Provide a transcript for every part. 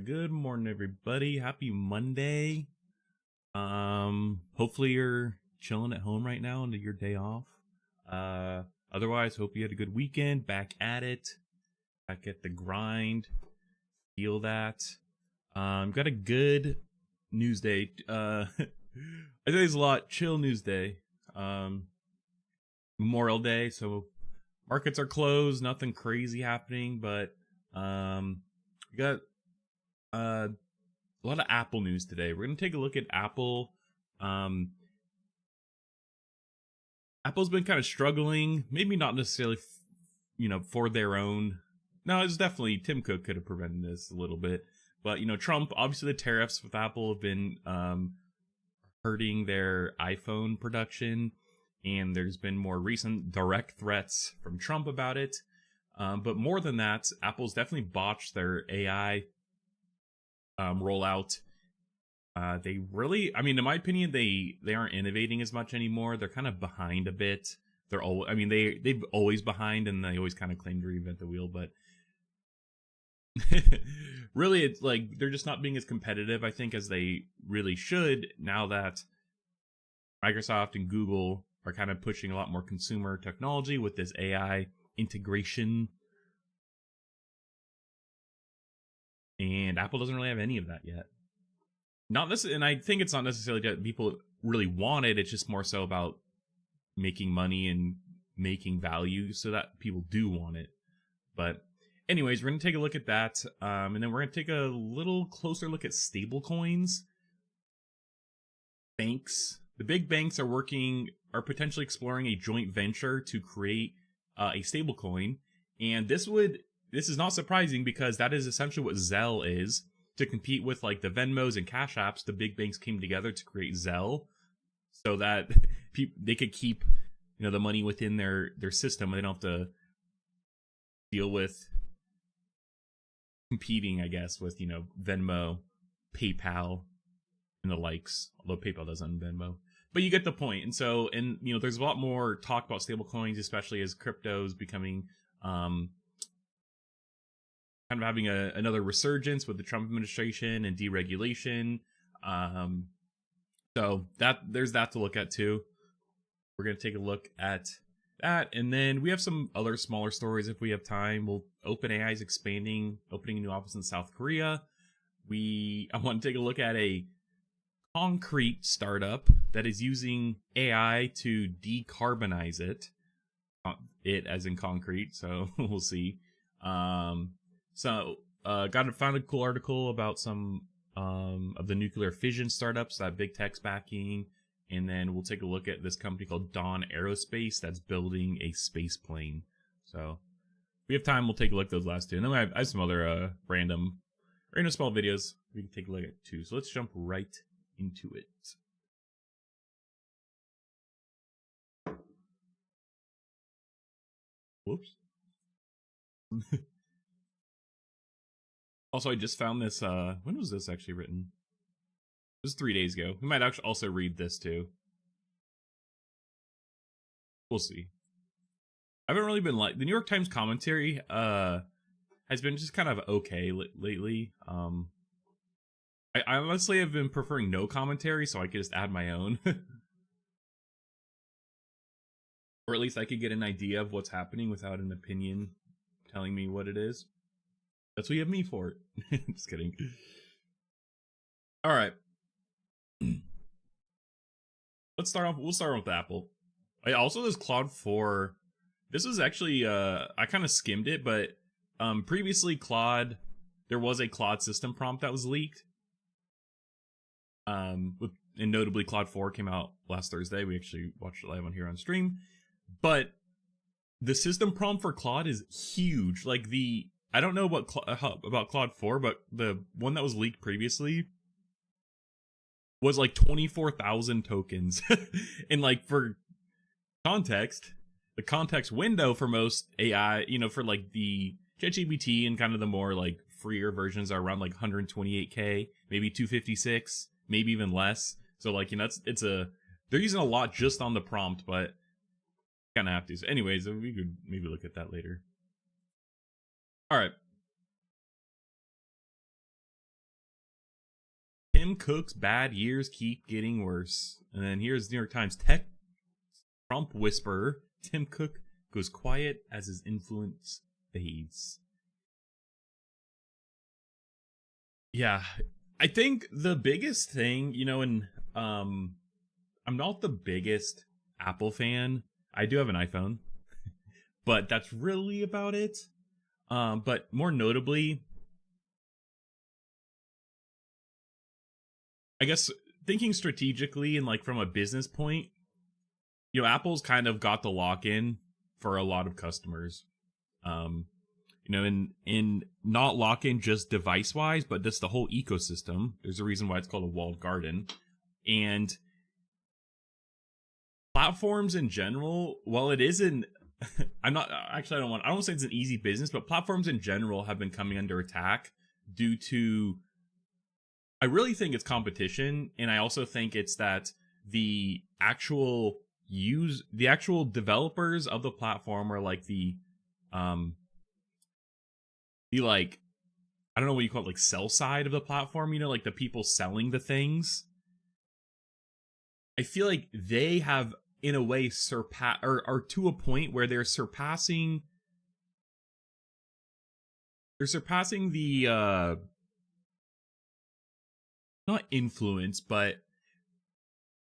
Good morning, everybody. Happy Monday. Hopefully you're chilling at home right now into your day off. Otherwise, hope you had a good weekend. Back at it. Back at the grind. Feel that. Got a good news day. I think there's a lot. Chill news day. Memorial Day, so markets are closed. Nothing crazy happening, but we got a lot of Apple news today. We're gonna take a look at Apple. Apple's been kind of struggling, maybe not necessarily, for their own. No, it's definitely Tim Cook could have prevented this a little bit, but Trump. Obviously, the tariffs with Apple have been hurting their iPhone production, and there's been more recent direct threats from Trump about it. But more than that, Apple's definitely botched their AI rollout. They really, in my opinion, they aren't innovating as much anymore. They're kind of behind a bit. They've always behind, and they always kind of claim to reinvent the wheel, but really, it's like they're just not being as competitive, I think, as they really should, now that Microsoft and Google are kind of pushing a lot more consumer technology with this AI integration. And Apple doesn't really have any of that yet. And I think it's not necessarily that people really want it. It's just more so about making money and making value so that people do want it. But anyways, we're going to take a look at that. And then we're going to take a little closer look at stable coins. Banks. The big banks are potentially exploring a joint venture to create a stable coin. And this is not surprising, because that is essentially what Zelle is. To compete with like the Venmos and Cash Apps, the big banks came together to create Zelle, so that they could keep the money within their system. They don't have to deal with competing, I guess, with Venmo, PayPal, and the likes. Although PayPal doesn't Venmo, but you get the point. And so, there's a lot more talk about stable coins, especially as crypto is becoming kind of having another resurgence with the Trump administration and deregulation. So there's that to look at too. We're going to take a look at that. And then we have some other smaller stories if we have time. OpenAI is opening a new office in South Korea. I want to take a look at a concrete startup that is using AI to decarbonize it. It as in concrete, so we'll see. Found a cool article about some of the nuclear fission startups that big tech's backing, and then we'll take a look at this company called Dawn Aerospace that's building a space plane. So if we have time, we'll take a look at those last two, and then I have some other random small videos we can take a look at too. So let's jump right into it. Whoops. Also, I just found this, when was this actually written? It was 3 days ago. We might actually also read this too. We'll see. I haven't really been the New York Times commentary, has been just kind of okay lately. I honestly have been preferring no commentary, so I could just add my own. Or at least I could get an idea of what's happening without an opinion telling me what it is. That's what you have me for. Just kidding. All right. We'll start off with Apple. There's Claude 4. This was actually, I kind of skimmed it, but previously there was a Claude system prompt that was leaked. And notably Claude 4 came out last Thursday. We actually watched it live on here on stream. But the system prompt for Claude is huge. Like I don't know about Claude 4, but the one that was leaked previously was like 24,000 tokens. And like for context, the context window for most AI, for like the ChatGPT and kind of the more like freer versions are around like 128K, maybe 256, maybe even less. So like, they're using a lot just on the prompt, but kind of have to. So anyways, we could maybe look at that later. All right. Tim Cook's bad years keep getting worse. And then here's New York Times tech Trump whisperer. Tim Cook goes quiet as his influence fades. Yeah, I think the biggest thing, and I'm not the biggest Apple fan. I do have an iPhone, but that's really about it. But more notably, I guess thinking strategically and like from a business point, Apple's kind of got the lock-in for a lot of customers. In not lock-in just device-wise, but just the whole ecosystem. There's a reason why it's called a walled garden. And platforms in general, while it isn't, I don't say it's an easy business, but platforms in general have been coming under attack due to, I really think it's competition, and I also think it's that the actual developers of the platform are like the like, I don't know what you call it, like sell side of the platform, like the people selling the things. I feel like they have in a way are to a point where they're surpassing the not influence, but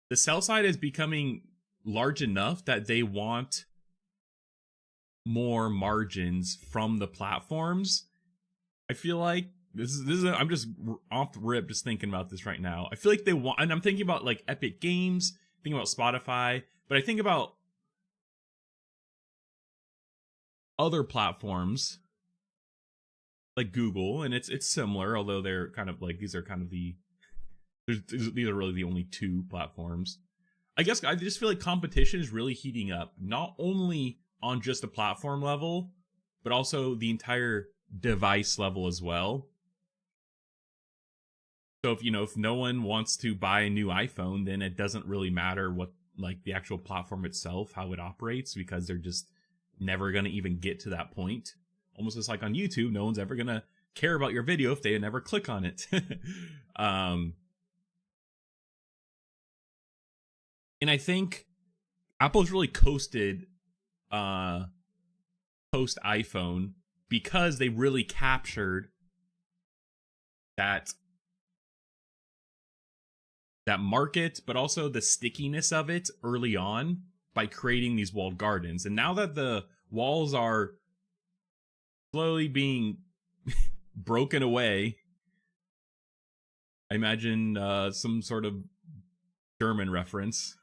the sell side is becoming large enough that they want more margins from the platforms. I feel like this is I'm just off the rip just thinking about this right now. I feel like they want, and I'm thinking about like Epic Games, thinking about Spotify, but I think about other platforms like Google, and it's similar, although they're kind of like, these are really the only two platforms. I guess I just feel like competition is really heating up, not only on just a platform level, but also the entire device level as well. So if no one wants to buy a new iPhone, then it doesn't really matter what, like, the actual platform itself, how it operates, because they're just never going to even get to that point. Almost just like on YouTube, no one's ever going to care about your video if they never click on it. And I think Apple's really coasted post iPhone because they really captured that market, but also the stickiness of it early on by creating these walled gardens. And now that the walls are slowly being broken away, I imagine some sort of German reference,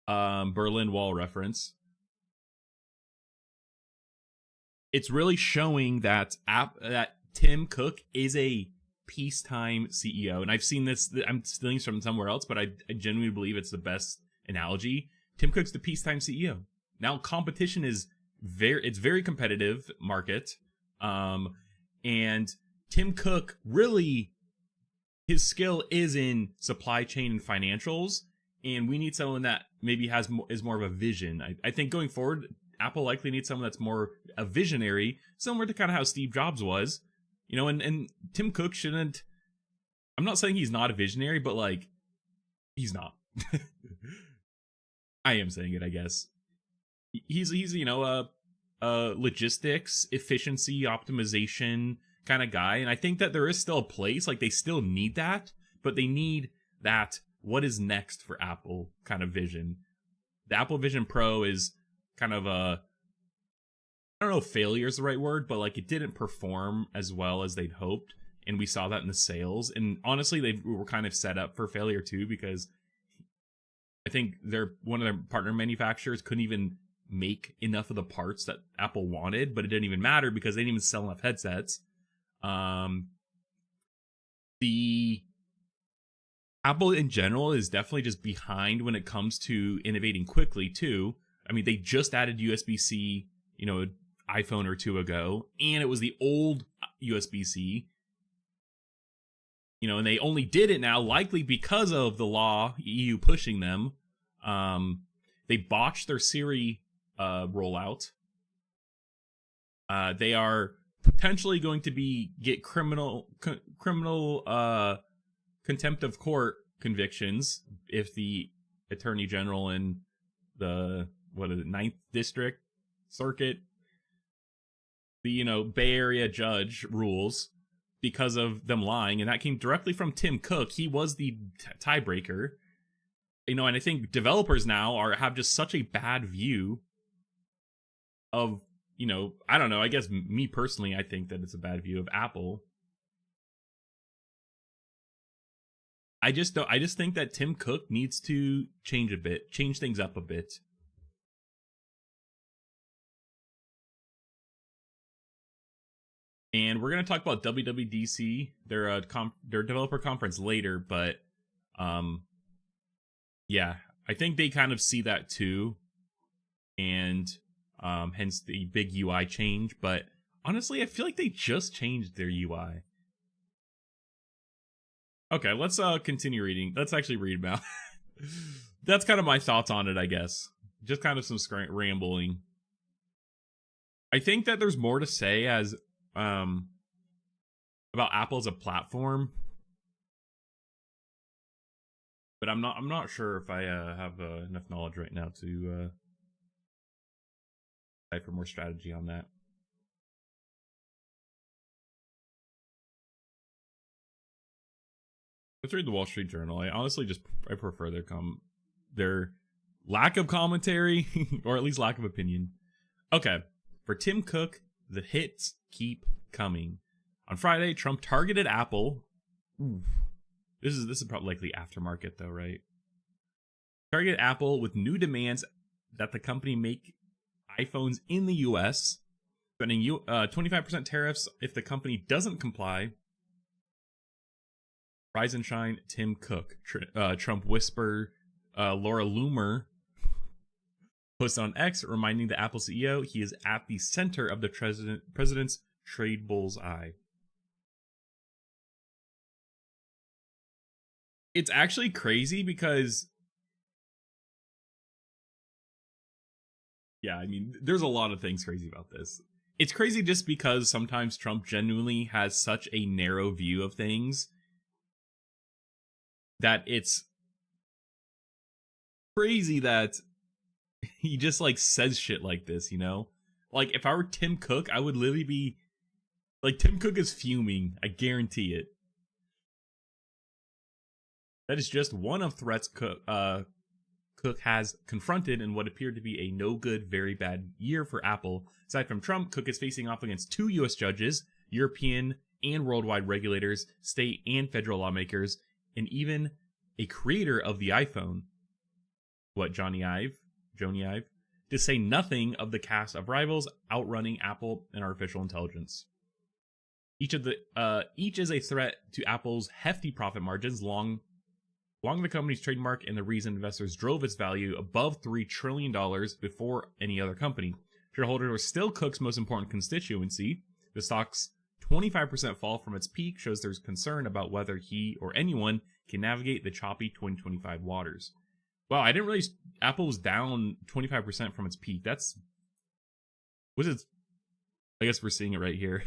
Berlin Wall reference. It's really showing that Tim Cook is a peacetime CEO, and I've seen this. I'm stealing from somewhere else, but I genuinely believe it's the best analogy. Tim Cook's the peacetime CEO. Now competition is very competitive market, and Tim Cook really, his skill is in supply chain and financials, and we need someone that maybe is more of a vision. I think going forward, Apple likely needs someone that's more a visionary, similar to kind of how Steve Jobs was, and Tim Cook shouldn't, I'm not saying he's not a visionary, but like, he's not. I am saying it, I guess. He's a logistics, efficiency, optimization kind of guy, and I think that there is still a place, like they still need that, but they need that what is next for Apple kind of vision. The Apple Vision Pro is kind of I don't know if failure is the right word, but like it didn't perform as well as they'd hoped, and we saw that in the sales. And honestly, they were kind of set up for failure too, because I think one of their partner manufacturers couldn't even make enough of the parts that Apple wanted, but it didn't even matter because they didn't even sell enough headsets. The Apple in general is definitely just behind when it comes to innovating quickly too. I mean, they just added USB-C, iPhone or two ago, and it was the old USB-C, and they only did it now likely because of the law, EU pushing them. They botched their Siri rollout. They are potentially going to get criminal contempt of court convictions if the attorney general in the Ninth District Circuit, the Bay Area judge rules because of them lying, and that came directly from Tim Cook. He was the tiebreaker. And I think developers now have just such a bad view of, I don't know, I guess me personally, I think that it's a bad view of Apple. I just think that Tim Cook needs to change things up a bit. And we're going to talk about WWDC, their developer conference later, but yeah, I think they kind of see that too, and hence the big UI change. But honestly, I feel like they just changed their UI. Okay, let's continue reading. Let's actually read about. That's kind of my thoughts on it, I guess. Just kind of some rambling. I think that there's more to say as about Apple as a platform. But I'm not sure if I have enough knowledge right now to for more strategy on that. Let's read the Wall Street Journal. I honestly I prefer their lack of commentary or at least lack of opinion. Okay, for Tim Cook, the hits keep coming. On Friday, Trump targeted Apple. Ooh. This is probably likely aftermarket though, right? Targeted Apple with new demands that the company make iPhones in the U.S., spending 25% tariffs if the company doesn't comply. Rise and shine, Tim Cook. Trump whisper, Laura Loomer posted on X, reminding the Apple CEO he is at the center of the president's trade bullseye. It's actually crazy because, yeah, I mean, there's a lot of things crazy about this. It's crazy just because sometimes Trump genuinely has such a narrow view of things that it's crazy that he just says shit like this, Like if I were Tim Cook, I would literally be like, Tim Cook is fuming. I guarantee it. That is just one of threats Cook has confronted in what appeared to be a no-good, very bad year for Apple. Aside from Trump, Cook is facing off against 2 U.S. judges, European and worldwide regulators, state and federal lawmakers, and even a creator of the iPhone. Jony Ive? To say nothing of the cast of rivals outrunning Apple and artificial intelligence. Each is a threat to Apple's hefty profit margins, long the company's trademark and the reason investors drove its value above $3 trillion before any other company. Shareholders were still Cook's most important constituency. The stock's 25% fall from its peak shows there's concern about whether he or anyone can navigate the choppy 2025 waters. Wow, I didn't realize Apple was down 25% from its peak. I guess we're seeing it right here.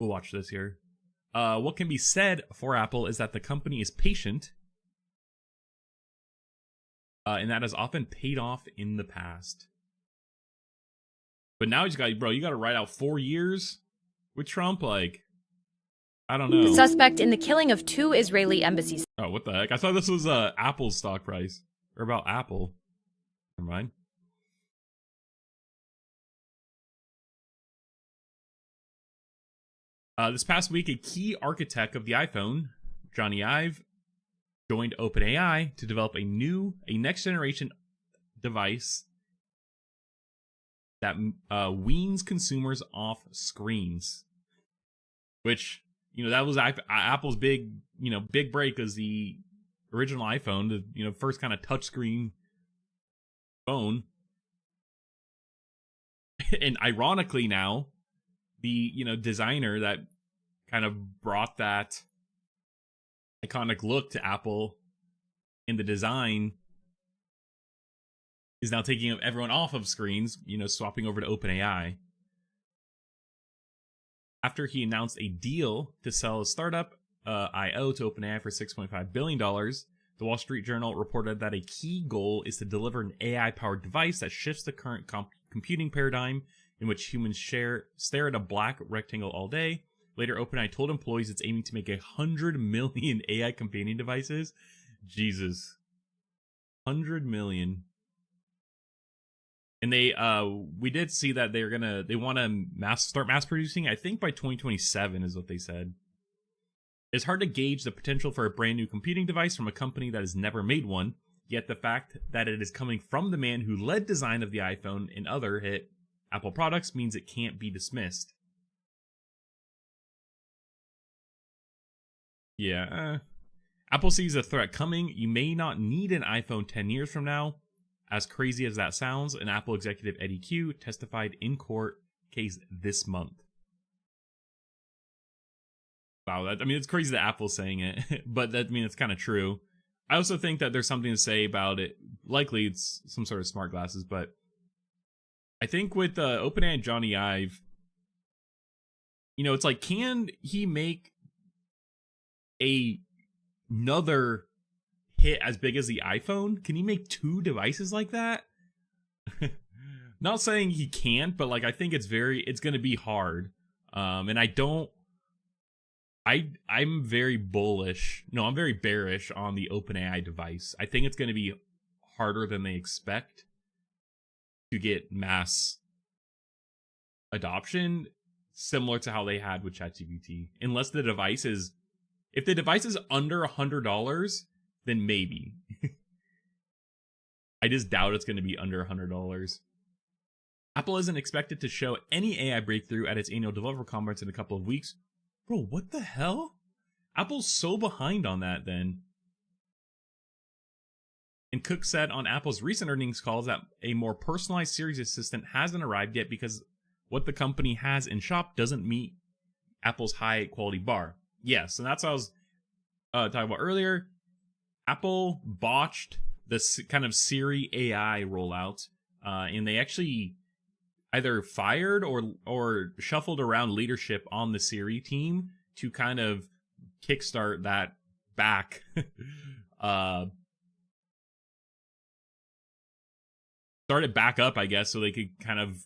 We'll watch this here. What can be said for Apple is that the company is patient, and that has often paid off in the past. But now you got to write out 4 years with Trump. I don't know. The suspect in the killing of 2 Israeli embassies. Oh, what the heck? I thought this was Apple's stock price, or about Apple. Never mind. This past week, a key architect of the iPhone, Jony Ive, joined OpenAI to develop a next-generation device that weans consumers off screens. Which, that was Apple's big break, as the original iPhone, the first kind of touchscreen phone. And ironically now, the designer that kind of brought that iconic look to Apple in the design is now taking everyone off of screens, swapping over to OpenAI. after he announced a deal to sell his startup IO to OpenAI for $6.5 billion. The Wall Street Journal reported that a key goal is to deliver an AI-powered device that shifts the current computing paradigm in which humans stare at a black rectangle all day. Later, OpenAI told employees it's aiming to make 100 million AI companion devices. Jesus. 100 million. And we did see that they want to start mass producing, I think by 2027 is what they said. It's hard to gauge the potential for a brand new computing device from a company that has never made one, yet the fact that it is coming from the man who led design of the iPhone and other hit Apple products means it can't be dismissed. Yeah. Apple sees a threat coming. You may not need an iPhone 10 years from now. As crazy as that sounds, an Apple executive, Eddie Q, testified in court case this month. Wow, it's crazy that Apple's saying it, but it's kind of true. I also think that there's something to say about it. Likely it's some sort of smart glasses, but I think with OpenAI and Johnny Ive, it's like, can he make another hit as big as the iPhone? Can he make two devices like that? Not saying he can't, but like I think it's going to be hard. And I'm very bullish. No, I'm very bearish on the OpenAI device. I think it's going to be harder than they expect to get mass adoption, similar to how they had with ChatGPT. Unless the device is, if the device is under $100, then maybe. I just doubt it's going to be under $100. Apple isn't expected to show any AI breakthrough at its annual developer conference in a couple of weeks. Bro, what the hell? Apple's so behind on that then. And Cook said on Apple's recent earnings calls that a more personalized Siri assistant hasn't arrived yet because what the company has in shop doesn't meet Apple's high quality bar. Yes, and that's what I was talking about earlier. Apple botched this kind of Siri AI rollout, and they actually either fired or shuffled around leadership on the Siri team to kind of kickstart that back. Start it back up, I guess, so they could kind of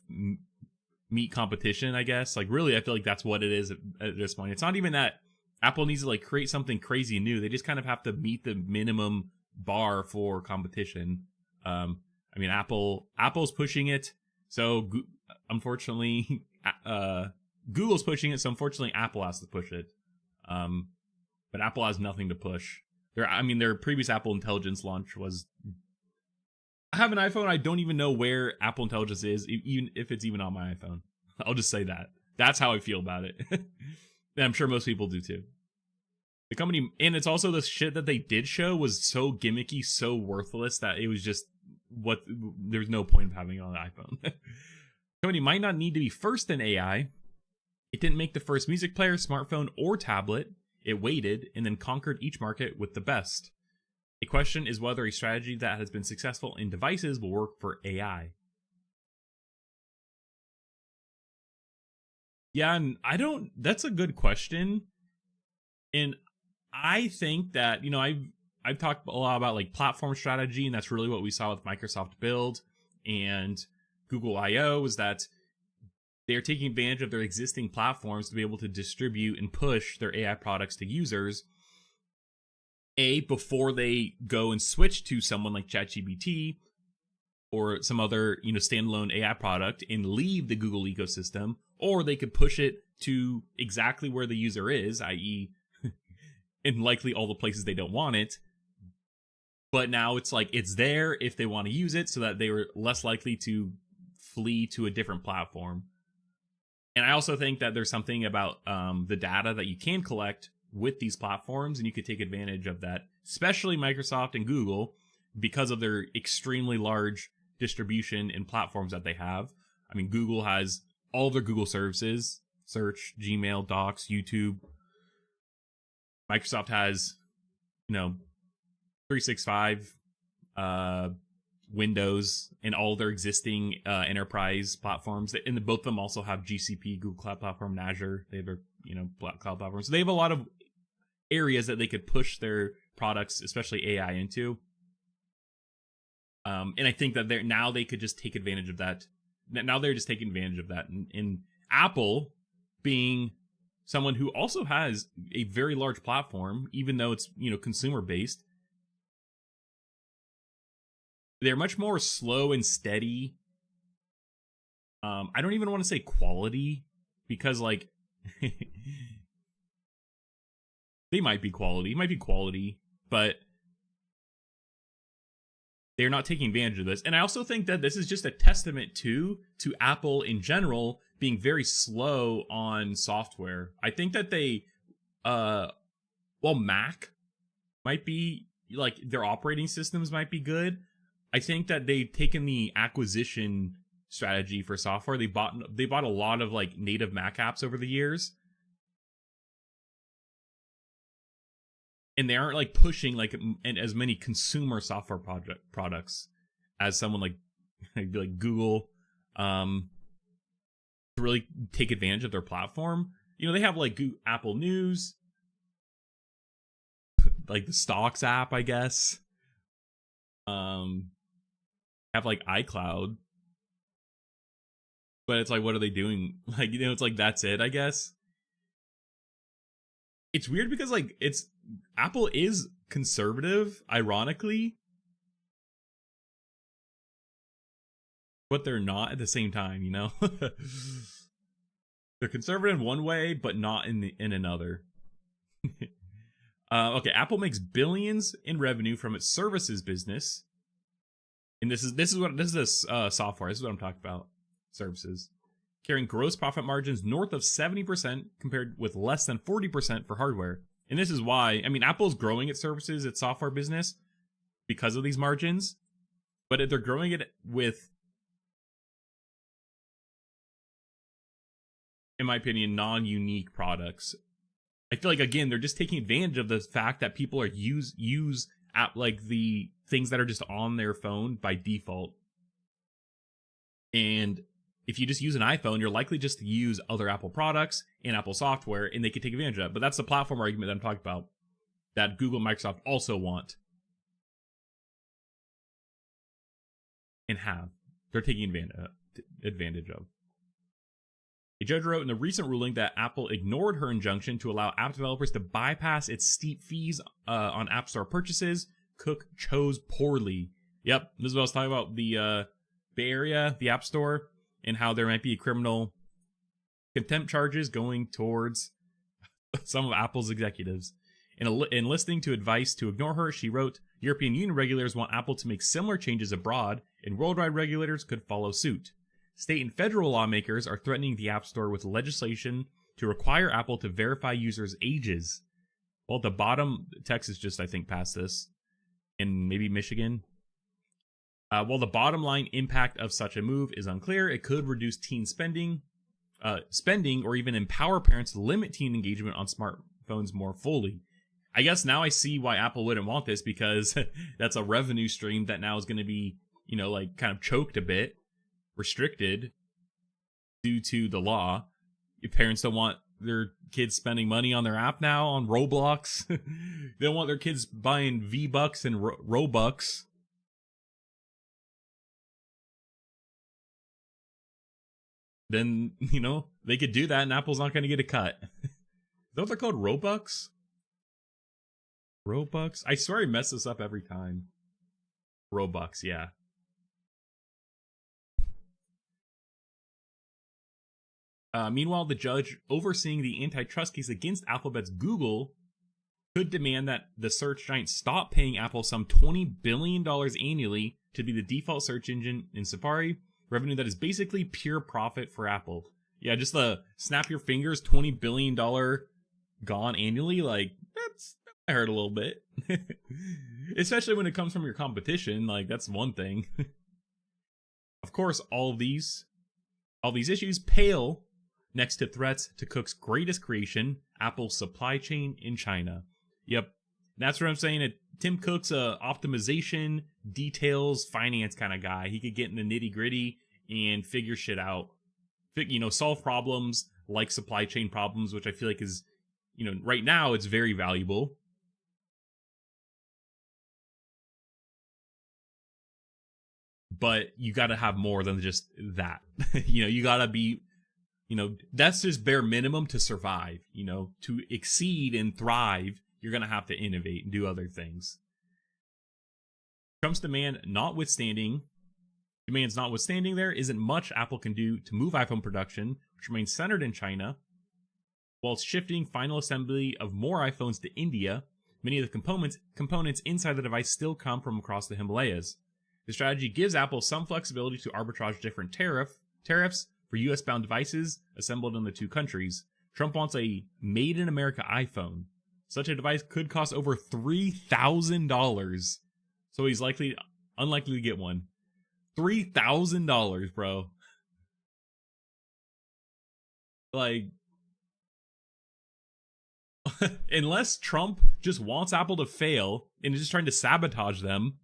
meet competition, I guess. Like, really, I feel like that's what it is at this point. It's not even that Apple needs to like create something crazy new. They just kind of have to meet the minimum bar for competition. Apple's pushing it, so unfortunately, Google's pushing it, so unfortunately, Apple has to push it. But Apple has nothing to push. Their previous Apple Intelligence launch was, I have an iPhone, I don't even know where Apple Intelligence is, even if it's even on my iPhone. I'll just say that. That's how I feel about it. And I'm sure most people do too. The company, and it's also the shit that they did show was so gimmicky, so worthless that it was just there's no point of having it on an iPhone. The company might not need to be first in AI. It didn't make the first music player, smartphone, or tablet. It waited and then conquered each market with the best. A question is whether a strategy that has been successful in devices will work for AI. Yeah, and that's a good question. And I think that, I've talked a lot about like platform strategy, and that's really what we saw with Microsoft Build and Google I/O, is that they're taking advantage of their existing platforms to be able to distribute and push their AI products to users before they go and switch to someone like ChatGPT or some other, standalone AI product and leave the Google ecosystem, or they could push it to exactly where the user is, i.e., in likely all the places they don't want it. But now it's like it's there if they want to use it, so that they were less likely to flee to a different platform. And I also think that there's something about the data that you can collect with these platforms, and you could take advantage of that, especially Microsoft and Google, because of their extremely large distribution and platforms that they have. Google has all of their Google services, search, Gmail, Docs, YouTube. Microsoft has, 365, Windows and all their existing enterprise platforms. And both of them also have GCP, Google Cloud Platform, and Azure. They have their cloud platforms. So they have a lot of areas that they could push their products, especially AI, into. And I think that they could just take advantage of that. Now they're just taking advantage of that. And Apple, being someone who also has a very large platform, even though it's consumer based, they're much more slow and steady. I don't even want to say quality, because like they might be quality, but they're not taking advantage of this. And I also think that this is just a testament to Apple in general being very slow on software. I think that they, Mac might be, like, their operating systems might be good. I think that they've taken the acquisition strategy for software. They bought a lot of like native Mac apps over the years, and they aren't like pushing like as many consumer software products as someone like Google, to really take advantage of their platform. They have like Apple News, like the Stocks app, I guess. Have like iCloud, but it's like, what are they doing? Like, it's like, that's it, I guess. It's weird because like Apple is conservative, ironically, but they're not at the same time, They're conservative in one way, but not in another. Okay, Apple makes billions in revenue from its services business. And this is software. This is what I'm talking about. Services. Carrying gross profit margins north of 70% compared with less than 40% for hardware. And this is why, Apple's growing its services, its software business, because of these margins. But they're growing it with, in my opinion, non-unique products. I feel like, again, they're just taking advantage of the fact that people are use app, like the things that are just on their phone by default. And if you just use an iPhone, you're likely just to use other Apple products and Apple software, and they can take advantage of that. But that's the platform argument that I'm talking about, that Google and Microsoft also want and have. They're taking advantage of. A judge wrote in the recent ruling that Apple ignored her injunction to allow app developers to bypass its steep fees on App Store purchases. Cook chose poorly. Yep, this is what I was talking about, the Bay Area, the App Store, and how there might be criminal contempt charges going towards some of Apple's executives. In listening to advice to ignore her, she wrote, European Union regulators want Apple to make similar changes abroad, and worldwide regulators could follow suit. State and federal lawmakers are threatening the App Store with legislation to require Apple to verify users' ages. Well, the bottom, Texas just, I think, passed this, and maybe Michigan. While the bottom line impact of such a move is unclear, it could reduce teen spending, or even empower parents to limit teen engagement on smartphones more fully. I guess now I see why Apple wouldn't want this, because that's a revenue stream that now is going to be, like kind of choked a bit, restricted due to the law. If parents don't want their kids spending money on their app now on Roblox, they don't want their kids buying V-Bucks and Robux. Then, they could do that and Apple's not going to get a cut. Is that what they're called? Robux? Robux? I swear I mess this up every time. Robux, yeah. Meanwhile, the judge overseeing the antitrust case against Alphabet's Google could demand that the search giant stop paying Apple some $20 billion annually to be the default search engine in Safari, revenue that is basically pure profit for Apple. Yeah, just the snap your fingers, $20 billion gone annually, like, that hurt a little bit. Especially when it comes from your competition, like, that's one thing. Of course, all these issues pale next to threats to Cook's greatest creation, Apple's supply chain in China. Yep, that's what I'm saying. Tim Cook's a optimization, details, finance kind of guy. He could get in the nitty gritty and figure shit out. Solve problems like supply chain problems, which I feel like is, right now it's very valuable. But you got to have more than just that. You got to be, that's just bare minimum to survive. To exceed and thrive, you're going to have to innovate and do other things. Trump's demands notwithstanding, there isn't much Apple can do to move iPhone production, which remains centered in China, while shifting final assembly of more iPhones to India. Many of the components inside the device still come from across the Himalayas. The strategy gives Apple some flexibility to arbitrage different tariffs for US-bound devices assembled in the two countries. Trump wants a made-in-America iPhone. Such a device could cost over $3,000, so he's unlikely to get one. $3,000, bro. Like, unless Trump just wants Apple to fail and is just trying to sabotage them,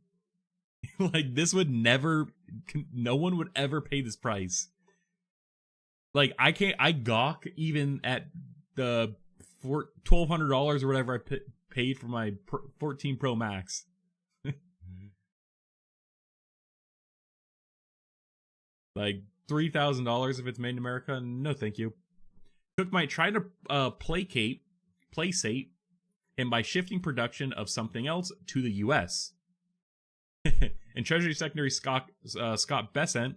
like, this would no one would ever pay this price. Like, I gawk even at the $1,200 or whatever I paid for my 14 Pro Max. Like, $3,000 if it's made in America? No, thank you. Cook might try to placate him by shifting production of something else to the U.S. And Treasury Secretary Scott Bessent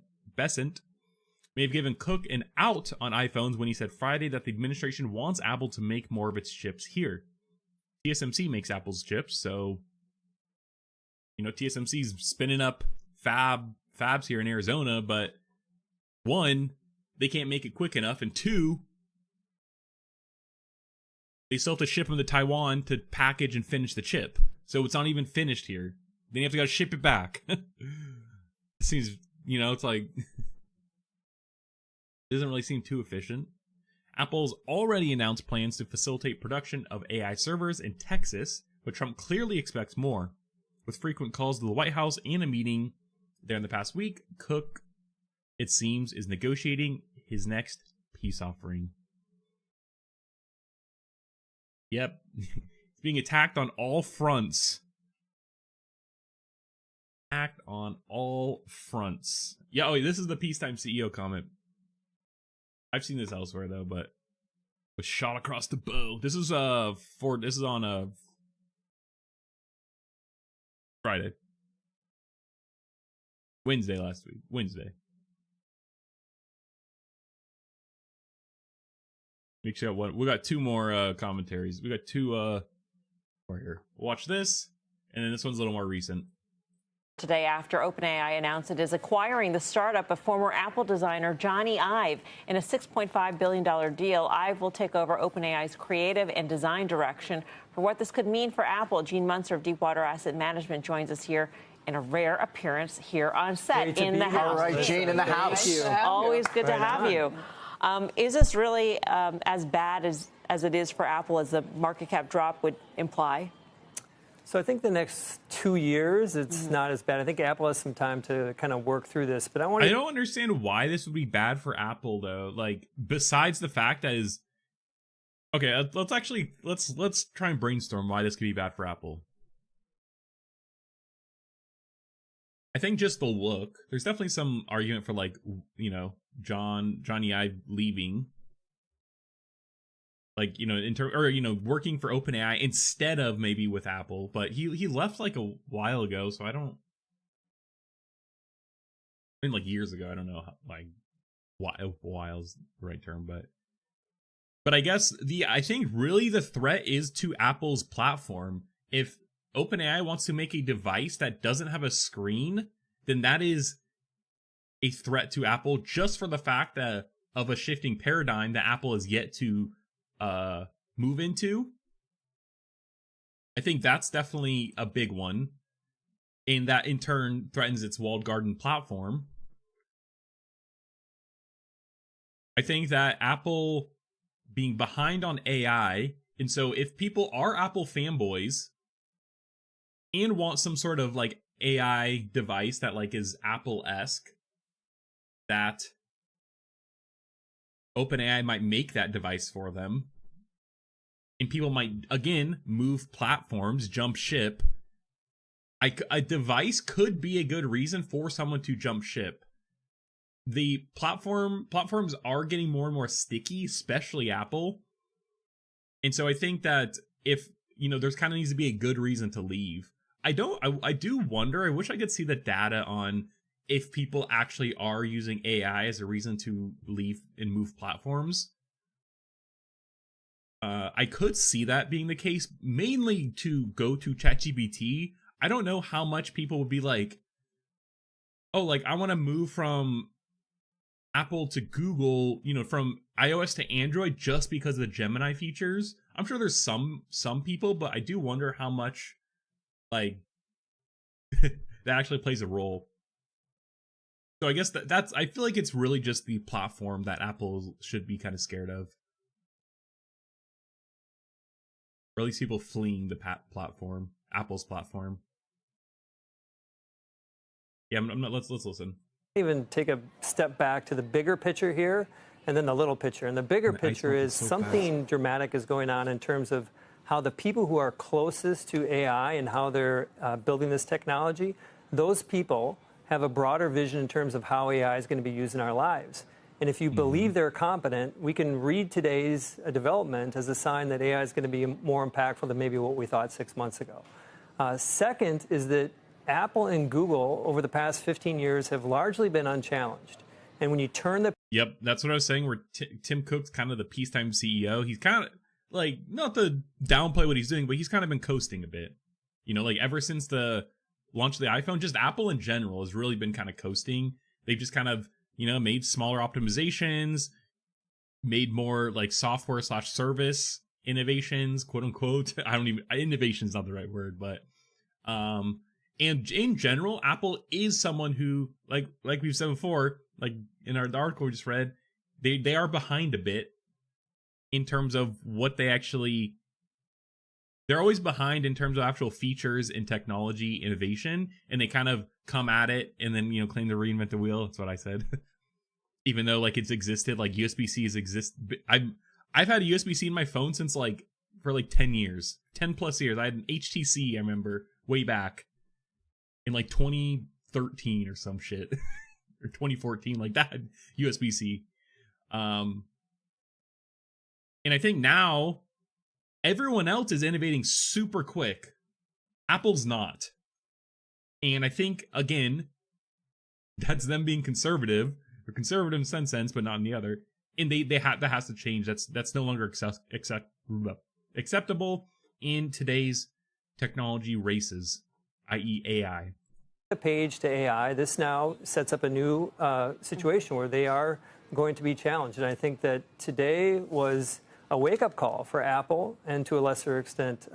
may have given Cook an out on iPhones when he said Friday that the administration wants Apple to make more of its chips here. TSMC makes Apple's chips, so TSMC's spinning up fabs here in Arizona, but one, they can't make it quick enough, and two, they still have to ship them to Taiwan to package and finish the chip. So it's not even finished here. Then you have to go ship it back. It seems, it's like, it doesn't really seem too efficient. Apple's already announced plans to facilitate production of AI servers in Texas, but Trump clearly expects more. With frequent calls to the White House and a meeting there in the past week, Cook, it seems, is negotiating his next peace offering. Yep. He's being attacked on all fronts. Yeah, this is the peacetime CEO comment. I've seen this elsewhere though, but was shot across the bow. This is on Friday. Wednesday. Make sure we got two more commentaries. We got two right here. Watch this, and then this one's a little more recent. Today, after OpenAI announced it is acquiring the startup of former Apple designer Johnny Ive in a $6.5 billion deal, Ive will take over OpenAI's creative and design direction. For what this could mean for Apple, Gene Munster of Deepwater Asset Management joins us here in a rare appearance here on set in the house. All right, Gene in the house. Thank you. Always good to have you. Is this really as bad as it is for Apple as the market cap drop would imply? So I think the next 2 years, it's not as bad. I think Apple has some time to kind of work through this. But I don't understand why this would be bad for Apple, though. Like, besides the fact that is, okay, let's try and brainstorm why this could be bad for Apple. I think just the look. There's definitely some argument for, like, Johnny Ive leaving. Like, working for OpenAI instead of maybe with Apple, but he left like a while ago, so I mean, like years ago. I don't know how, like, while's the right term, but I guess I think really the threat is to Apple's platform. If OpenAI wants to make a device that doesn't have a screen, then that is a threat to Apple, just for the fact that of a shifting paradigm that Apple has yet to move into. I think that's definitely a big one, and that in turn threatens its walled garden platform. I think that Apple being behind on AI, and so if people are Apple fanboys and want some sort of like AI device that like is Apple-esque, that OpenAI might make that device for them, and people might again move platforms, jump ship. A device could be a good reason for someone to jump ship. The platforms are getting more and more sticky, especially Apple. And so I think that if, there's kind of needs to be a good reason to leave. I do wonder, I wish I could see the data on if people actually are using AI as a reason to leave and move platforms. I could see that being the case, mainly to go to ChatGPT. I don't know how much people would be like, oh, like I want to move from Apple to Google, from iOS to Android just because of the Gemini features. I'm sure there's some people, but I do wonder how much like that actually plays a role. So I guess that's I feel like it's really just the platform that Apple should be kind of scared of. Or at least people fleeing the platform, Apple's platform. Yeah, I'm not, let's listen. Even take a step back to the bigger picture here and then the little picture. And the bigger picture is something dramatic is going on in terms of how the people who are closest to AI and how they're building this technology, those people have a broader vision in terms of how AI is going to be used in our lives. And if you believe they're competent, we can read today's development as a sign that AI is going to be more impactful than maybe what we thought 6 months ago. Second is that Apple and Google over the past 15 years have largely been unchallenged. And when you turn the... Yep, that's what I was saying, where Tim Cook's kind of the peacetime CEO. He's kind of, like, not to downplay what he's doing, but he's kind of been coasting a bit. Like, ever since the launch of the iPhone, just Apple in general has really been kind of coasting. They've just kind of, made smaller optimizations, made more, like, software/service innovations, quote-unquote. Innovation's not the right word, but... And in general, Apple is someone who, like we've said before, like in the article we just read, they are behind a bit in terms of what they actually... They're always behind in terms of actual features and technology innovation, and they kind of come at it and then, claim to reinvent the wheel. That's what I said. Even though, like, it's existed, like, USB-C's exist... I've had a USB-C in my phone since, like, for, like, 10 years. 10 plus years. I had an HTC, I remember, way back. In like 2013 or some shit, or 2014, like that USB-C. And I think now everyone else is innovating super quick. Apple's not. And I think, again, that's them being conservative, or conservative in some sense, but not in the other. And that has to change. That's no longer acceptable in today's technology races, i.e. AI. The page to AI, this now sets up a new situation where they are going to be challenged. And I think that today was a wake-up call for Apple and to a lesser extent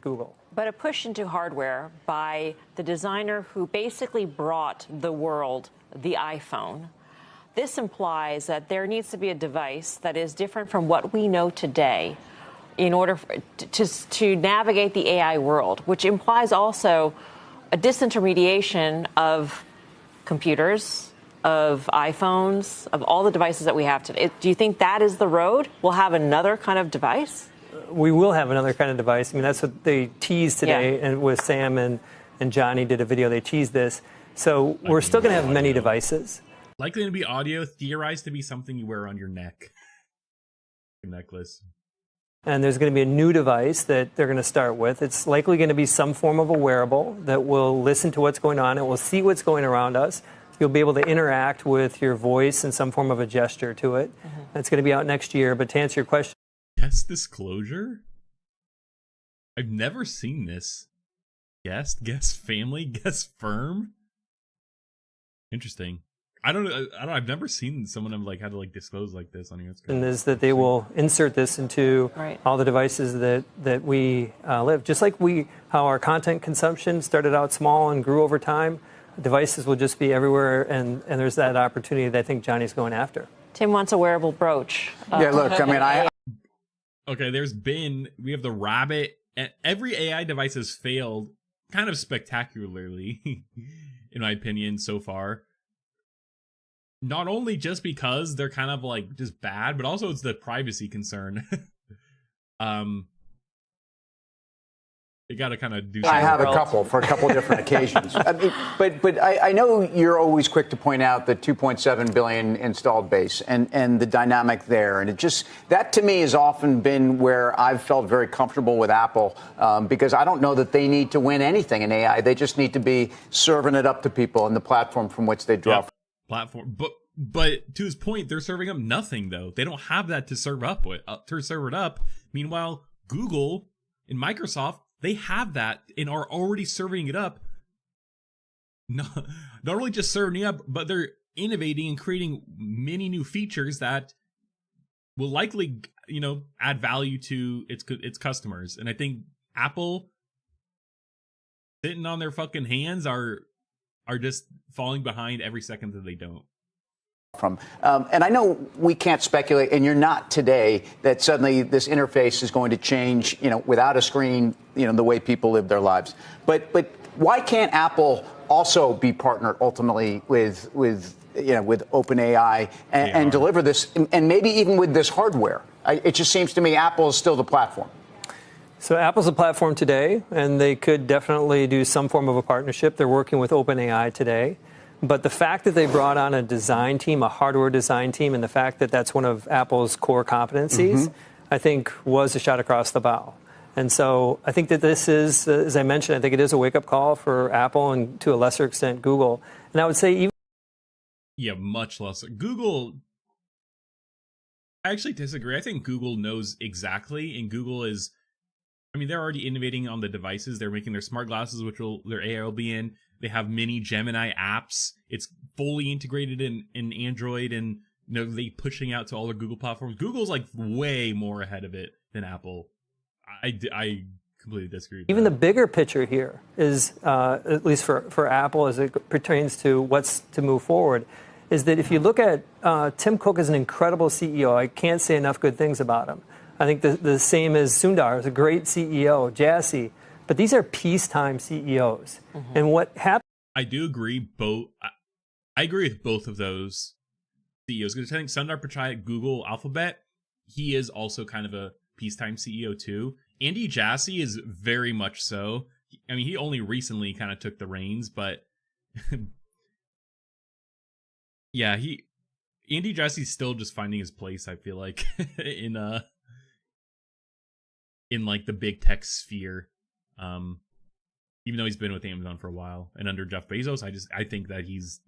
Google. But a push into hardware by the designer who basically brought the world the iPhone. This implies that there needs to be a device that is different from what we know today in order to navigate the AI world, which implies also a disintermediation of computers, of iPhones, of all the devices that we have today. Do you think that is the road? We'll have another kind of device? We will have another kind of device. I mean, that's what they teased today, and with Sam and Johnny did a video, they teased this. So we're still going to have many devices. Likely to be audio, theorized to be something you wear on your neck. Your necklace. And there's going to be a new device that they're going to start with. It's likely going to be some form of a wearable that will listen to what's going on. It will see what's going around us. You'll be able to interact with your voice and some form of a gesture to it. It's going to be out next year. But to answer your question... Guest disclosure? I've never seen this. Guest family, guest firm? Interesting. I've never seen someone have like had to like disclose like this on here. And is that they will insert this into all the devices that we live. Just like how our content consumption started out small and grew over time, devices will just be everywhere, and there's that opportunity that I think Johnny's going after. Tim wants a wearable brooch. Yeah, look, I mean, Okay, we have the Rabbit, and every AI device has failed kind of spectacularly, in my opinion, so far. Not only just because they're kind of like just bad, but also it's the privacy concern. You got to kind of do something. I have a couple for a couple different occasions. I mean, but I know you're always quick to point out the 2.7 billion installed base and the dynamic there. And it just, that to me has often been where I've felt very comfortable with Apple, because I don't know that they need to win anything in AI. They just need to be serving it up to people in the platform from which they draw. Yeah, platform. But to his point, they're serving up nothing, though. They don't have that to serve up with, to serve it up. Meanwhile, Google and Microsoft, they have that and are already serving it up. Not only just serving it up, but they're innovating and creating many new features that will likely, add value to its customers. And I think Apple, sitting on their fucking hands, are just falling behind every second that they don't. And I know we can't speculate, and you're not today, that suddenly this interface is going to change, without a screen, the way people live their lives. But why can't Apple also be partnered ultimately with OpenAI and deliver this, and maybe even with this hardware? It just seems to me Apple is still the platform. So Apple's a platform today, and they could definitely do some form of a partnership. They're working with OpenAI today. But the fact that they brought on a design team, a hardware design team, and the fact that that's one of Apple's core competencies, I think was a shot across the bow. And so I think that this is, as I mentioned, I think it is a wake-up call for Apple and to a lesser extent Google. And I would say even... Yeah, much less. Google... I actually disagree. I think Google knows exactly, and Google is... they're already innovating on the devices. They're making their smart glasses, which their AI will be in. They have mini Gemini apps. It's fully integrated in Android, and they pushing out to all the Google platforms. Google's like way more ahead of it than Apple. I completely disagree. Even the bigger picture here is, at least for Apple as it pertains to what's to move forward, is that if you look at Tim Cook is an incredible CEO. I can't say enough good things about him. I think the same as Sundar is a great CEO, Jassy. But these are peacetime CEOs. And what happened... I do agree. I agree with both of those CEOs. Because I think Sundar Pichai at Google Alphabet, he is also kind of a peacetime CEO too. Andy Jassy is very much so. He only recently kind of took the reins, but... yeah, Andy Jassy's still just finding his place, I feel like, in like the big tech sphere. Even though he's been with Amazon for a while and under Jeff Bezos, I think that he's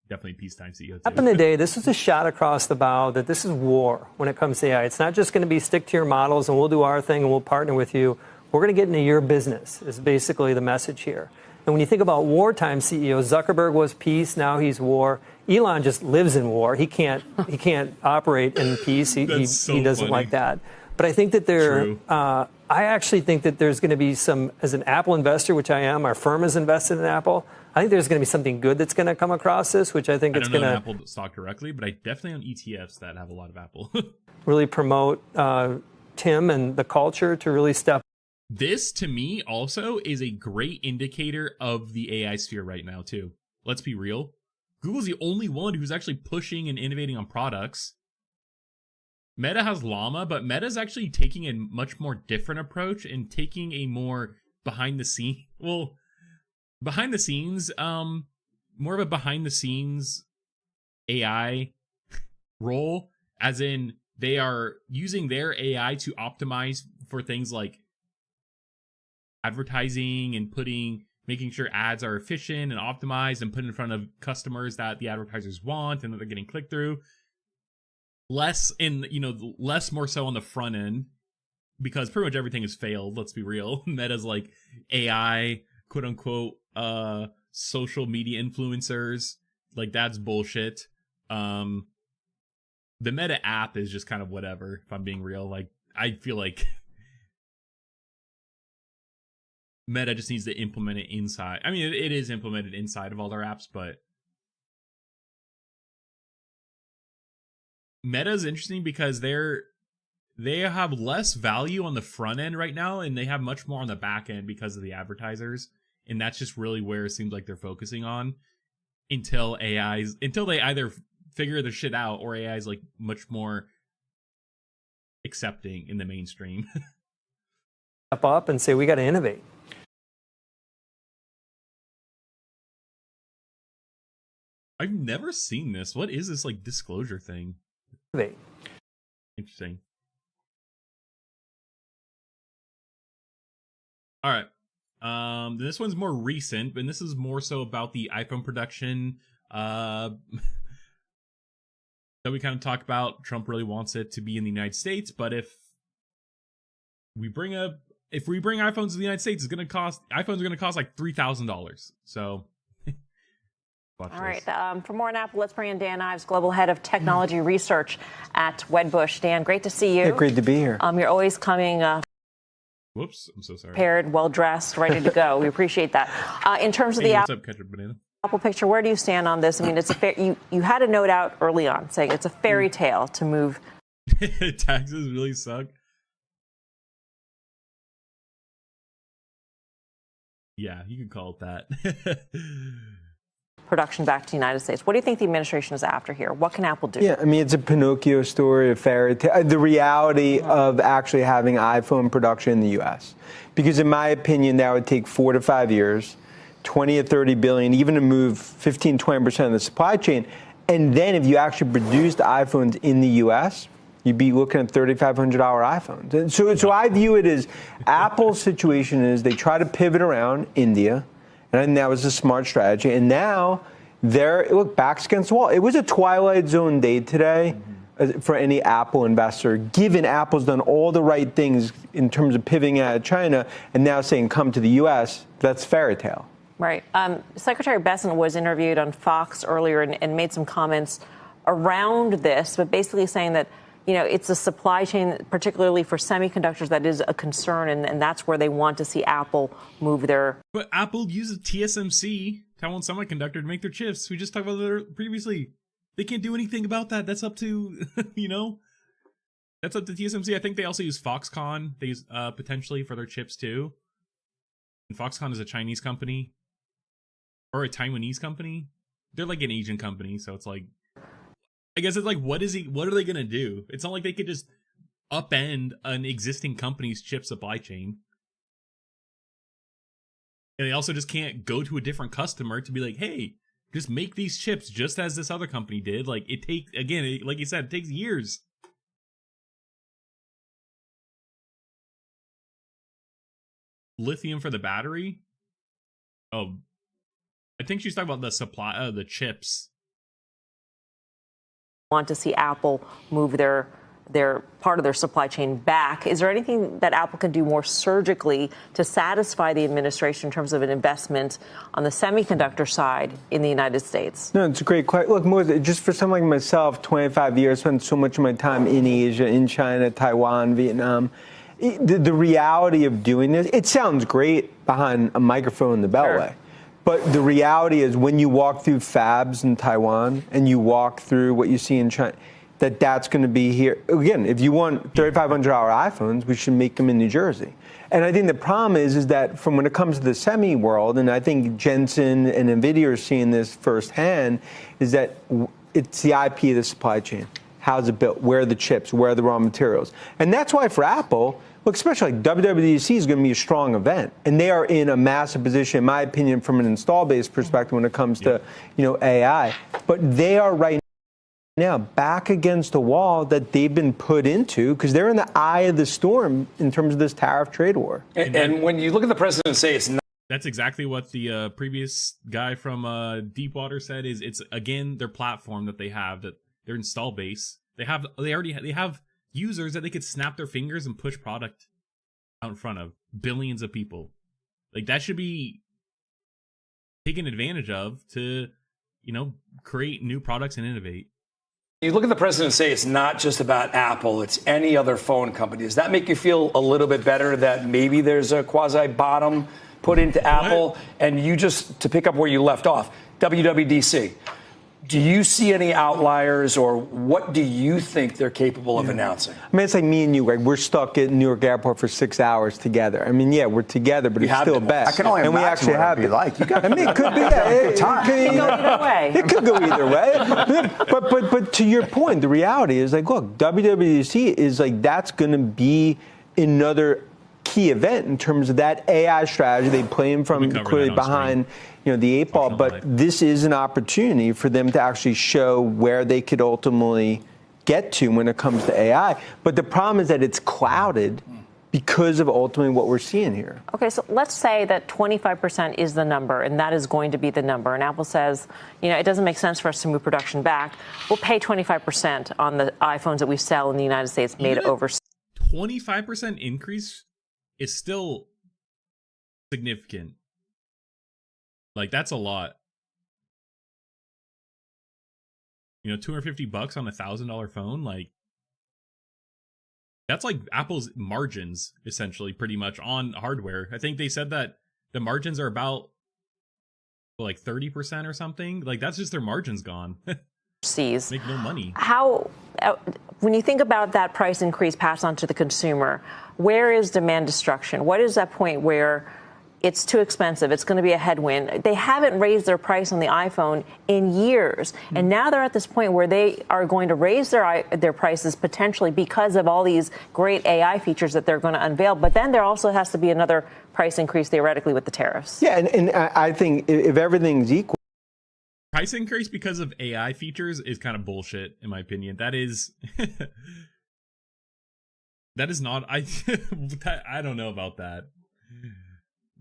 definitely peacetime CEO too. Happened today, this is a shot across the bow that this is war when it comes to AI. It's not just going to be stick to your models and we'll do our thing and we'll partner with you. We're going to get into your business is basically the message here. And when you think about wartime CEOs, Zuckerberg was peace, now he's war. Elon just lives in war. He can't operate in peace. He doesn't like that. But I think that I actually think that there's going to be some, as an Apple investor, which I am, our firm is invested in Apple. I think there's going to be something good that's going to come across this, which I think it's going to... I don't know Apple stock directly, but I definitely own ETFs that have a lot of Apple. really promote Tim and the culture to really step. This, to me, also is a great indicator of the AI sphere right now, too. Let's be real. Google's the only one who's actually pushing and innovating on products. Meta has Llama, but Meta's actually taking a much more different approach and taking a more behind the scenes, more of a behind the scenes AI role, as in they are using their AI to optimize for things like advertising and making sure ads are efficient and optimized and put in front of customers that the advertisers want and that they're getting click through. Less more so on the front end, because pretty much everything has failed. Let's be real. Meta's like AI, quote unquote, social media influencers. Like, that's bullshit. The Meta app is just kind of whatever, if I'm being real. Like, I feel like Meta just needs to implement it inside. It is implemented inside of all their apps, but Meta is interesting because they're they have less value on the front end right now, and they have much more on the back end because of the advertisers. And that's just really where it seems like they're focusing on until they either figure their shit out or AI is like much more accepting in the mainstream. Step up and say, we got to innovate. I've never seen this. What is this like disclosure thing? Innovate. Interesting. All right. This one's more recent, and this is more so about the iPhone production that we kind of talk about. Trump really wants it to be in the United States, but if we bring iPhones to the United States, iPhones are gonna cost like $3,000. So watch all this. right. For more on Apple, let's bring in Dan Ives, Global Head of Technology Research at Wedbush. Dan, great to see you. Yeah, great to be here. You're always coming Whoops, I'm so sorry. prepared, well-dressed, ready to go. We appreciate that. In terms of Hey, the what's up, Ketchup Banana? Apple picture, where do you stand on this? I mean, it's you had a note out early on saying it's a fairy tale to move. Taxes really suck. Yeah, you could call it that. Production back to the United States. What do you think the administration is after here? What can Apple do? Yeah, I mean, it's a Pinocchio story, a fairy tale, the reality of actually having iPhone production in the U.S. Because in my opinion, that would take 4 to 5 years, 20 or 30 billion, even to move 15, 20% of the supply chain. And then if you actually produced iPhones in the U.S., you'd be looking at $3,500 iPhones. And so I view it as Apple's situation is they try to pivot around India. And I think that was a smart strategy. And now backs against the wall. It was a Twilight Zone day today for any Apple investor, given Apple's done all the right things in terms of pivoting out of China and now saying come to the U.S. That's fairy tale. Right. Secretary Bessent was interviewed on Fox earlier and made some comments around this, but basically saying that, it's a supply chain, particularly for semiconductors, that is a concern, and that's where they want to see Apple move their... But Apple uses TSMC, Taiwan Semiconductor, to make their chips. We just talked about that previously. They can't do anything about that. That's up to, that's up to TSMC. I think they also use Foxconn, they use, potentially, for their chips, too. And Foxconn is a Chinese company. Or a Taiwanese company. They're like an Asian company, so it's like... I guess it's like, what are they gonna do? It's not like they could just upend an existing company's chip supply chain. And they also just can't go to a different customer to be like, hey, just make these chips just as this other company did. Like, it takes, again, like you said, it takes years. Lithium for the battery? Oh, I think she's talking about the supply, the chips. Want to see Apple move their part of their supply chain back. Is there anything that Apple can do more surgically to satisfy the administration in terms of an investment on the semiconductor side in the United States? No, it's a great question. Look, just for someone like myself, 25 years, spent so much of my time in Asia, in China, Taiwan, Vietnam. The reality of doing this, it sounds great behind a microphone in the Beltway. Sure. But the reality is when you walk through fabs in Taiwan and you walk through what you see in China, that's going to be here. Again, if you want $3,500 iPhones, we should make them in New Jersey. And I think the problem is that from when it comes to the semi world, and I think Jensen and NVIDIA are seeing this firsthand, is that it's the IP of the supply chain. How's it built? Where are the chips? Where are the raw materials? And that's why for Apple, look, especially like WWDC is going to be a strong event, and they are in a massive position, in my opinion, from an install-based perspective when it comes to AI. But they are right now back against a wall that they've been put into because they're in the eye of the storm in terms of this tariff trade war. And when you look at the president say it's not. That's exactly what the previous guy from Deepwater said. Is it's again their platform that they have, that their install base. They have users that they could snap their fingers and push product out in front of billions of people. Like that should be taken advantage of to, create new products and innovate. You look at the president say it's not just about Apple, it's any other phone company. Does that make you feel a little bit better that maybe there's a quasi bottom put into Apple? And you just, to pick up where you left off, WWDC. Do you see any outliers, or what do you think they're capable of announcing? I mean, it's like me and you, right? We're stuck at New York Airport for 6 hours together. I mean, yeah, we're together, but it's still a bet. I can only and we imagine actually what it'd be have like. You got I mean, it could be. Yeah, it could go either way. It could go either way. But to your point, the reality is like, look, WWDC is like that's going to be another key event in terms of that AI strategy. They play in from clearly behind, the eight ball. But this is an opportunity for them to actually show where they could ultimately get to when it comes to AI. But the problem is that it's clouded because of ultimately what we're seeing here. Okay, so let's say that 25% is the number, and that is going to be the number. And Apple says, it doesn't make sense for us to move production back. We'll pay 25% on the iPhones that we sell in the United States made overseas. 25% increase is still significant. Like, that's a lot. $250 on $1,000 phone, like that's like Apple's margins essentially, pretty much on hardware. I think they said that the margins are about like 30% or something. Like that's just their margins gone. Make no money. How, when you think about that price increase passed on to the consumer, where is demand destruction? What is that point where it's too expensive, it's going to be a headwind? They haven't raised their price on the iPhone in years, and now they're at this point where they are going to raise their prices potentially because of all these great AI features that they're going to unveil. But then there also has to be another price increase theoretically with the tariffs. Yeah, and I think if everything's equal, price increase because of AI features is kind of bullshit, in my opinion. That is that is not. I don't know about that.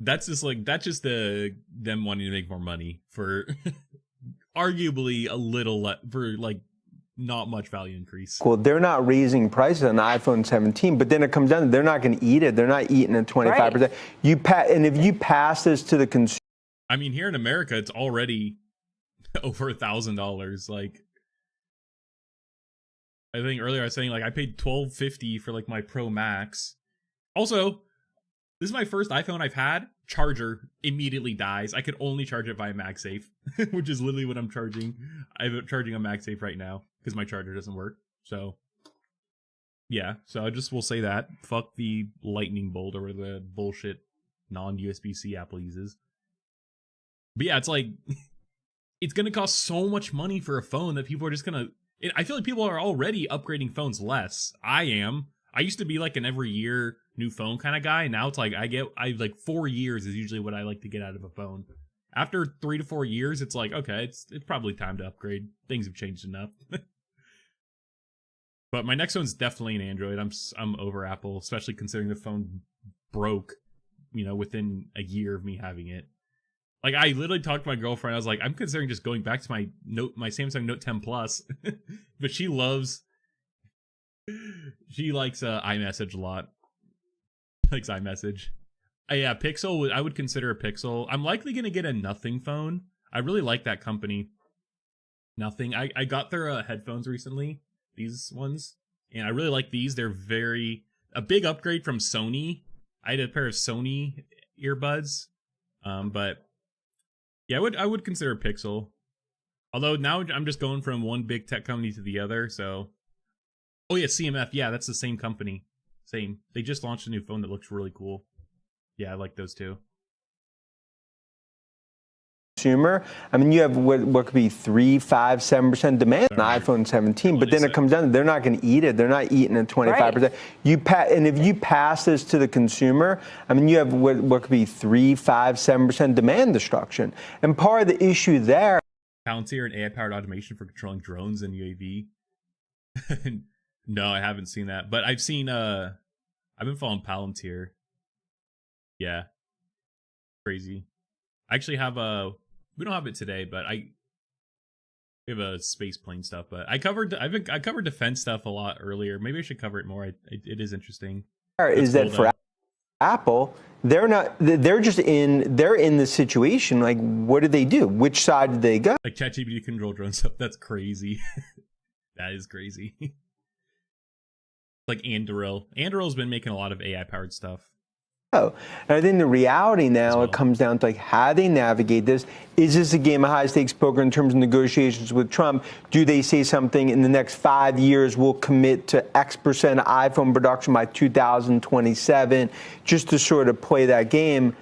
That's just them wanting to make more money for arguably a little for like not much value increase. Well, they're not raising prices on the iPhone 17, but then it comes down to they're not going to eat it. They're not eating at 25%. Right. And if you pass this to the consumer, I mean, here in America, it's already over $1,000. Like, I think earlier I was saying like I paid $1,250 for like my Pro Max. Also, this is my first iPhone I've had. Charger immediately dies. I could only charge it via MagSafe, which is literally what I'm charging. I'm charging on MagSafe right now because my charger doesn't work. So, yeah. So I just will say that. Fuck the lightning bolt or the bullshit non-USB-C Apple uses. But yeah, it's like, it's going to cost so much money for a phone that people are just going to... I feel like people are already upgrading phones less. I am. I used to be like an every year new phone kind of guy. Now it's like I like 4 years is usually what I like to get out of a phone. After 3 to 4 years, it's like, okay, it's probably time to upgrade. Things have changed enough. But my next one's definitely an Android. I'm over Apple, especially considering the phone broke, within a year of me having it. Like, I literally talked to my girlfriend. I was like, I'm considering just going back to my Samsung Note 10 Plus. But she likes iMessage a lot. Likes iMessage. Yeah, Pixel, I would consider a Pixel. I'm likely going to get a Nothing phone. I really like that company. Nothing. I got their headphones recently, these ones. And I really like these. They're a big upgrade from Sony. I had a pair of Sony earbuds. But yeah, I would consider a Pixel. Although now I'm just going from one big tech company to the other, so... Oh yeah, CMF. Yeah, that's the same company. Same. They just launched a new phone that looks really cool. Yeah, I like those too. Consumer, I mean, you have what could be 3, 5, 7% demand on the iPhone 17, but then it comes down to they're not going to eat it. They're not eating at 25%. Right. And if you pass this to the consumer, I mean, you have what could be 3, 5, 7% demand destruction. And part of the issue there... Palantir and AI-powered automation for controlling drones and UAV. No, I haven't seen that, but I've seen, I've been following Palantir. Yeah. Crazy. I actually have we don't have it today, but we have a space plane stuff, but I covered defense stuff a lot earlier. Maybe I should cover it more. It is interesting. Is that for Apple, they're in the situation, like, what did they do? Which side did they go? Like ChatGPT control drone stuff. That's crazy. That is crazy. Like Anduril. Anduril's been making a lot of AI-powered stuff. And I think the reality now, it comes down to like how they navigate this. Is this a game of high stakes poker in terms of negotiations with Trump? Do they say something in the next 5 years we'll commit to X% iPhone production by 2027, just to sort of play that game?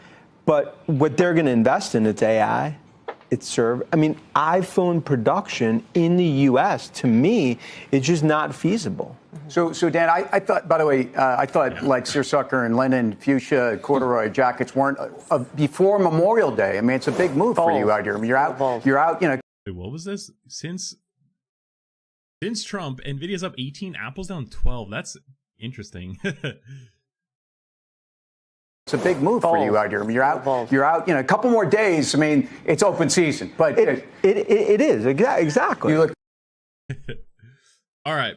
But what they're going to invest in, it's AI. It's iPhone production in the U.S. to me, it's just not feasible. So Dan, I thought, by the way, like seersucker and linen, fuchsia, corduroy jackets weren't before Memorial Day. I mean, it's a big move for you out here. I mean, you're out. Wait, what was this? Since Trump, Nvidia's up 18, Apple's down 12. That's interesting. It's a big move for you out here. I mean, you're out. A couple more days. I mean, it's open season, but it is exactly. You look. All right.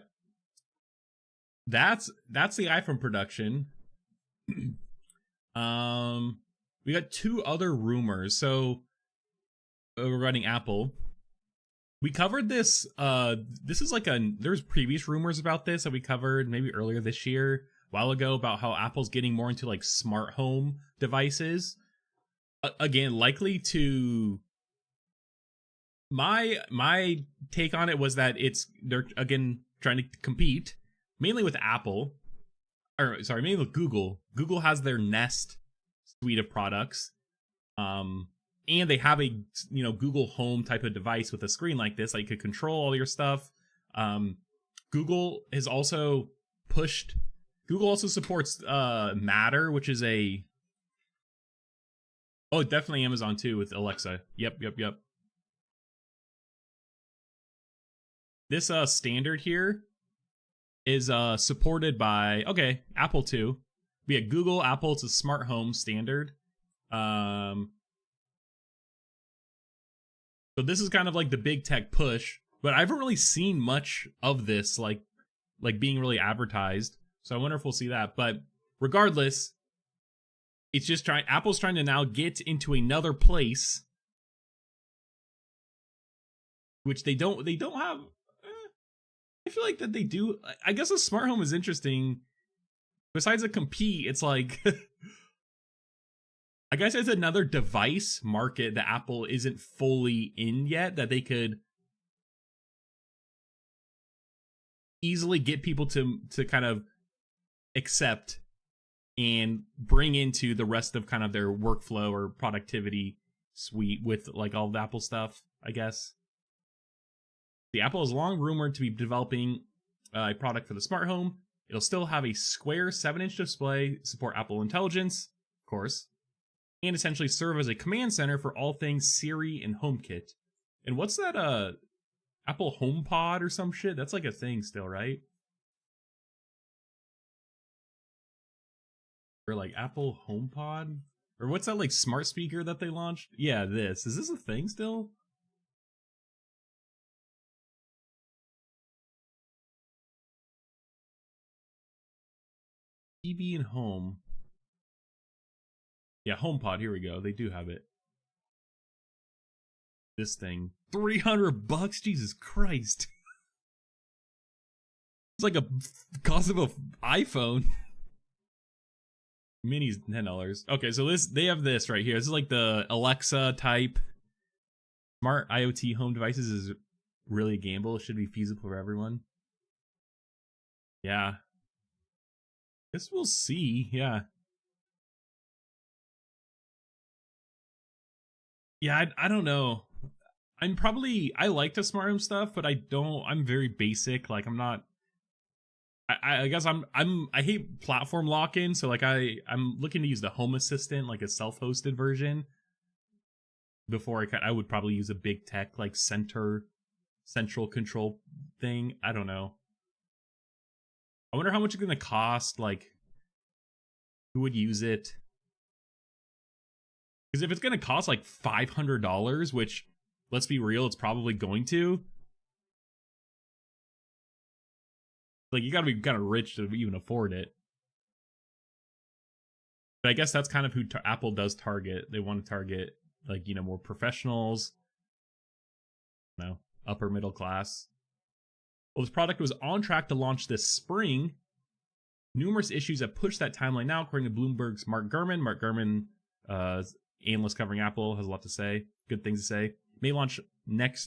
That's the iPhone production. We got two other rumors. So regarding Apple, we covered this. This is there's previous rumors about this that we covered maybe earlier this year, a while ago, about how Apple's getting more into like smart home devices. Again, likely to. My take on it was that they're again trying to compete mainly with Apple, mainly with Google. Google has their Nest suite of products, and they have a Google Home type of device with a screen like this, like you could control all your stuff. Google has also pushed. Google also supports Matter, which is definitely Amazon too with Alexa. Yep. This standard here is supported by Apple too. We had Google, Apple. It's a smart home standard. So this is kind of like the big tech push, but I haven't really seen much of this like being really advertised. So I wonder if we'll see that. But regardless, it's just Apple's trying to now get into another place, which they don't have. I feel like that they do. I guess a smart home is interesting. Besides a compete, it's like I guess it's another device market that Apple isn't fully in yet, that they could easily get people to kind of accept and bring into the rest of kind of their workflow or productivity suite with like all the Apple stuff, I guess. The Apple is long rumored to be developing a product for the smart home. It'll still have a square 7-inch display, support Apple Intelligence, of course, and essentially serve as a command center for all things Siri and HomeKit. And what's that, Apple HomePod or some shit? That's like a thing still, right? Or like Apple HomePod? Or what's that like smart speaker that they launched? Yeah, this. Is this a thing still? TV and home. Yeah, HomePod, here we go. They do have it. This thing. $300? Jesus Christ. It's like a cost of an iPhone. Mini's $10. Okay, so they have this right here. This is like the Alexa type. Smart IoT home devices is really a gamble. It should be feasible for everyone. Yeah. Guess we'll see. Yeah. Yeah, I don't know. I like the smart home stuff, but I'm very basic. Like I'm not. I guess I hate platform lock-in, so like I'm looking to use the Home Assistant, like a self-hosted version. Before I would probably use a big tech like central control thing. I don't know. I wonder how much it's gonna cost. Like, who would use it? Because if it's gonna cost like $500, which, let's be real, it's probably going to. Like, you gotta be kind of rich to even afford it. But I guess that's kind of who Apple does target. They want to target, like, more professionals. Upper middle class. Well, this product was on track to launch this spring. numerous issues that push that timeline now, according to Bloomberg's Mark Gurman. Mark Gurman, analyst covering Apple, has a lot to say, good things to say. May launch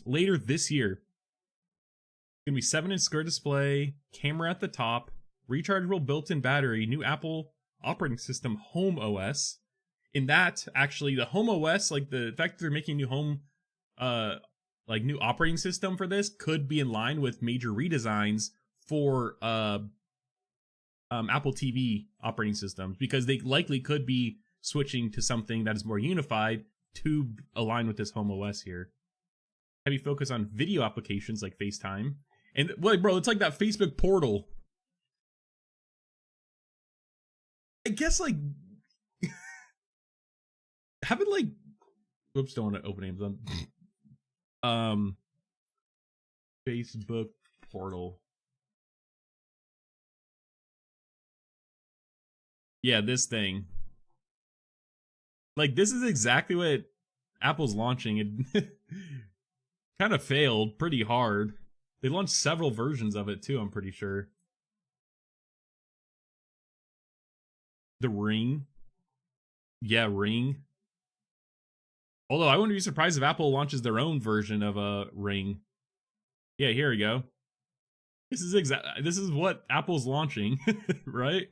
later this year. It's going to be 7-inch square display, camera at the top, rechargeable built-in battery, new Apple operating system, Home OS. In that, actually, the Home OS, like the fact that they're making new home, like new operating system for this, could be in line with major redesigns for Apple TV operating systems, because they likely could be switching to something that is more unified to align with this Home OS here. Heavy focus on video applications like FaceTime. And, well, bro, it's like that Facebook portal. I guess, like, having, like, oops, don't want to open names on. Facebook portal. Yeah, this thing. Like, this is exactly what Apple's launching. It kind of failed pretty hard. They launched several versions of it, too, I'm pretty sure. The Ring. Yeah, Ring. Although, I wouldn't be surprised if Apple launches their own version of a Ring. Yeah, here we go. This is what Apple's launching, right?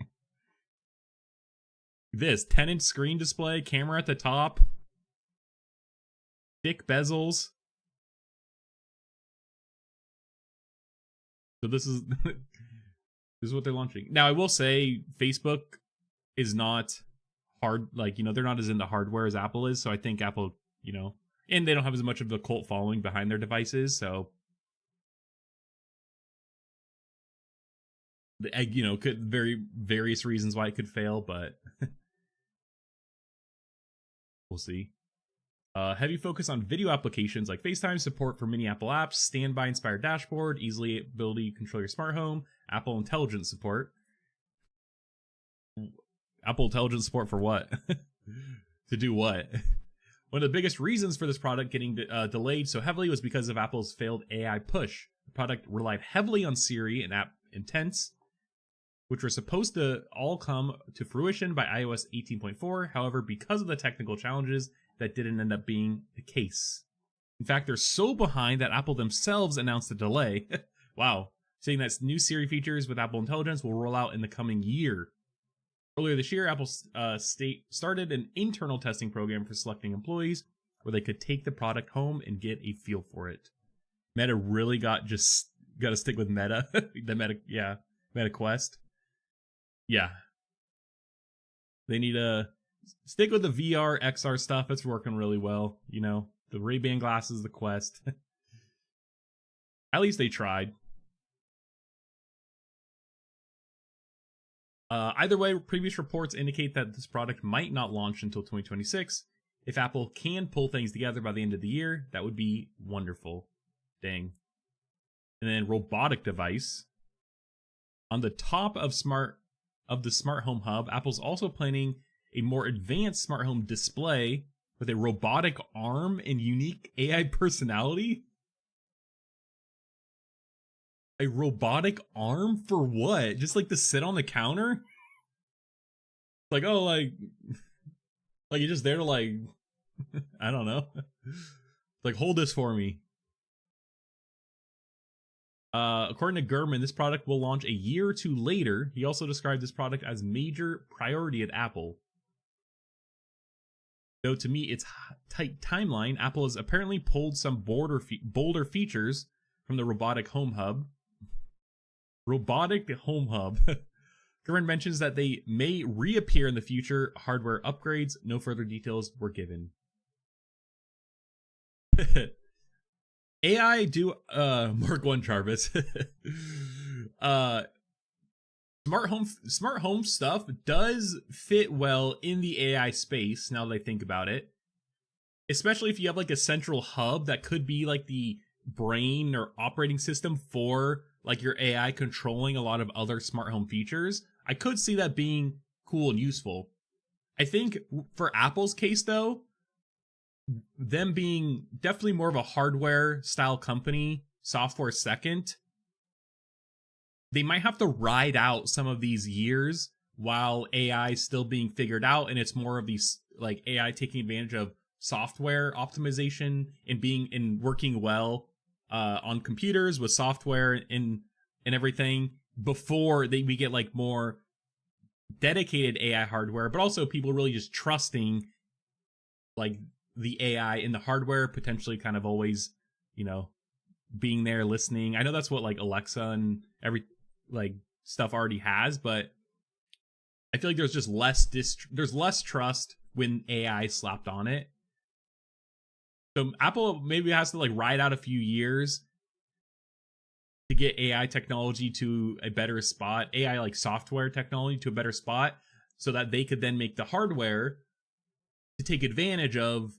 This 10-inch screen display, camera at the top, thick bezels. So this is this is what they're launching. Now, I will say Facebook is not hard, like, you know, they're not as into hardware as Apple is, so I think Apple, you know, and they don't have as much of a cult following behind their devices, so, you know, could various reasons why it could fail, but we'll see. Heavy focus on video applications like FaceTime, support for mini Apple apps, standby inspired dashboard, easily ability to control your smart home, Apple Intelligence support. Apple Intelligence support for what? To do what? One of the biggest reasons for this product getting delayed so heavily was because of Apple's failed AI push. The product relied heavily on Siri and app intents, which were supposed to all come to fruition by iOS 18.4. However, because of the technical challenges, that didn't end up being the case. In fact, they're so behind that Apple themselves announced a delay. Wow. Saying that new Siri features with Apple Intelligence will roll out in the coming year. Earlier this year, Apple started an internal testing program for selecting employees where they could take the product home and get a feel for it. Meta really got to stick with Meta. Meta Quest. Yeah. They need to stick with the VR, XR stuff. It's working really well. You know, the Ray-Ban glasses, the Quest. At least they tried. Either way, previous reports indicate that this product might not launch until 2026. If Apple can pull things together by the end of the year, that would be wonderful. Dang. And then robotic device. On the top of the smart home hub, Apple's also planning a more advanced smart home display with a robotic arm and unique AI personality. A robotic arm for what? Just like to sit on the counter? Like, oh, like you're just there to, like, I don't know. Like, hold this for me. According to Gurman, this product will launch a year or two later. He also described this product as major priority at Apple. Though to me, its tight timeline, Apple has apparently pulled some bolder features from the robotic home hub. Robotic home hub. Gurman mentions that they may reappear in the future. Hardware upgrades. No further details were given. AI do Mark 1 Jarvis. Smart home stuff does fit well in the AI space now that I think about it. Especially if you have like a central hub that could be like the brain or operating system for like your AI controlling a lot of other smart home features. I could see that being cool and useful. I think for Apple's case though, them being definitely more of a hardware style company, software second, they might have to ride out some of these years while AI is still being figured out, and it's more of these like AI taking advantage of software optimization and working well on computers with software and everything before we get like more dedicated AI hardware, but also people really just trusting like the AI in the hardware, potentially kind of always, being there listening. I know that's what like Alexa and every like stuff already has, but I feel like there's just there's less trust when AI is slapped on it. So Apple maybe has to like ride out a few years to get AI technology to a better spot, AI like software technology to a better spot, so that they could then make the hardware to take advantage of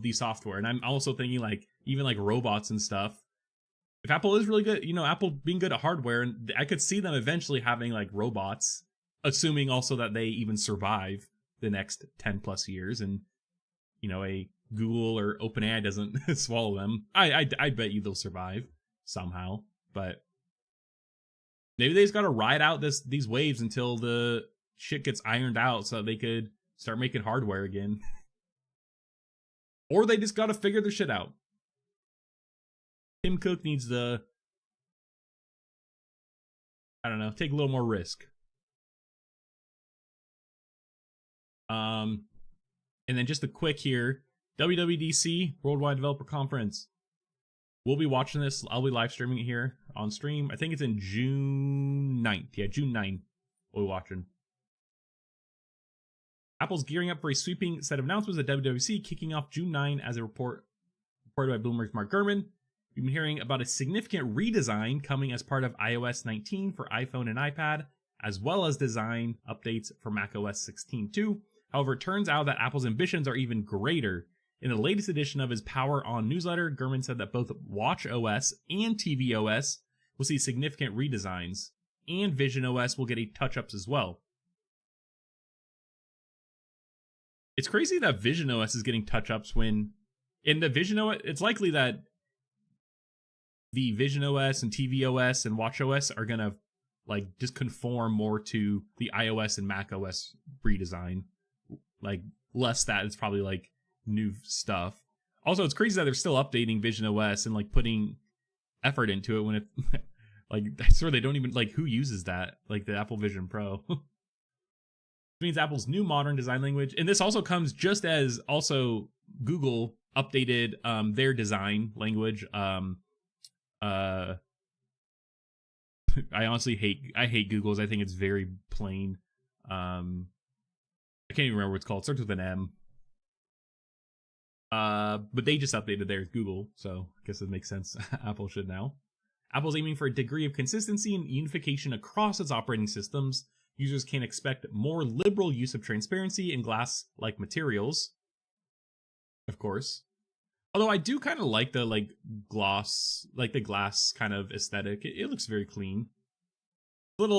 the software. And I'm also thinking like even like robots and stuff. If Apple is really good, Apple being good at hardware, and I could see them eventually having like robots, assuming also that they even survive the next 10 plus years, and a Google or OpenAI doesn't swallow them. I bet you they'll survive somehow, but maybe they just got to ride out these waves until the shit gets ironed out so they could start making hardware again. Or they just got to figure their shit out. Tim Cook needs to, I don't know, take a little more risk. And then just a quick here, WWDC, Worldwide Developer Conference. We'll be watching this. I'll be live streaming it here on stream. I think it's in June 9th. Yeah, June 9th. We'll be watching. Apple's gearing up for a sweeping set of announcements at WWDC, kicking off June 9 as a reported by Bloomberg's Mark Gurman. We've been hearing about a significant redesign coming as part of iOS 19 for iPhone and iPad, as well as design updates for macOS 16 too. However, it turns out that Apple's ambitions are even greater. In the latest edition of his Power On newsletter, Gurman said that both watchOS and tvOS will see significant redesigns, and visionOS will get a touch-ups as well. It's crazy that visionOS is getting touch-ups when in the visionOS, it's likely that the visionOS and tvOS and watchOS are gonna like just conform more to the iOS and macOS redesign. Like less that it's probably like new stuff. Also, it's crazy that they're still updating visionOS and like putting effort into it when it like I swear they don't even like who uses that, like the Apple Vision Pro. This means Apple's new modern design language, and this also comes just as also Google updated their design language. I honestly hate Google's. I think it's very plain. I can't even remember what it's called. It starts with an M. But they just updated theirs, Google, so I guess it makes sense. Apple should now. Apple's aiming for a degree of consistency and unification across its operating systems. Users can expect more liberal use of transparency and glass-like materials. Of course. Although I do kind of like the gloss, like the glass kind of aesthetic. It looks very clean. It has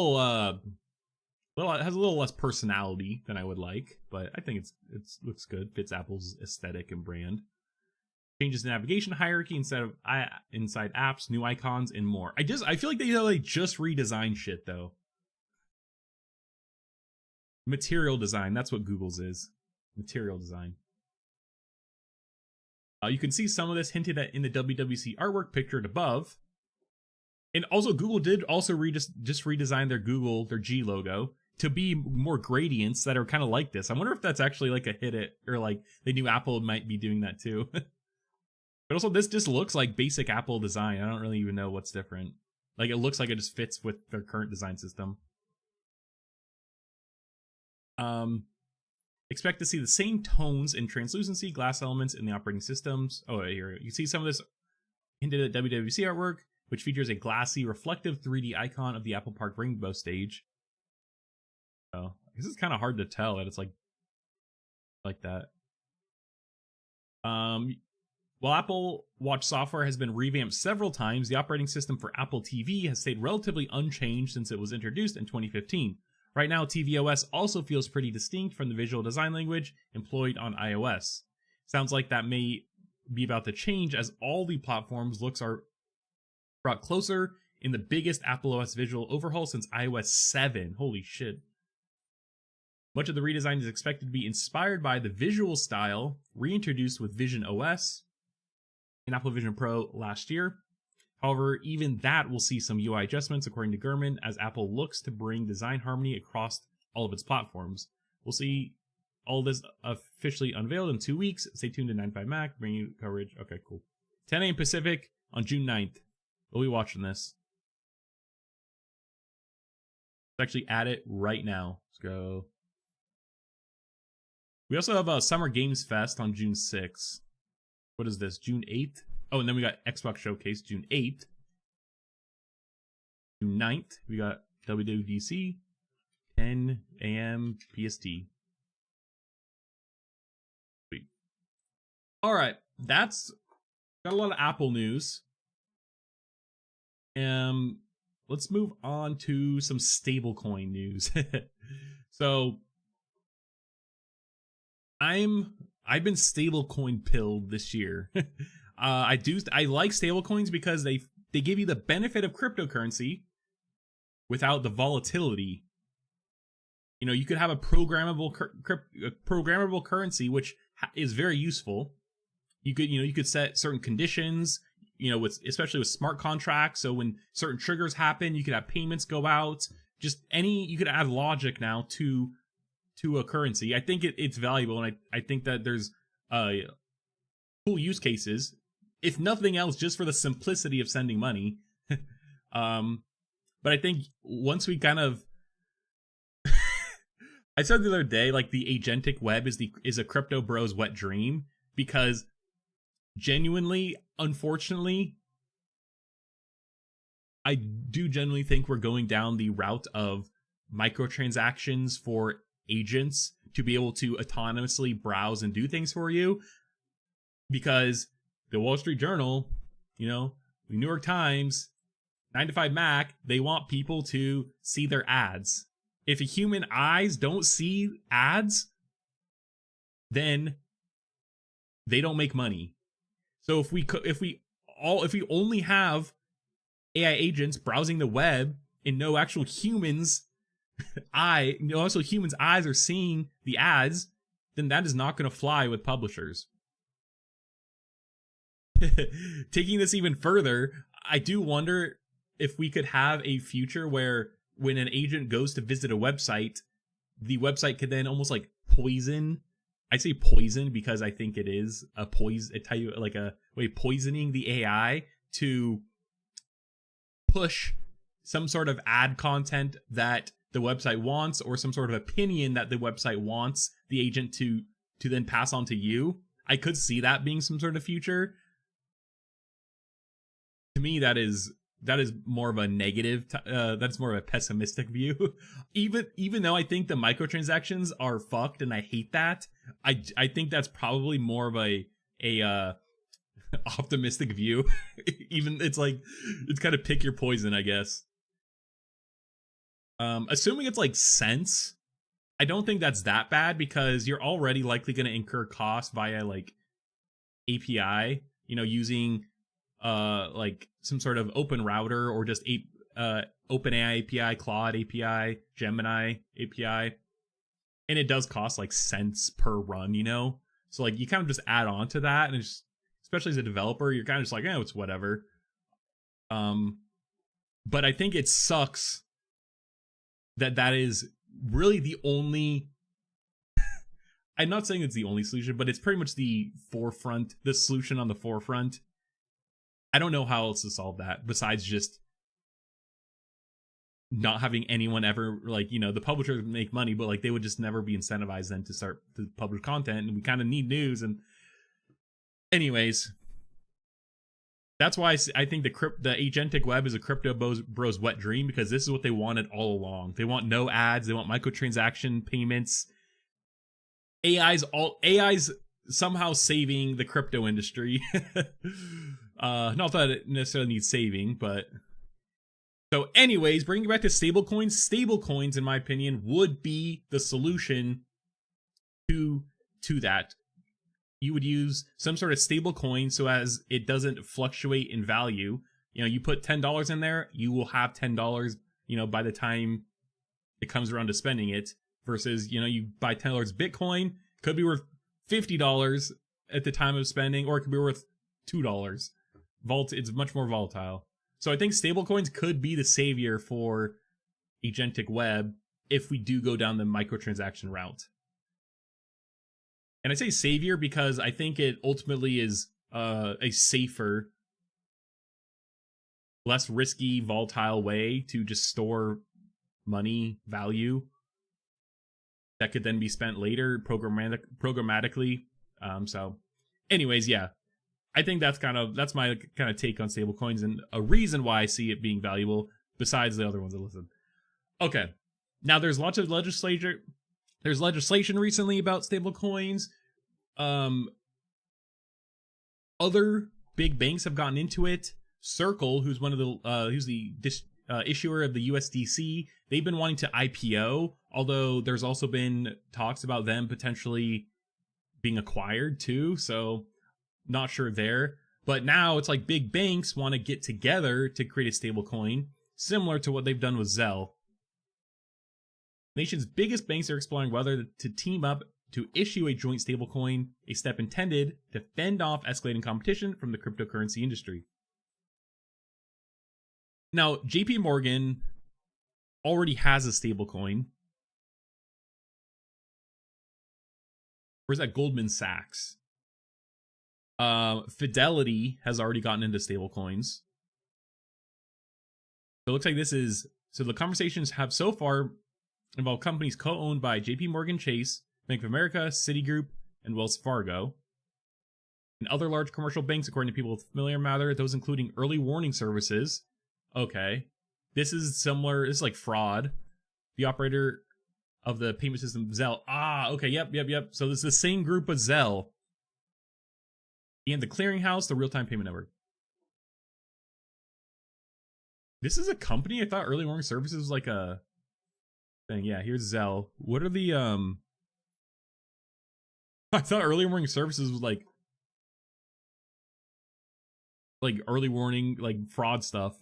a little less personality than I would like, but I think it looks good. Fits Apple's aesthetic and brand. Changes the navigation hierarchy inside apps, new icons, and more. I feel like they just redesigned shit though. Material design, that's what Google's is. Material design. You can see some of this hinted at in the WWDC artwork pictured above. And also, Google did also just redesign their G logo to be more gradients that are kind of like this. I wonder if that's actually like a hit or like they knew Apple might be doing that too. But also, this just looks like basic Apple design. I don't really even know what's different. Like, it looks like it just fits with their current design system. Expect to see the same tones and translucency glass elements in the operating systems. Oh, here you see some of this hinted at WWDC artwork, which features a glassy, reflective 3D icon of the Apple Park Rainbow stage. Oh, I guess it's kind of hard to tell that it's like that. While Apple Watch software has been revamped several times, the operating system for Apple TV has stayed relatively unchanged since it was introduced in 2015. Right now, tvOS also feels pretty distinct from the visual design language employed on iOS. Sounds like that may be about to change as all the platforms' looks are brought closer in the biggest Apple OS visual overhaul since iOS 7. Holy shit. Much of the redesign is expected to be inspired by the visual style reintroduced with Vision OS and Apple Vision Pro last year. However, even that will see some UI adjustments, according to Gurman, as Apple looks to bring design harmony across all of its platforms. We'll see all this officially unveiled in 2 weeks. Stay tuned to 95 Mac, bringing you coverage. Okay, cool. 10 a.m. Pacific on June 9th. We'll be watching this. Let's actually add it right now. Let's go. We also have a Summer Games Fest on June 6th. What is this? June 8th? Oh, and then we got Xbox Showcase June 8th. June 9th, we got WWDC, 10 a.m. PST. Sweet. All right, that's got a lot of Apple news. Let's move on to some stablecoin news. So, I've been stablecoin pilled this year. I like stablecoins because they give you the benefit of cryptocurrency without the volatility. You know, you could have a programmable currency, which is very useful. You could set certain conditions, you know, especially with smart contracts. So when certain triggers happen, you could have payments go out. You could add logic now to a currency. I think it's valuable, and I think that there's cool use cases, if nothing else, just for the simplicity of sending money. But I think once we kind of I said the other day, like, the agentic web is a crypto bro's wet dream, because genuinely, unfortunately, I do genuinely think we're going down the route of microtransactions for agents to be able to autonomously browse and do things for you, because the Wall Street Journal, you know, the New York Times, 9 to 5 Mac, they want people to see their ads. If a human eyes don't see ads, then they don't make money. So if we only have AI agents browsing the web and no actual humans humans' eyes are seeing the ads, then that is not going to fly with publishers. Taking this even further, I do wonder if we could have a future where when an agent goes to visit a website, the website could then almost like poison. I say poison because I think it is a poison, like a way poisoning the AI to push some sort of ad content that the website wants, or some sort of opinion that the website wants the agent to then pass on to you. I could see that being some sort of future. To me, that is more of a negative. That's more of a pessimistic view. Even though I think the microtransactions are fucked and I hate that, I think that's probably more of a optimistic view. Even it's kind of pick your poison, I guess. Assuming it's like cents, I don't think that's that bad, because you're already likely going to incur costs via like API, you know, using like some sort of open router, or just OpenAI API, Claude API, Gemini API, and it does cost like cents per run, you know. So like you kind of just add on to that, and it's, especially as a developer, you're kind of just like, it's whatever. But I think it sucks that is really the only I'm not saying it's the only solution, but it's pretty much the solution on the forefront. I don't know how else to solve that besides just not having anyone ever, like, you know, the publishers make money, but like they would just never be incentivized then to start to publish content, and we kind of need news. And anyways, that's why I think the agentic web is a crypto bro's wet dream, because this is what they wanted all along. They want no ads. They want microtransaction payments. AI's somehow saving the crypto industry. Not that it necessarily needs saving, but so anyways, bringing it back to stablecoins. Stablecoins, in my opinion, would be the solution to that. You would use some sort of stable coin so as it doesn't fluctuate in value. You put $10 in there, you will have $10, by the time it comes around to spending it, versus, you buy $10 Bitcoin, could be worth $50 at the time of spending, or it could be worth $2. It's much more volatile. So I think stablecoins could be the savior for agentic web if we do go down the microtransaction route. And I say savior because I think it ultimately is a safer, less risky, volatile way to just store money value that could then be spent later programmatically. So anyways, yeah, I think that's my kind of take on stablecoins, and a reason why I see it being valuable besides the other ones I listed. Okay, now there's lots of legislation recently about stablecoins. Other big banks have gotten into it. Circle, who's the issuer of the USDC, they've been wanting to IPO, although there's also been talks about them potentially being acquired too, so not sure there. But now it's like big banks want to get together to create a stablecoin, similar to what they've done with Zelle. Nation's biggest banks are exploring whether to team up to issue a joint stablecoin, a step intended to fend off escalating competition from the cryptocurrency industry. Now, JP Morgan already has a stablecoin. Where's that? Goldman Sachs. Fidelity has already gotten into stablecoins. So it looks like the conversations have so far involved companies co-owned by JP Morgan Chase, Bank of America, Citigroup, and Wells Fargo. And other large commercial banks, according to people with familiar matter, those including early warning services. Okay. This is similar. This is like fraud. The operator of the payment system, Zelle. Okay. Yep. So this is the same group as Zelle. And the clearinghouse, the real-time payment network. This is a company? I thought early warning services was like a thing. Yeah, here's Zelle. What are the, I thought early warning services was like early warning, like fraud stuff.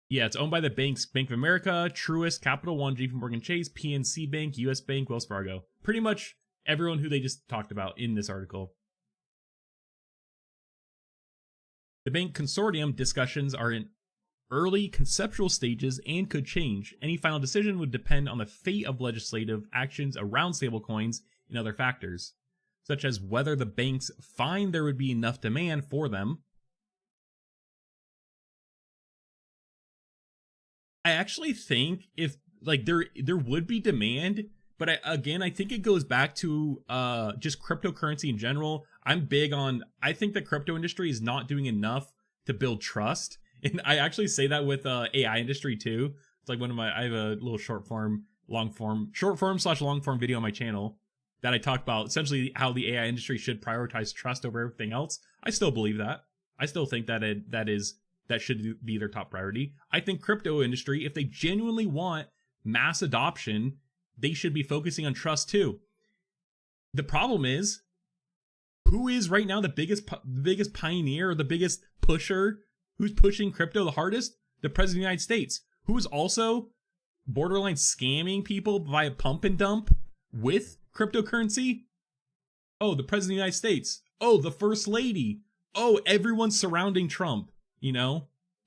Yeah, it's owned by the banks: Bank of America, Truist, Capital One, JP Morgan Chase, PNC Bank, US Bank, Wells Fargo. Pretty much everyone who they just talked about in this article. The bank consortium discussions are in early conceptual stages and could change. Any final decision would depend on the fate of legislative actions around stablecoins and other factors, such as whether the banks find there would be enough demand for them. I actually think if there would be demand, but I think it goes back to just cryptocurrency in general. I'm big on, I think the crypto industry is not doing enough to build trust. And I actually say that with AI industry too. It's like I have a little short form / long form video on my channel that I talk about essentially how the AI industry should prioritize trust over everything else. I still believe that. I still think that that should be their top priority. I think crypto industry, if they genuinely want mass adoption, they should be focusing on trust too. The problem is, who is right now the biggest pioneer or the biggest pusher? Who's pushing crypto the hardest? The President of the United States, who is also borderline scamming people via pump and dump with cryptocurrency. Oh, the President of the United States. Oh, the First Lady. Oh, everyone surrounding Trump.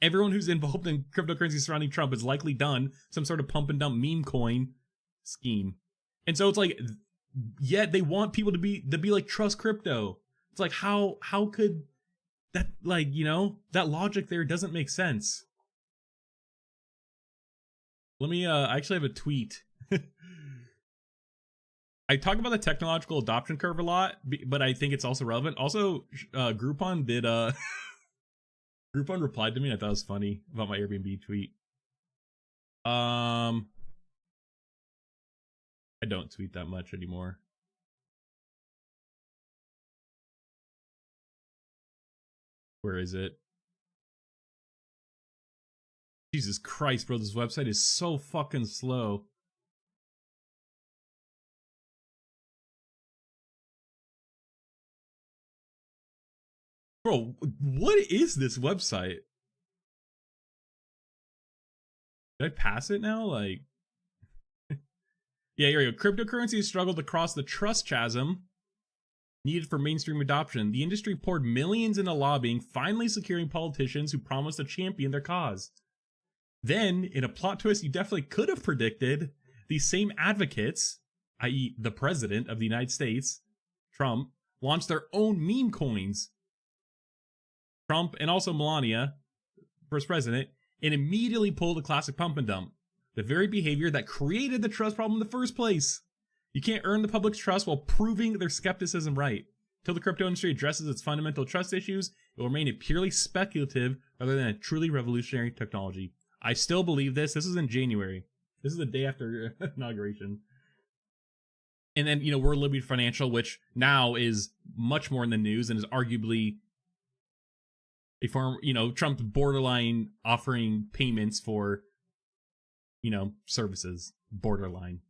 Everyone who's involved in cryptocurrency surrounding Trump has likely done some sort of pump and dump meme coin scheme. And so it's like, yet they want people to be like, trust crypto. It's like, how could that, that logic there doesn't make sense. Let me, I actually have a tweet. I talk about the technological adoption curve a lot, but I think it's also relevant. Also, Groupon did, Groupon replied to me, and I thought it was funny about my Airbnb tweet. I don't tweet that much anymore. Where is it? Jesus Christ, bro, this website is so fucking slow. Bro, what is this website? Did I pass it now? Like, yeah, here we go. Cryptocurrency has struggled to cross the trust chasm needed for mainstream adoption. The industry poured millions into lobbying, finally securing politicians who promised to champion their cause. Then, in a plot twist you definitely could have predicted, these same advocates, i.e. the president of the United States, Trump, launched their own meme coins. Trump and also Melania, first president, and immediately pulled a classic pump and dump. The very behavior that created the trust problem in the first place. You can't earn the public's trust while proving their skepticism right. Till the crypto industry addresses its fundamental trust issues, it will remain a purely speculative rather than a truly revolutionary technology. I still believe this. This is in January. This is the day after inauguration. And then, you know, we're Liberty Financial, which now is much more in the news and is arguably a form, you know, Trump's borderline offering payments for, you know, services. Borderline.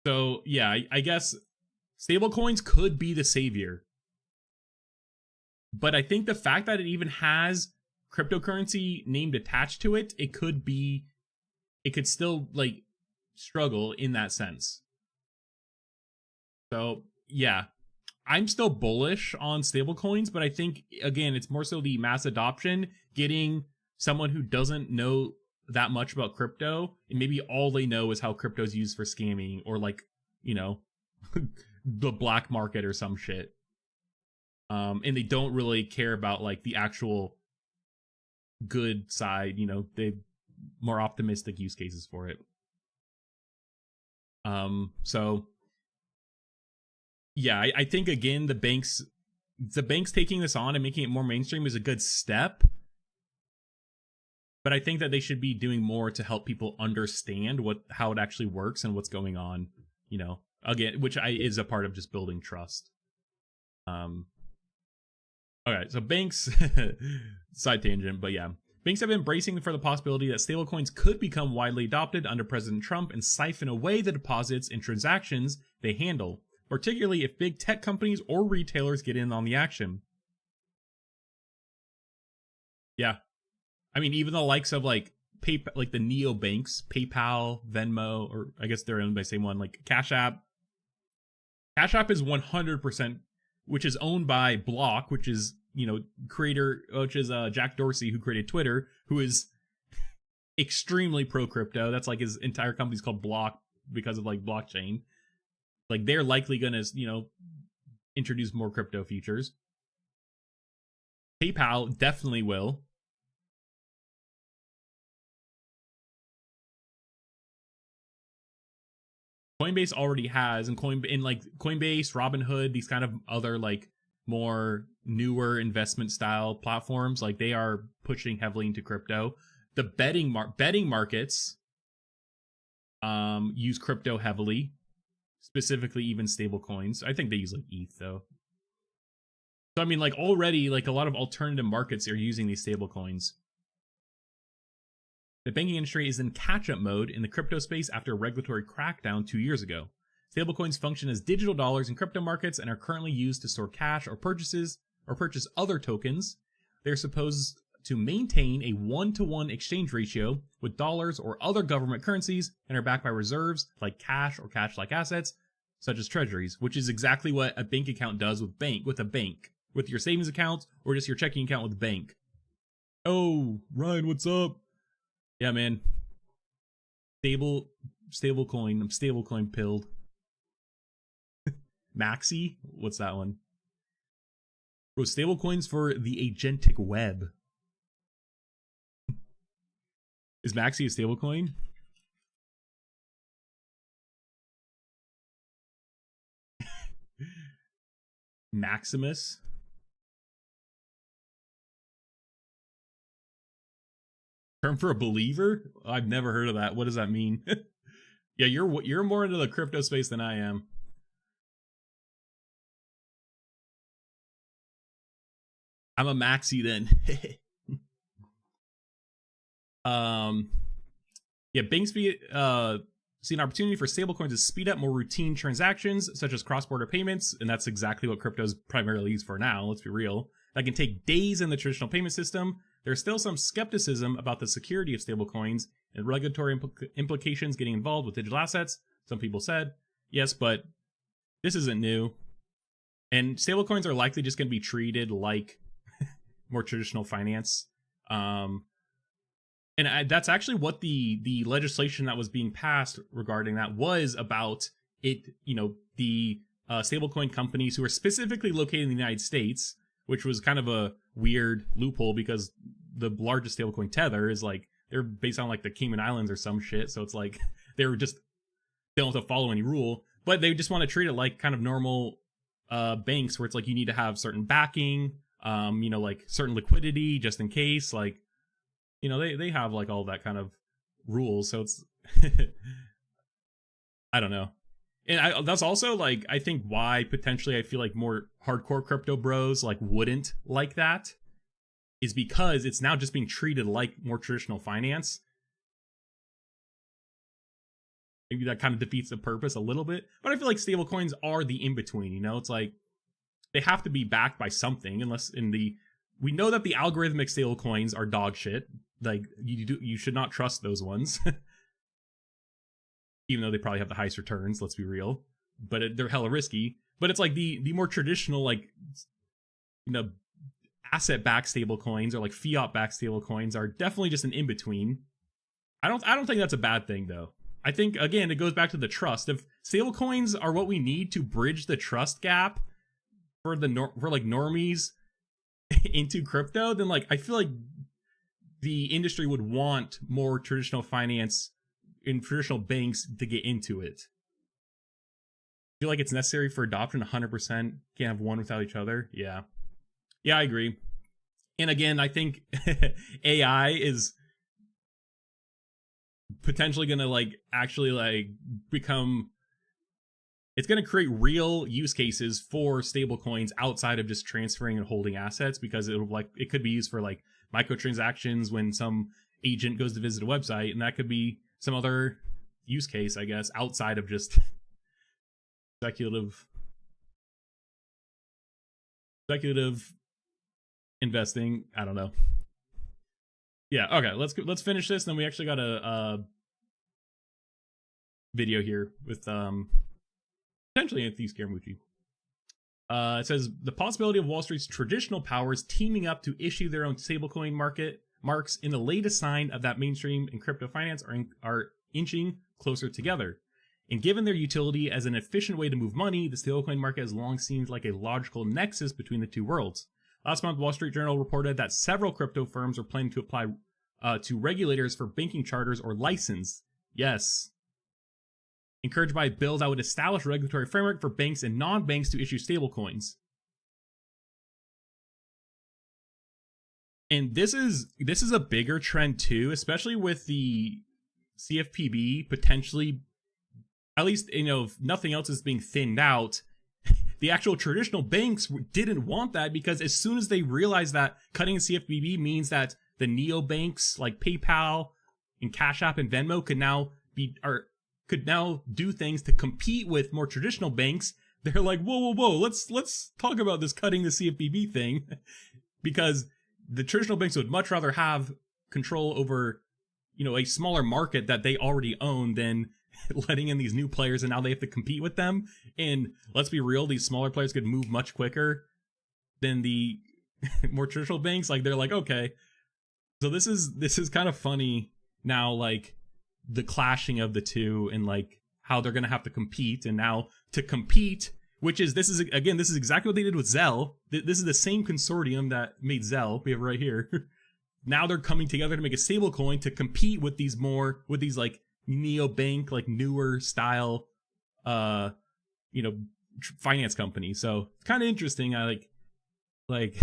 So yeah, I guess stablecoins could be the savior. But I think the fact that it even has cryptocurrency named attached to it, it could still like struggle in that sense. So yeah, I'm still bullish on stablecoins, but I think again, it's more so the mass adoption, getting someone who doesn't know that much about crypto, and maybe all they know is how crypto is used for scamming or like, you know, the black market or some shit. And they don't really care about like the actual good side, you know, they more optimistic use cases for it. So yeah, I think again the banks taking this on and making it more mainstream is a good step. But I think that they should be doing more to help people understand how it actually works and what's going on, you know, again, which is a part of just building trust. Okay, so banks, side tangent, but yeah. Banks have been bracing for the possibility that stablecoins could become widely adopted under President Trump and siphon away the deposits and transactions they handle, particularly if big tech companies or retailers get in on the action. Yeah. I mean, even the likes of like like the neobanks, PayPal, Venmo, or I guess they're owned by the same one, like Cash App. Cash App is 100%, which is owned by Block, which is, you know, Jack Dorsey, who created Twitter, who is extremely pro crypto. That's like his entire company's called Block because of like blockchain. Like they're likely gonna, you know, introduce more crypto features. PayPal definitely will. Coinbase already has, and Coinbase, Robinhood, these kind of other like more newer investment style platforms, like they are pushing heavily into crypto. The betting markets use crypto heavily, specifically even stable coins. I think they use like ETH though. So I mean, like already, like a lot of alternative markets are using these stable coins. The banking industry is in catch-up mode in the crypto space after a regulatory crackdown 2 years ago. Stablecoins function as digital dollars in crypto markets and are currently used to store cash or purchase other tokens. They're supposed to maintain a 1-to-1 exchange ratio with dollars or other government currencies and are backed by reserves like cash or cash-like assets, such as treasuries, which is exactly what a bank account does with a bank, with your savings account or just your checking account with a bank. Oh, Ryan, what's up? Yeah, man. Stable coin. I'm stable coin pilled. Maxi? What's that one? Bro, stable coins for the agentic web. Is Maxi a stable coin? Maximus? Term for a believer? I've never heard of that. What does that mean? Yeah, you're more into the crypto space than I am. I'm a maxi then. Yeah, banks see an opportunity for stablecoins to speed up more routine transactions, such as cross-border payments, and that's exactly what crypto is primarily used for now, let's be real. that can take days in the traditional payment system, there's still some skepticism about the security of stablecoins and regulatory implications getting involved with digital assets. Some people said, yes, but this isn't new. And stablecoins are likely just going to be treated like more traditional finance. That's actually what the legislation that was being passed regarding that was about. It, the stablecoin companies who are specifically located in the United States, which was kind of a weird loophole because the largest stablecoin Tether is like, they're based on like the Cayman Islands or some shit. So it's like they don't have to follow any rule, but they just want to treat it like kind of normal banks where it's like you need to have certain backing, like certain liquidity just in case, like, they have like all that kind of rules. So it's, I don't know. And that's also like, I think why potentially I feel like more hardcore crypto bros like wouldn't like that is because it's now just being treated like more traditional finance. Maybe that kind of defeats the purpose a little bit, but I feel like stablecoins are the in-between, it's like they have to be backed by something, unless we know that the algorithmic stablecoins are dog shit. Like you should not trust those ones. Even though they probably have the highest returns, let's be real, but they're hella risky. But it's like the more traditional, like, asset-backed stable coins or like fiat-backed stable coins are definitely just an in-between. I don't think that's a bad thing though. I think, again, it goes back to the trust. If stable coins are what we need to bridge the trust gap for like normies into crypto, then like I feel like the industry would want more traditional finance in traditional banks to get into it. I feel like it's necessary for adoption 100%. Can't have one without each other. Yeah, I agree. And again, I think AI is potentially gonna like actually like become, it's gonna create real use cases for stable coins outside of just transferring and holding assets, because it could be used for like microtransactions when some agent goes to visit a website, and that could be some other use case, I guess, outside of just speculative investing. I don't know. Yeah, okay, let's finish this. Then we actually got a video here with potentially Anthony Scaramucci. It says the possibility of Wall Street's traditional powers teaming up to issue their own stablecoin market marks in the latest sign of that mainstream and crypto finance are inching closer together. And given their utility as an efficient way to move money, the stablecoin market has long seemed like a logical nexus between the two worlds. Last month, Wall Street Journal reported that several crypto firms are planning to apply to regulators for banking charters or license. Yes. Encouraged by a bill that would establish a regulatory framework for banks and non-banks to issue stablecoins. And this is a bigger trend too, especially with the CFPB potentially, at least, if nothing else is being thinned out. The actual traditional banks didn't want that, because as soon as they realized that cutting CFPB means that the neobanks like PayPal and Cash App and Venmo could now do things to compete with more traditional banks, they're like, whoa, let's talk about this cutting the CFPB thing, because the traditional banks would much rather have control over, a smaller market that they already own than letting in these new players, and now they have to compete with them. And let's be real, these smaller players could move much quicker than the more traditional banks. Like, they're like, okay. So this is kind of funny now, like the clashing of the two and like how they're going to have to compete. And now to compete, this is exactly what they did with Zelle. This is the same consortium that made Zelle. We have it right here. Now they're coming together to make a stable coin to compete with these like neobank, like newer style, finance companies. So it's kind of interesting. I like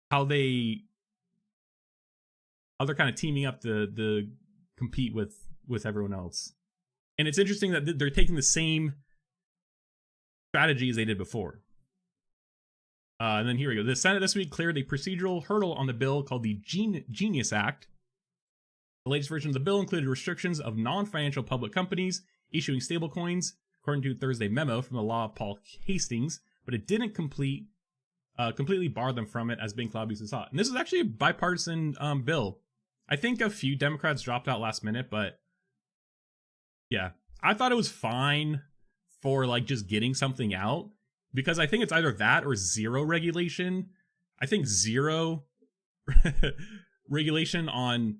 how they're kind of teaming up to compete with everyone else. And it's interesting that they're taking the same strategy as they did before. And then here we go. The Senate this week cleared a procedural hurdle on the bill called the Genius Act. The latest version of the bill included restrictions of non-financial public companies issuing stablecoins, according to a Thursday memo from the law of Paul Hastings, but it didn't complete completely bar them from it as being cloud based is hot. And this is actually a bipartisan bill. I think a few Democrats dropped out last minute, but yeah, I thought it was fine for like just getting something out, because I think it's either that or zero regulation. I think zero regulation on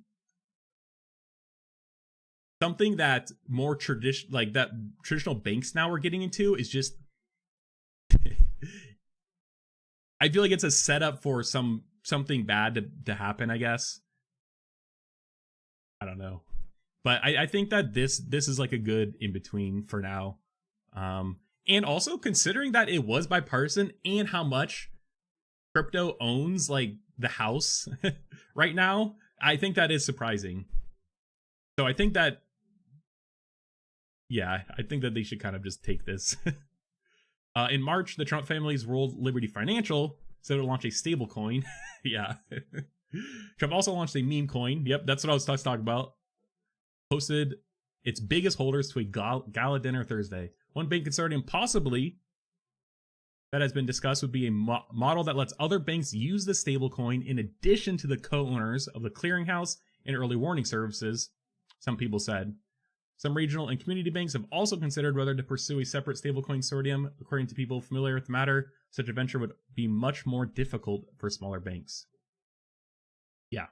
something that more traditional banks now are getting into is just I feel like it's a setup for something bad to happen, I guess. I don't know. But I think that this is like a good in between for now. And also considering that it was bipartisan and how much crypto owns like the House right now, I think that is surprising. So I think that, yeah, I think that they should kind of just take this. In March, the Trump family's ruled Liberty Financial said it would launch a stable coin. Yeah. Trump also launched a meme coin. Yep, that's what I was talking about. Posted its biggest holders to a gala dinner Thursday. One bank consortium possibly that has been discussed would be a model that lets other banks use the stablecoin in addition to the co-owners of the clearinghouse and early warning services, some people said. Some regional and community banks have also considered whether to pursue a separate stablecoin consortium. According to people familiar with the matter, such a venture would be much more difficult for smaller banks. Yeah.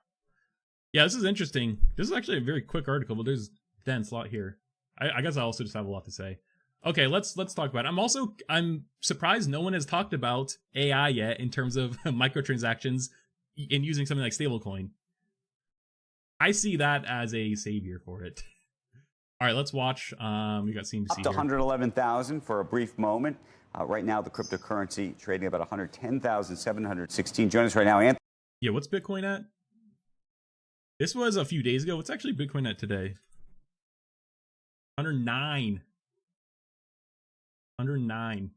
Yeah, this is interesting. This is actually a very quick article, but there's dense lot here. I guess I also just have a lot to say. Okay, let's talk about it. I'm surprised no one has talked about AI yet in terms of microtransactions and using something like stablecoin. I see that as a savior for it. All right, let's watch. We got CNBC up to 111,000 for a brief moment. Right now, the cryptocurrency trading about 110,716. Join us right now, Anthony. Yeah, what's Bitcoin at? This was a few days ago. What's actually Bitcoin at today? 109. 109.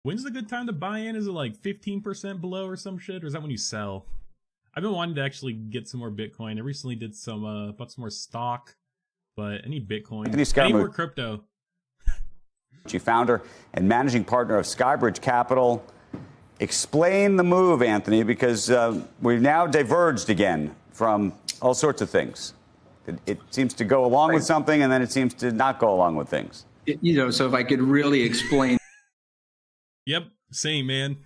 When's the good time to buy in? Is it like 15% below or some shit? Or is that when you sell? I've been wanting to actually get some more Bitcoin. I recently did bought some more stock, but I need Bitcoin. I need more crypto. Founder and managing partner of Skybridge Capital. Explain the move, Anthony, because we've now diverged again from all sorts of things. It seems to go along with something, and then it seems to not go along with things. So if I could really explain. Yep, same, man.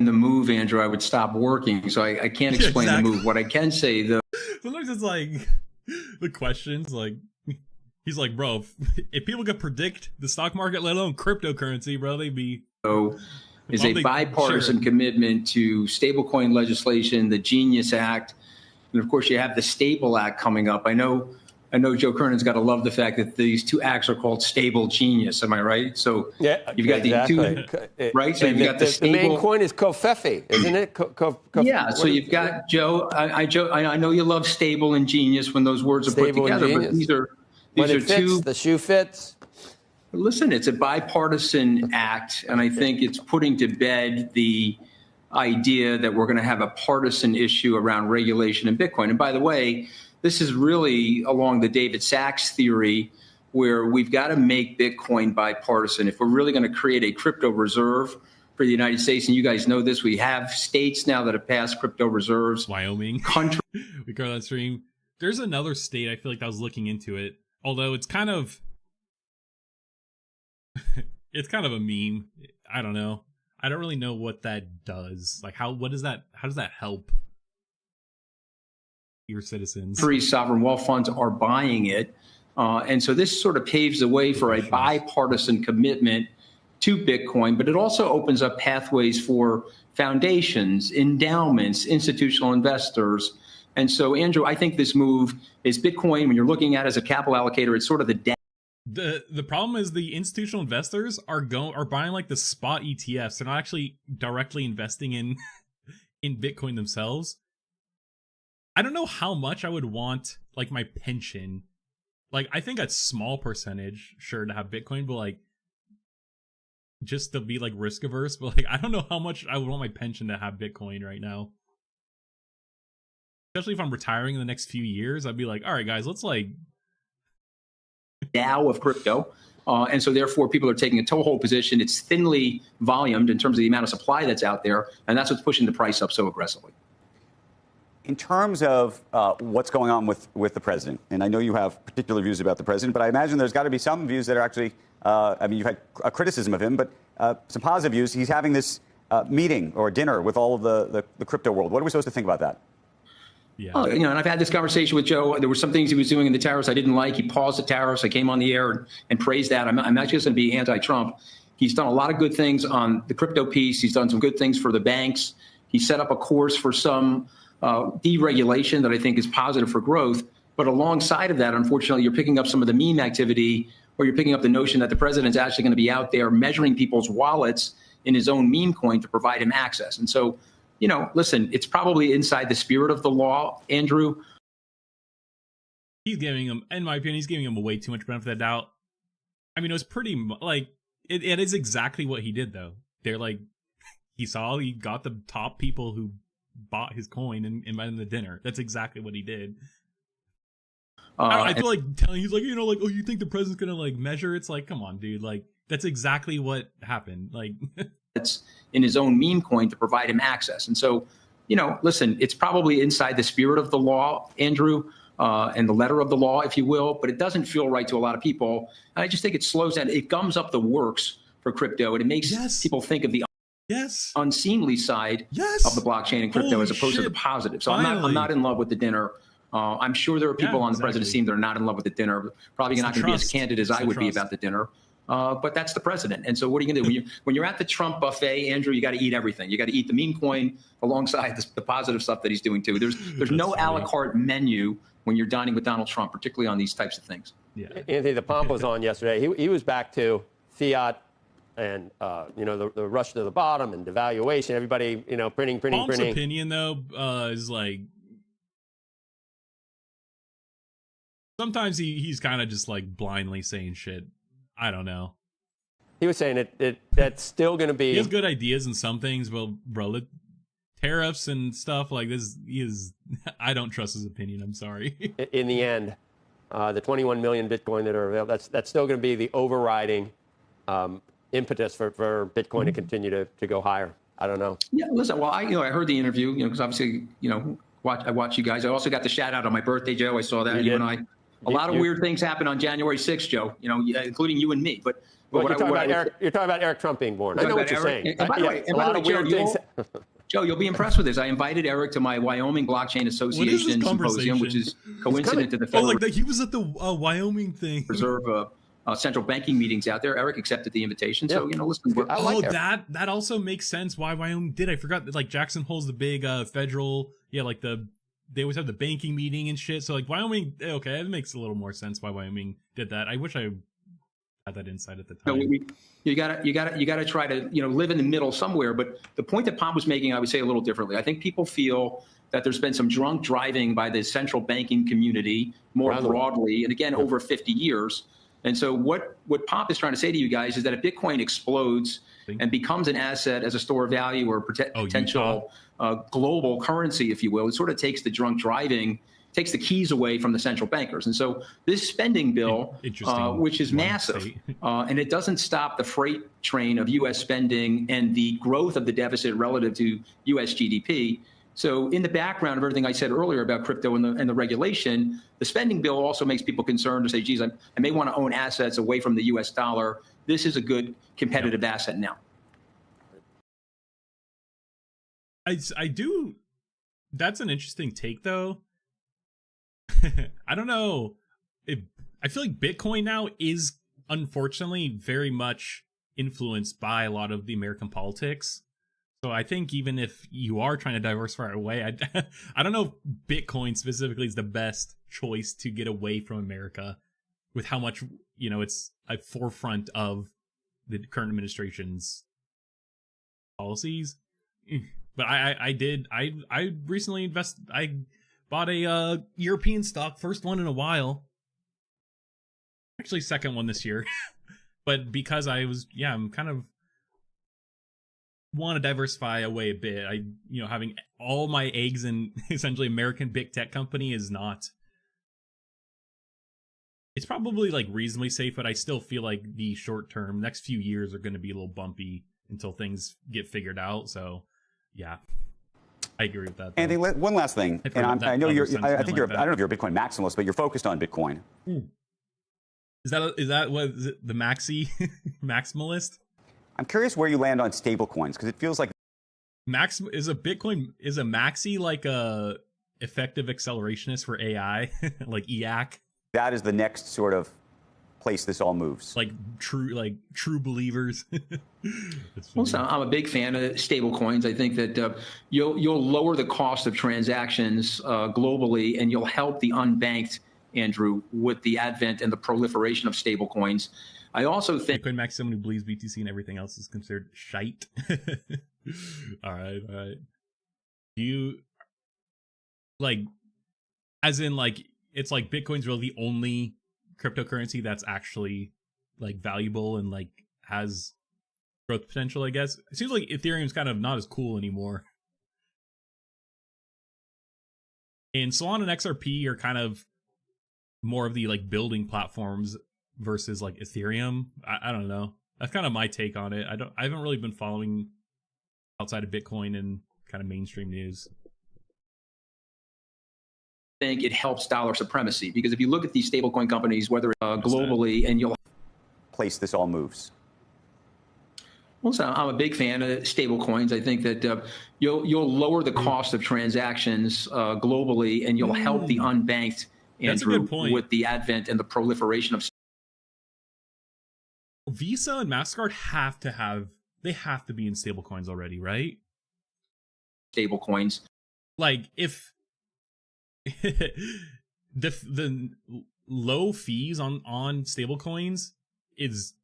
The move, Andrew, I would stop working. So I can't explain the move. What I can say, though. Sometimes it's like the questions, like, he's like, bro, if people could predict the stock market, let alone cryptocurrency, bro, they'd be. So is a bipartisan commitment to stablecoin legislation, the Genius Act. And of course, you have the Stable Act coming up. I know Joe Kernan's got to love the fact that these two acts are called Stable Genius. Am I right? So yeah, you've got exactly. the two, right? So you've got the stable. The main coin is Covfefe, isn't it? Yeah. So you've got Joe. I know you love stable and genius when those words are stable put together, but these are two. The shoe fits. Listen, it's a bipartisan act, and I think it's putting to bed the idea that we're going to have a partisan issue around regulation in Bitcoin. And by the way, this is really along the David Sachs theory, where we've got to make Bitcoin bipartisan. If we're really going to create a crypto reserve for the United States, and you guys know this, we have states now that have passed crypto reserves. Wyoming. Country. We covered that stream. There's another state, I feel like I was looking into it, although it's kind of it's kind of a meme. I don't know. I don't really know what that does. Like, how does that help your citizens? Three sovereign wealth funds are buying it. And so this sort of paves the way for a bipartisan commitment to Bitcoin, but it also opens up pathways for foundations, endowments, institutional investors. And so, Andrew, I think this move is Bitcoin, when you're looking at it as a capital allocator, it's sort of the problem is the institutional investors are buying like the spot ETFs. They're not actually directly investing in Bitcoin themselves. I don't know how much I would want like my pension. Like, I think a small percentage, sure, to have Bitcoin, but like just to be like risk averse. But like, I don't know how much I would want my pension to have Bitcoin right now. Especially if I'm retiring in the next few years, I'd be like, all right, guys, let's like Dow of crypto. And so therefore, people are taking a toehold position. It's thinly volumed in terms of the amount of supply that's out there. And that's what's pushing the price up so aggressively. In terms of what's going on with the president, and I know you have particular views about the president, but I imagine there's got to be some views that are actually, I mean, you've had a criticism of him, but some positive views. He's having this meeting or dinner with all of the crypto world. What are we supposed to think about that? Yeah. And I've had this conversation with Joe. There were some things he was doing in the tariffs I didn't like. He paused the tariffs. I came on the air and praised that. I'm actually going to be anti-Trump. He's done a lot of good things on the crypto piece. He's done some good things for the banks. He set up a course for some deregulation that I think is positive for growth. But alongside of that, unfortunately, you're picking up some of the meme activity, or you're picking up the notion that the president's actually going to be out there measuring people's wallets in his own meme coin to provide him access. And so, listen, it's probably inside the spirit of the law, Andrew. He's giving him, in my opinion, he's giving him way too much benefit of the doubt. I mean, it was pretty, like, it is exactly what he did, though. They're like, he got the top people who bought his coin and invited him to dinner. That's exactly what he did. I feel like he's like, oh, you think the president's gonna like measure? It's like, come on, dude. Like, that's exactly what happened. Like, it's in his own meme coin to provide him access. And so, listen, it's probably inside the spirit of the law, Andrew, and the letter of the law, if you will, but it doesn't feel right to a lot of people. And I just think it slows down. It gums up the works for crypto, and it makes people think of the unseemly side of the blockchain and crypto as opposed to the positive. So I'm not in love with the dinner. I'm sure there are people on the president's team that are not in love with the dinner. Probably not going to be as candid as I would be about the dinner. But that's the president. And so what are you going to do? When you're at the Trump buffet, Andrew, you got to eat everything. You got to eat the meme coin alongside the positive stuff that he's doing too. There's no a la carte menu when you're dining with Donald Trump, particularly on these types of things. Yeah. Anthony, the pomp was on yesterday. He was back to fiat and, the rush to the bottom and devaluation. Everybody, printing. Pomp's opinion, though, is like, sometimes he's kind of just like blindly saying shit. I don't know. He was saying that's still going to be. He has good ideas in some things, but bro, tariffs and stuff like this, I don't trust his opinion. I'm sorry. In the end, the 21 million Bitcoin that are available, that's still going to be the overriding impetus for Bitcoin to continue to go higher. I don't know. Yeah, listen. Well, I heard the interview. Because obviously, I watch you guys. I also got the shout out on my birthday, Joe. I saw that you and I. A lot of weird things happen on January 6th, Joe, including you and me. But you're talking about Eric Trump being born. I know what you're saying. And by the way, Joe, you'll be impressed with this. I invited Eric to my Wyoming Blockchain Association symposium, which is coincident to the Federal he was at the Wyoming thing. Reserve central banking meetings out there. Eric accepted the invitation. So, listen. That also makes sense why Wyoming did. I forgot that, like, Jackson Hole's the big federal, they always have the banking meeting and shit. So like Wyoming, okay, it makes a little more sense why Wyoming did that. I wish I had that insight at the time. You gotta try to live in the middle somewhere. But the point that Pomp was making, I would say a little differently. I think people feel that there's been some drunk driving by the central banking community more broadly, and again over 50 years. And so what Pomp is trying to say to you guys is that if Bitcoin explodes and becomes an asset as a store of value or potential global currency, if you will, it sort of takes the drunk driving, takes the keys away from the central bankers. And so this spending bill, which is massive, and it doesn't stop the freight train of U.S. spending and the growth of the deficit relative to U.S. GDP. So in the background of everything I said earlier about crypto and the regulation, the spending bill also makes people concerned to say, geez, I may want to own assets away from the U.S. dollar. This is a good competitive asset now. I do. That's an interesting take, though. I don't know. I feel like Bitcoin now is, unfortunately, very much influenced by a lot of the American politics. So I think even if you are trying to diversify away, I don't know if Bitcoin specifically is the best choice to get away from America with how much, it's a forefront of the current administration's policies. But I recently I bought a European stock, first one in a while. Actually, second one this year. But because I'm kind of want to diversify away a bit. Having all my eggs in essentially American big tech company is not it's probably like reasonably safe, but I still feel like the short term, next few years are going to be a little bumpy until things get figured out. So, yeah, I agree with that. Though. Anthony, one last thing, and I know you're. I think you're. I don't know if you're a Bitcoin maximalist, but you're focused on Bitcoin. Is that what is it, the maximalist? I'm curious where you land on stablecoins because it feels like is a maxi like a effective accelerationist for AI, like EAC. That is the next sort of place this all moves. Like true believers. Well, so I'm a big fan of stable coins. I think that you'll lower the cost of transactions globally, and you'll help the unbanked, Andrew, with the advent and the proliferation of stable coins. I also think Bitcoin Max, someone who believes BTC and everything else is considered shite. All right. Do you like, as in like, it's like Bitcoin's really the only cryptocurrency that's actually like valuable and like has growth potential, I guess. It seems like Ethereum's kind of not as cool anymore. And Solana and XRP are kind of more of the like building platforms versus like Ethereum. I don't know. That's kind of my take on it. I haven't really been following outside of Bitcoin and kind of mainstream news. I think it helps dollar supremacy because if you look at these stablecoin companies, whether globally, and you'll place this all moves. Well, so I'm a big fan of stable coins. I think that you'll lower the cost of transactions globally, and you'll help the unbanked, Andrew, with the advent and the proliferation of Visa and MasterCard have to be in stable coins already, right? Stable coins. Like if the low fees on stable coins is,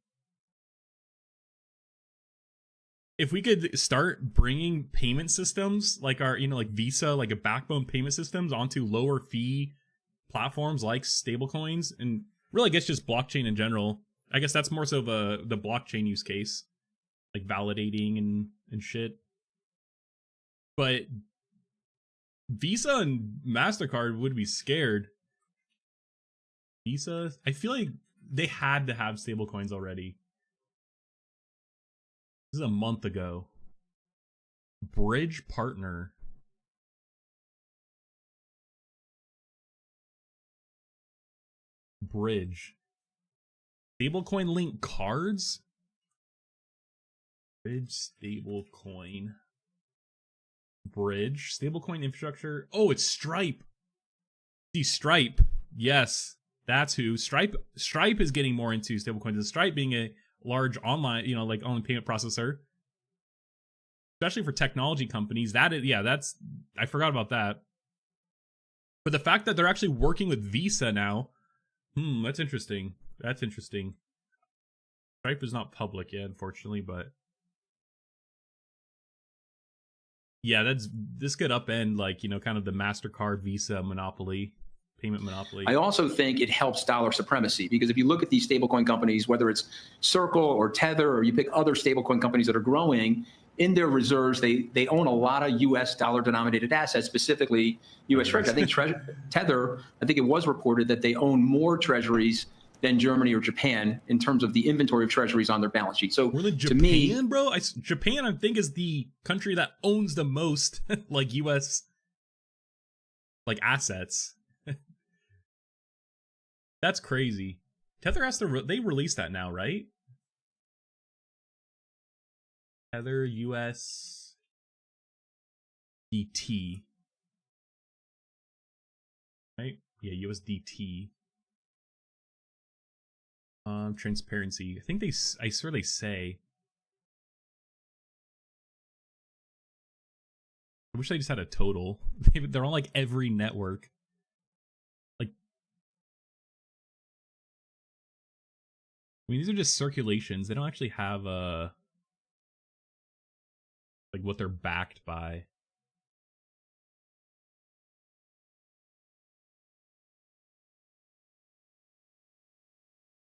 if we could start bringing payment systems like our, like Visa, like a backbone payment systems onto lower fee platforms like stablecoins, and really I guess just blockchain in general. I guess that's more so the blockchain use case, like validating and shit. But Visa and MasterCard would be scared. Visa, I feel like they had to have stablecoins already. This is a month ago. Bridge partner. Bridge. Stablecoin link cards? Bridge stablecoin. Bridge. Stablecoin infrastructure. Oh, it's Stripe. See, Stripe. Yes, that's who. Stripe is getting more into stablecoins. And Stripe being a large online, like online payment processor, especially for technology companies. That's I forgot about that. But the fact that they're actually working with Visa now, that's interesting. That's interesting. Stripe is not public yet, unfortunately, but yeah, this could upend like, kind of the MasterCard Visa monopoly. Payment monopoly. I also think it helps dollar supremacy because if you look at these stablecoin companies, whether it's Circle or Tether, or you pick other stablecoin companies that are growing, in their reserves, they own a lot of U.S. dollar-denominated assets, specifically U.S. Treasury. I think Tether, I think it was reported that they own more treasuries than Germany or Japan in terms of the inventory of treasuries on their balance sheet. So really, to me, bro, Japan, I think, is the country that owns the most like U.S. like assets. That's crazy. Tether has to. They released that now, right? Tether USDT. Right? Yeah, USDT. Transparency. I think I swear they say. I wish they just had a total. They're on like every network. I mean, these are just circulations. They don't actually have like what they're backed by.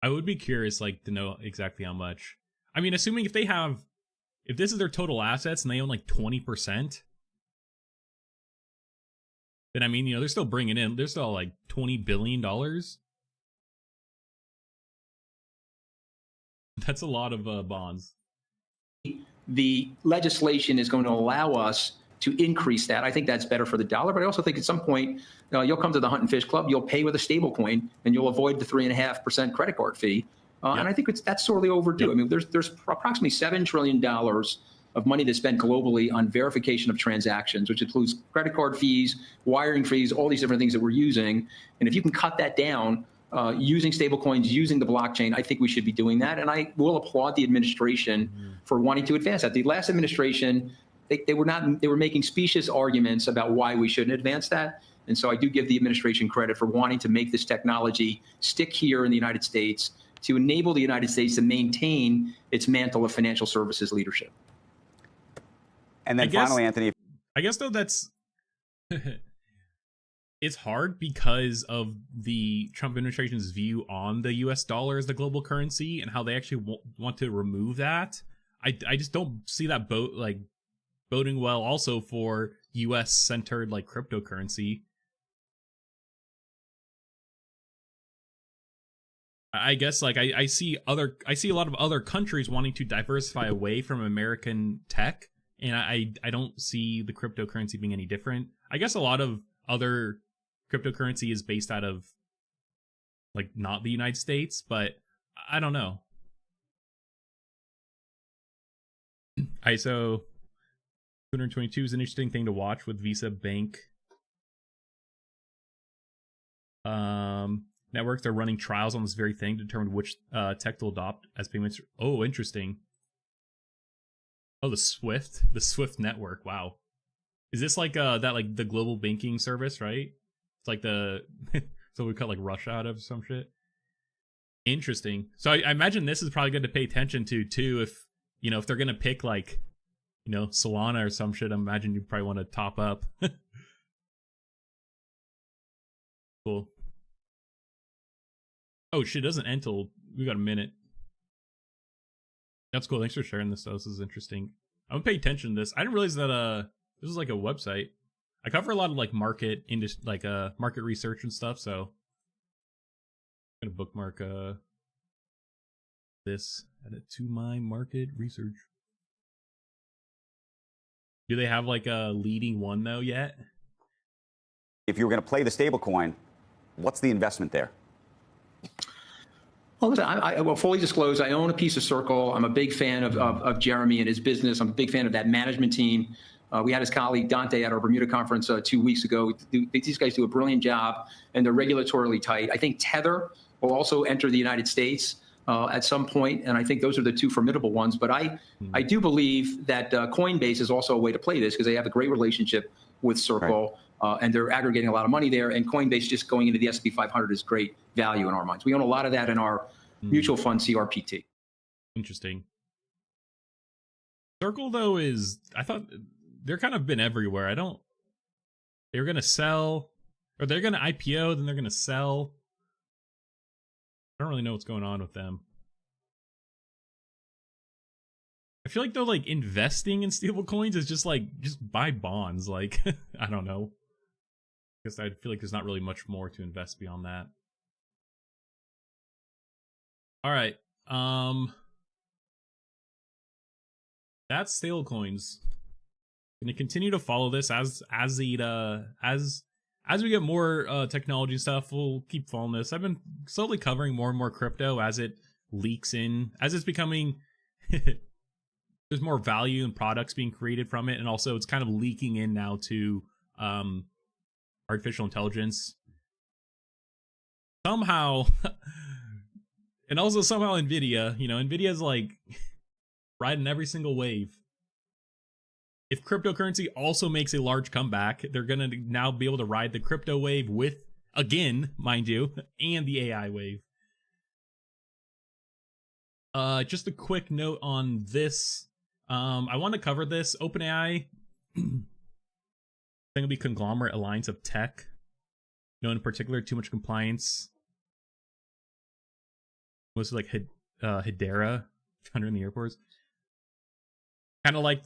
I would be curious, like, to know exactly how much. I mean, assuming if this is their total assets and they own like 20%, then I mean, they're still bringing in. They're still like $20 billion. That's a lot of bonds. The legislation is going to allow us to increase that. I think that's better for the dollar, but I also think at some point you'll come to the Hunt and Fish Club, you'll pay with a stable coin, and you'll avoid the 3.5% credit card fee. And I think that's sorely overdue. I mean, there's approximately $7 trillion of money that's spent globally on verification of transactions, which includes credit card fees, wiring fees, all these different things that we're using. And if you can cut that down using stablecoins, using the blockchain, I think we should be doing that. And I will applaud the administration for wanting to advance that. The last administration, they were making specious arguments about why we shouldn't advance that. And so I do give the administration credit for wanting to make this technology stick here in the United States to enable the United States to maintain its mantle of financial services leadership. And then finally, Anthony, I guess though that's it's hard because of the Trump administration's view on the US dollar as the global currency and how they actually want to remove that. I just don't see that boding well also for US centered like cryptocurrency. I guess like I see a lot of other countries wanting to diversify away from American tech. And I don't see the cryptocurrency being any different. I guess a lot of other cryptocurrency is based out of, like, not the United States, but I don't know. ISO 222 is an interesting thing to watch with Visa Bank. Networks are running trials on this very thing to determine which tech to adopt as payments. Oh, interesting. Oh, the Swift network. Wow. Is this like that like the global banking service, right? It's like the so we cut like Russia out of some shit. Interesting. So I imagine this is probably good to pay attention to too. If if they're gonna pick like Solana or some shit, I imagine you probably want to top up. Cool. Oh shit, it doesn't end till we got a minute. That's cool. Thanks for sharing this. This is interesting. I'm gonna pay attention to this. I didn't realize that this was like a website. I cover a lot of like market research and stuff, so I'm gonna bookmark this, add it to my market research. Do they have like a leading one though yet? If you were going to play the stablecoin, what's the investment there? Well, listen, I will fully disclose, I own a piece of Circle. I'm a big fan of Jeremy and his business. I'm a big fan of that management team. We had his colleague Dante at our Bermuda conference 2 weeks ago. These guys do a brilliant job, and they're regulatorily tight. I think Tether will also enter the United States at some point, and I think those are the two formidable ones. But I do believe that Coinbase is also a way to play this because they have a great relationship with Circle. Right. And they're aggregating a lot of money there. And Coinbase just going into the S&P 500 is great value in our minds. We own a lot of that in our mutual fund CRPT. Interesting. Circle, though, I thought they're kind of been everywhere. They're going to sell, or they're going to IPO, then they're going to sell. I don't really know what's going on with them. I feel like though, like investing in stablecoins is just buy bonds. Like, I don't know. I guess I feel like there's not really much more to invest beyond that. All right. That's stablecoins. Going to continue to follow this as we get more technology stuff. We'll keep following this. I've been slowly covering more and more crypto as it leaks in, as it's becoming. There's more value and products being created from it, and also it's kind of leaking in now to artificial intelligence somehow. And also somehow Nvidia, Nvidia's like riding every single wave. If cryptocurrency also makes a large comeback, they're gonna now be able to ride the crypto wave with, again, mind you, and the AI wave. Just a quick note on this. I want to cover this. OpenAI, going to be conglomerate alliance of tech. In particular, too much compliance. Was like Hedera, under in the airports. Kind of like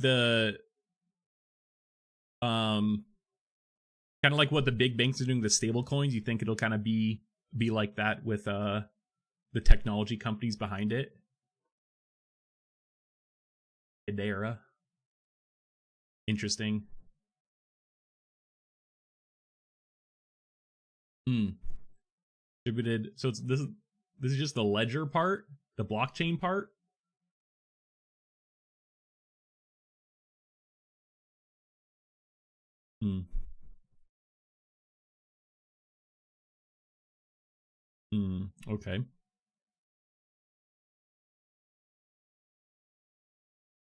what the big banks are doing with the stable coins. You think it'll kind of be like that with the technology companies behind it? Hedera. Interesting. Distributed. So it's this is just the ledger part, the blockchain part. Okay.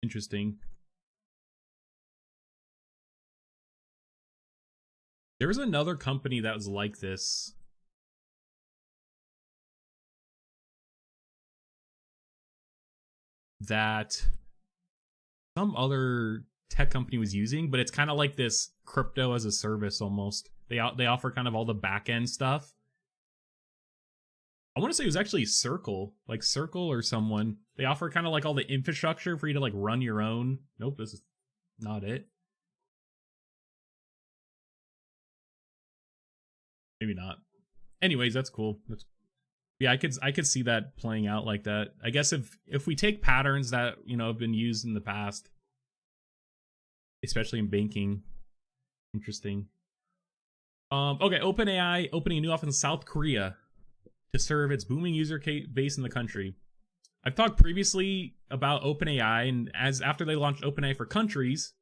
Interesting. There was another company that was like this. That some other tech company was using, but it's kind of like this crypto as a service almost. They offer kind of all the back end stuff. I want to say it was actually Circle, like Circle or someone. They offer kind of like all the infrastructure for you to like run your own. Nope, this is not it. Maybe not. Anyways, that's cool. Yeah, I could see that playing out like that. I guess if we take patterns that, you know, have been used in the past, especially in banking, interesting. Okay, OpenAI opening a new office in South Korea to serve its booming user base in the country. I've talked previously about OpenAI, and after they launched OpenAI for countries,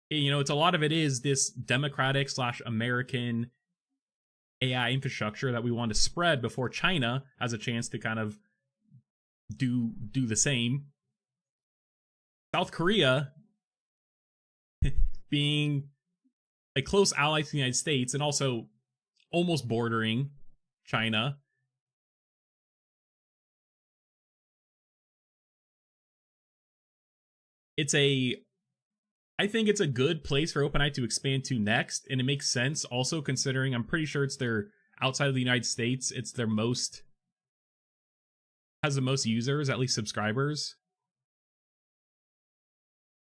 you know, it's a lot of it is this democratic / American AI infrastructure that we want to spread before China has a chance to kind of do the same. South Korea being a close ally to the United States and also almost bordering China. I think it's a good place for OpenAI to expand to next, and it makes sense also considering I'm pretty sure it's their outside of the United States, it's their has the most users, at least subscribers.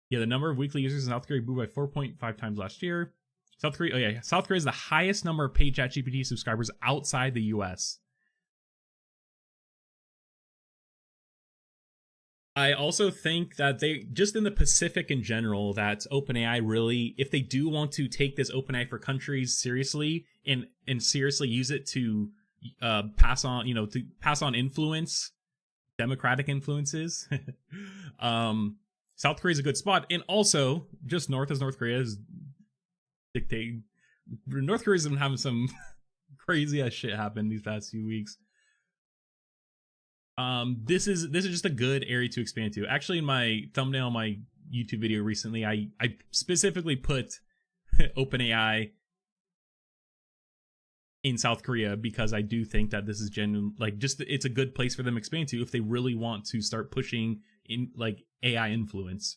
Yeah, the number of weekly users in South Korea grew by 4.5 times last year. South Korea is the highest number of paid ChatGPT subscribers outside the US. I also think that they, just in the Pacific in general, that OpenAI really, if they do want to take this OpenAI for countries seriously and seriously use it to pass on influence, democratic influences, South Korea is a good spot. And also, just north as North Korea is dictating. North Korea's been having some crazy ass shit happen these past few weeks. This is just a good area to expand to. Actually, in my thumbnail on my YouTube video recently, I specifically put OpenAI in South Korea because I do think that this is genuine, like, just it's a good place for them to expand to if they really want to start pushing in like AI influence.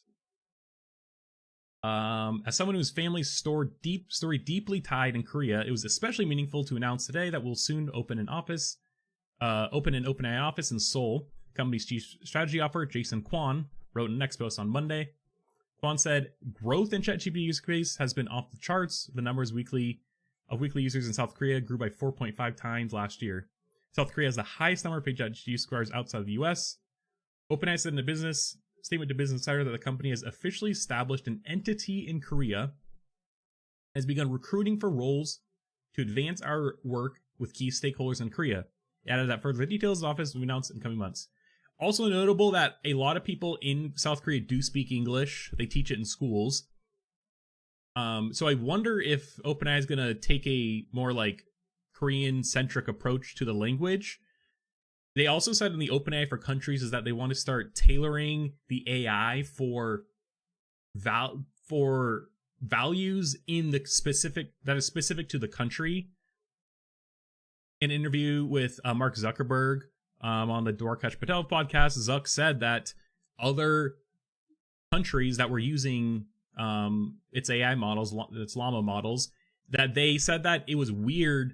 As someone whose family's story deeply tied in Korea, it was especially meaningful to announce today that we'll soon open an OpenAI office in Seoul. The company's chief strategy officer, Jason Kwan, wrote in an X post on Monday. Kwan said, growth in ChatGPT use case has been off the charts. The numbers of weekly users in South Korea grew by 4.5 times last year. South Korea has the highest number of paid ChatGPT users outside of the US. OpenAI said in a statement to Business Insider that the company has officially established an entity in Korea and has begun recruiting for roles to advance our work with key stakeholders in Korea. It added that further details of the office will be announced in coming months. Also notable that a lot of people in South Korea do speak English. They teach it in schools. So I wonder if OpenAI is going to take a more like Korean-centric approach to the language. They also said in the OpenAI for countries is that they want to start tailoring the AI for values in the specific to the country. In an interview with Mark Zuckerberg on the Dwarkesh Patel podcast, Zuck said that other countries that were using its AI models, its Llama models, that they said that it was weird,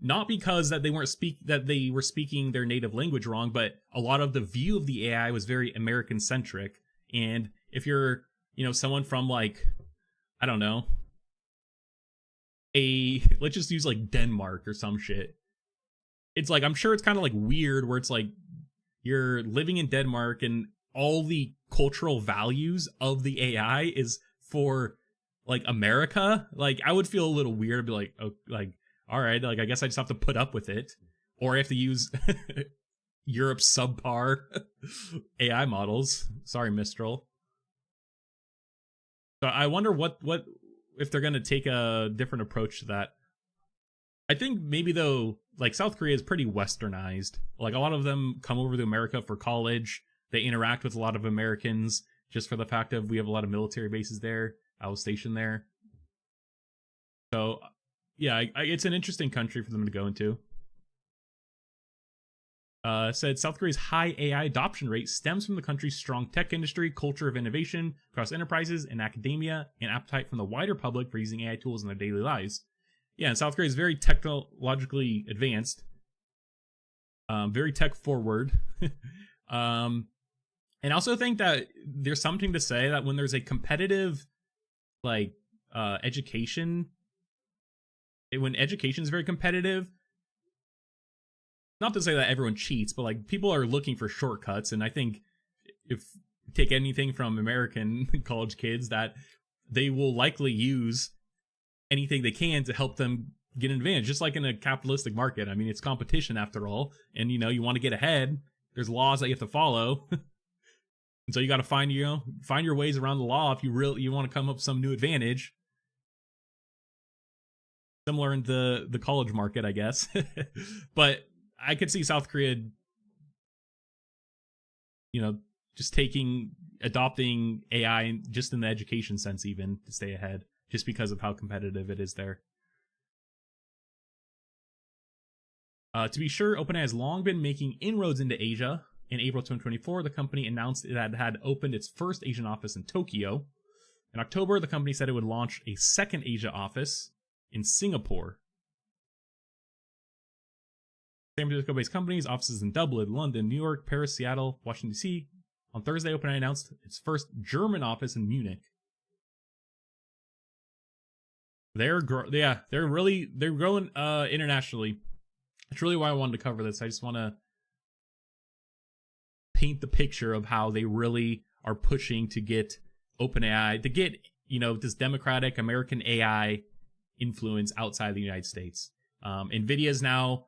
not because that they were speaking their native language wrong, but a lot of the view of the AI was very American centric. And if you're, someone from like, I don't know, let's just use like Denmark or some shit. It's like, I'm sure it's kind of like weird where it's like you're living in Denmark and all the cultural values of the AI is for like America, like I would feel a little weird, be like, oh, like, all right, like I guess I just have to put up with it, or I have to use Europe's subpar AI models. Sorry, Mistral. So I wonder what if they're gonna take a different approach to that. I think maybe though, like South Korea is pretty westernized. Like a lot of them come over to America for college. They interact with a lot of Americans just for the fact of we have a lot of military bases there. I was stationed there. So yeah, it's an interesting country for them to go into. Said South Korea's high AI adoption rate stems from the country's strong tech industry, culture of innovation across enterprises and academia, and appetite from the wider public for using AI tools in their daily lives. Yeah, and South Korea is very technologically advanced, very tech forward. And I also think that there's something to say that when there's a competitive, like, education, when education is very competitive, not to say that everyone cheats, but like people are looking for shortcuts. And I think if you take anything from American college kids, that they will likely use anything they can to help them get an advantage, just like in a capitalistic market. I mean, it's competition after all. And, you know, you want to get ahead. There's laws that you have to follow. And so you got to find your ways around the law if you want to come up with some new advantage. Similar in the college market, I guess. But I could see South Korea, you know, just adopting AI just in the education sense, even to stay ahead, just because of how competitive it is there. To be sure, OpenAI has long been making inroads into Asia. In April 2024, the company announced that it had opened its first Asian office in Tokyo. In October, the company said it would launch a second Asia office in Singapore. San Francisco-based companies, offices in Dublin, London, New York, Paris, Seattle, Washington, D.C. On Thursday, OpenAI announced its first German office in Munich. They're growing internationally. That's really why I wanted to cover this. I just want to paint the picture of how they really are pushing to get OpenAI, to get, you know, this democratic American AI influence outside the United States. NVIDIA's now,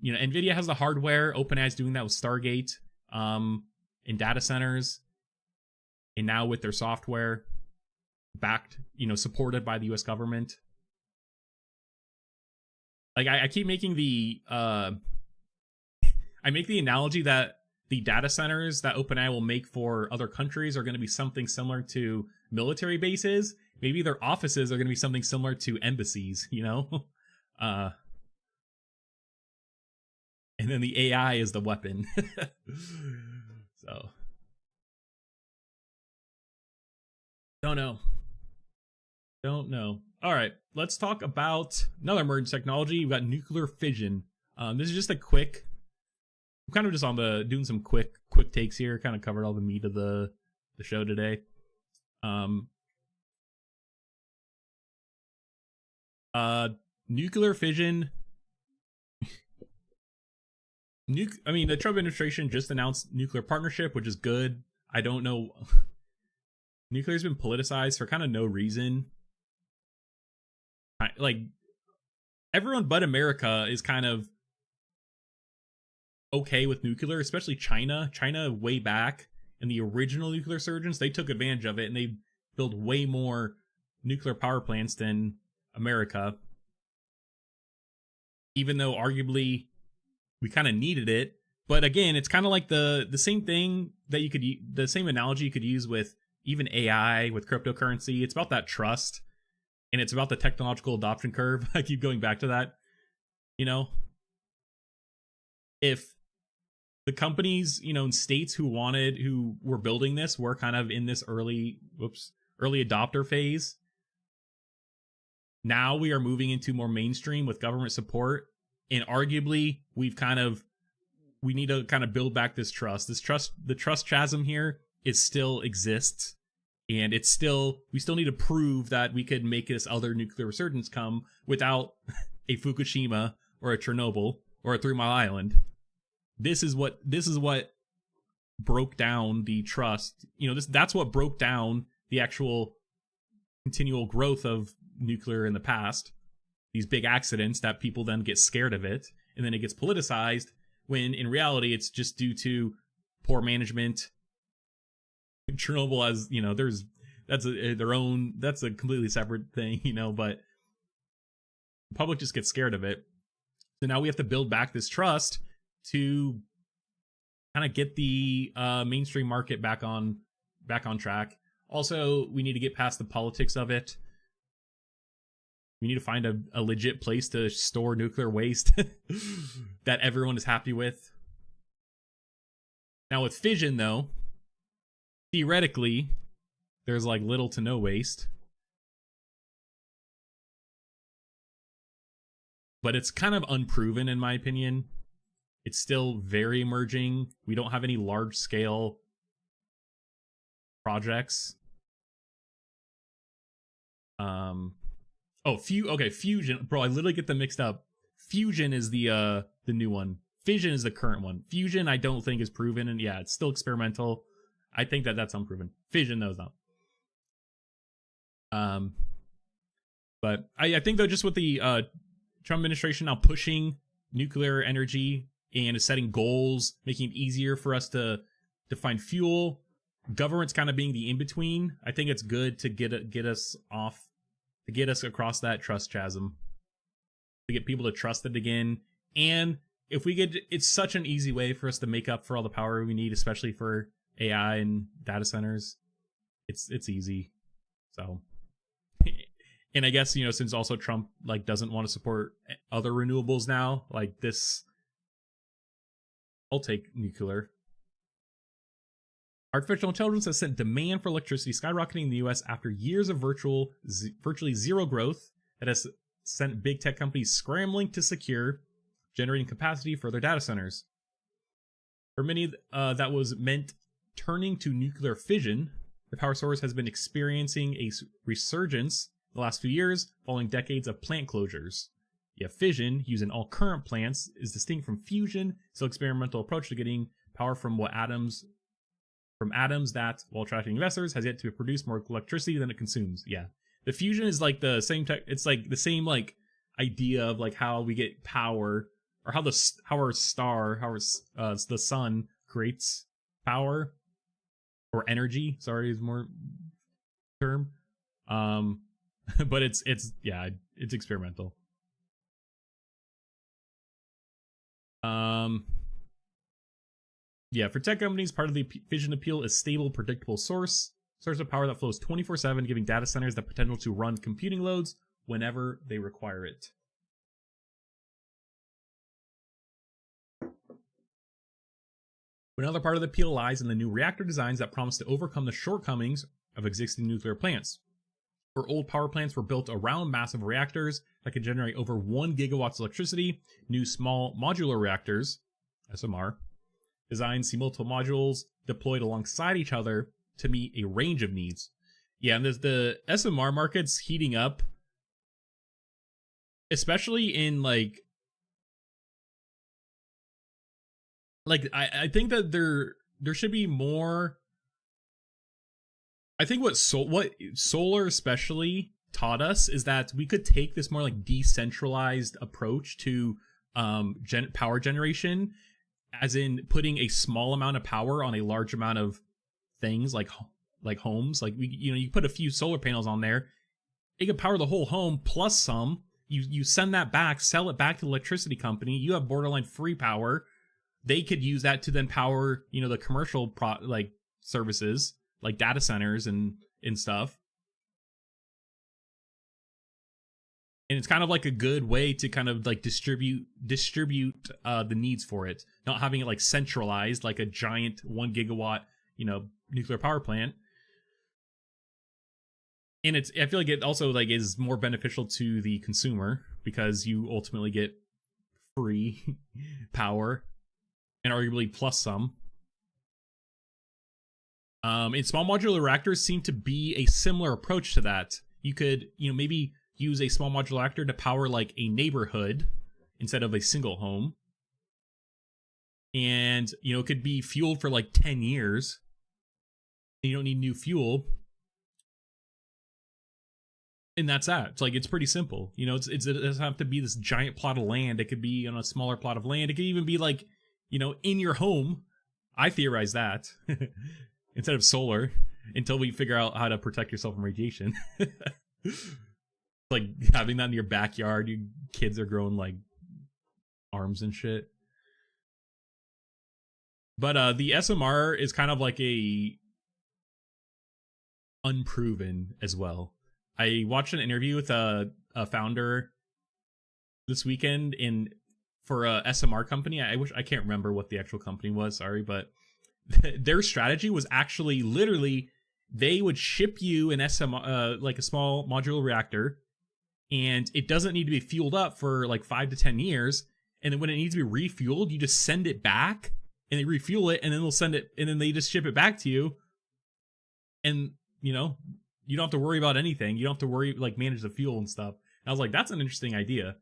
you know, NVIDIA has the hardware. OpenAI's doing that with Stargate, in data centers, and now with their software backed, you know, supported by the US government. Like I keep making I make the analogy that the data centers that OpenAI will make for other countries are going to be something similar to military bases. Maybe their offices are going to be something similar to embassies, you know? And then the AI is the weapon. So. Don't know. All right, let's talk about another emerging technology. We've got nuclear fission. This is just a quick... I'm kind of just doing some quick takes here. Kind of covered all the meat of the show today. Nuclear fission. I mean, the Trump administration just announced nuclear partnership, which is good. I don't know. Nuclear's been politicized for kind of no reason. Like, everyone but America is kind of okay with nuclear, especially China. China, way back in the original nuclear surgeons, they took advantage of it and they built way more nuclear power plants than America. Even though arguably we kind of needed it. But again, it's kind of like the same thing that the same analogy you could use with even AI, with cryptocurrency. It's about that trust, and it's about the technological adoption curve. I keep going back to that. You know, if the companies, you know, in states who were building this were kind of in this early adopter phase, now we are moving into more mainstream with government support, and arguably we need to kind of build back this trust. The trust chasm here still exists, and we still need to prove that we could make this other nuclear resurgence come without a Fukushima or a Chernobyl or a 3 Mile Island. This is what broke down the trust. That's what broke down the actual continual growth of nuclear in the past. These big accidents that people then get scared of it, and then it gets politicized, when in reality it's just due to poor management. Chernobyl has, that's a completely separate thing, but the public just gets scared of it. So now we have to build back this trust to kind of get the mainstream market back on track. Also, we need to get past the politics of it. We need to find a legit place to store nuclear waste that everyone is happy with. Now with fission, though, theoretically, there's like little to no waste. But it's kind of unproven, in my opinion. It's still very emerging. We don't have any large-scale projects. Fusion. Bro, I literally get them mixed up. Fusion is the new one. Fission is the current one. Fusion, I don't think is proven, and yeah, it's still experimental. I think that's unproven. Fission, though, is not. But I think, though, just with the Trump administration now pushing nuclear energy and setting goals, making it easier for us to find fuel, government's kind of being the in-between. I think it's good to get us across that trust chasm, to get people to trust it again. And if we get, it's such an easy way for us to make up for all the power we need, especially for AI and data centers. It's easy. So, and I guess, since also Trump doesn't want to support other renewables now, like this, I'll take nuclear. Artificial intelligence has sent demand for electricity skyrocketing in the US after years of virtually zero growth that has sent big tech companies scrambling to secure generating capacity for their data centers. For many, that was meant turning to nuclear fission. The power source has been experiencing a resurgence in the last few years following decades of plant closures. Yet fission, used in all current plants, is distinct from fusion, still experimental approach to getting power from atoms that, while attracting investors, has yet to produce more electricity than it consumes. Yeah, the fusion is like the same it's like the same idea of how we get power, or how the sun creates power or energy. Sorry, is more term. But it's experimental. Yeah, for tech companies, part of the fission appeal is stable, predictable source of power that flows 24/7, giving data centers the potential to run computing loads whenever they require it. Another part of the appeal lies in the new reactor designs that promise to overcome the shortcomings of existing nuclear plants. Where old power plants were built around massive reactors that could generate over 1 gigawatts of electricity, new small modular reactors, SMR, designed see multiple modules deployed alongside each other to meet a range of needs. Yeah, and the SMR market's heating up, especially in I think that there should be more. I think what solar especially taught us is that we could take this more decentralized approach to power generation, as in putting a small amount of power on a large amount of things like homes. You put a few solar panels on there, it could power the whole home plus some. You send that back, sell it back to the electricity company. You have borderline free power. They could use that to then power the commercial services like data centers and stuff. And it's kind of a good way to kind of distribute the needs for it, not having it centralized like a giant 1 gigawatt nuclear power plant. And I feel like it also is more beneficial to the consumer because you ultimately get free power and arguably plus some. And small modular reactors seem to be a similar approach to that. You could, maybe use a small modular reactor to power a neighborhood instead of a single home. and it could be fueled for like 10 years. And you don't need new fuel. And that's that. It's like, it's pretty simple. It doesn't have to be this giant plot of land. It could be on a smaller plot of land. It could even be like, in your home. I theorize that instead of solar, until we figure out how to protect yourself from radiation. Like having that in your backyard, your kids are growing like arms and shit. But the SMR is kind of like a unproven as well. I watched an interview with a founder this weekend for a SMR company. I can't remember what the actual company was, sorry, but their strategy was actually literally they would ship you an SMR, like a small modular reactor, and it doesn't need to be fueled up for like 5 to 10 years. And then when it needs to be refueled, you just send it back and they refuel it, and then they'll send it, and then they just ship it back to you. And, you don't have to worry about anything. You don't have to worry, like, manage the fuel and stuff. And I was like, that's an interesting idea.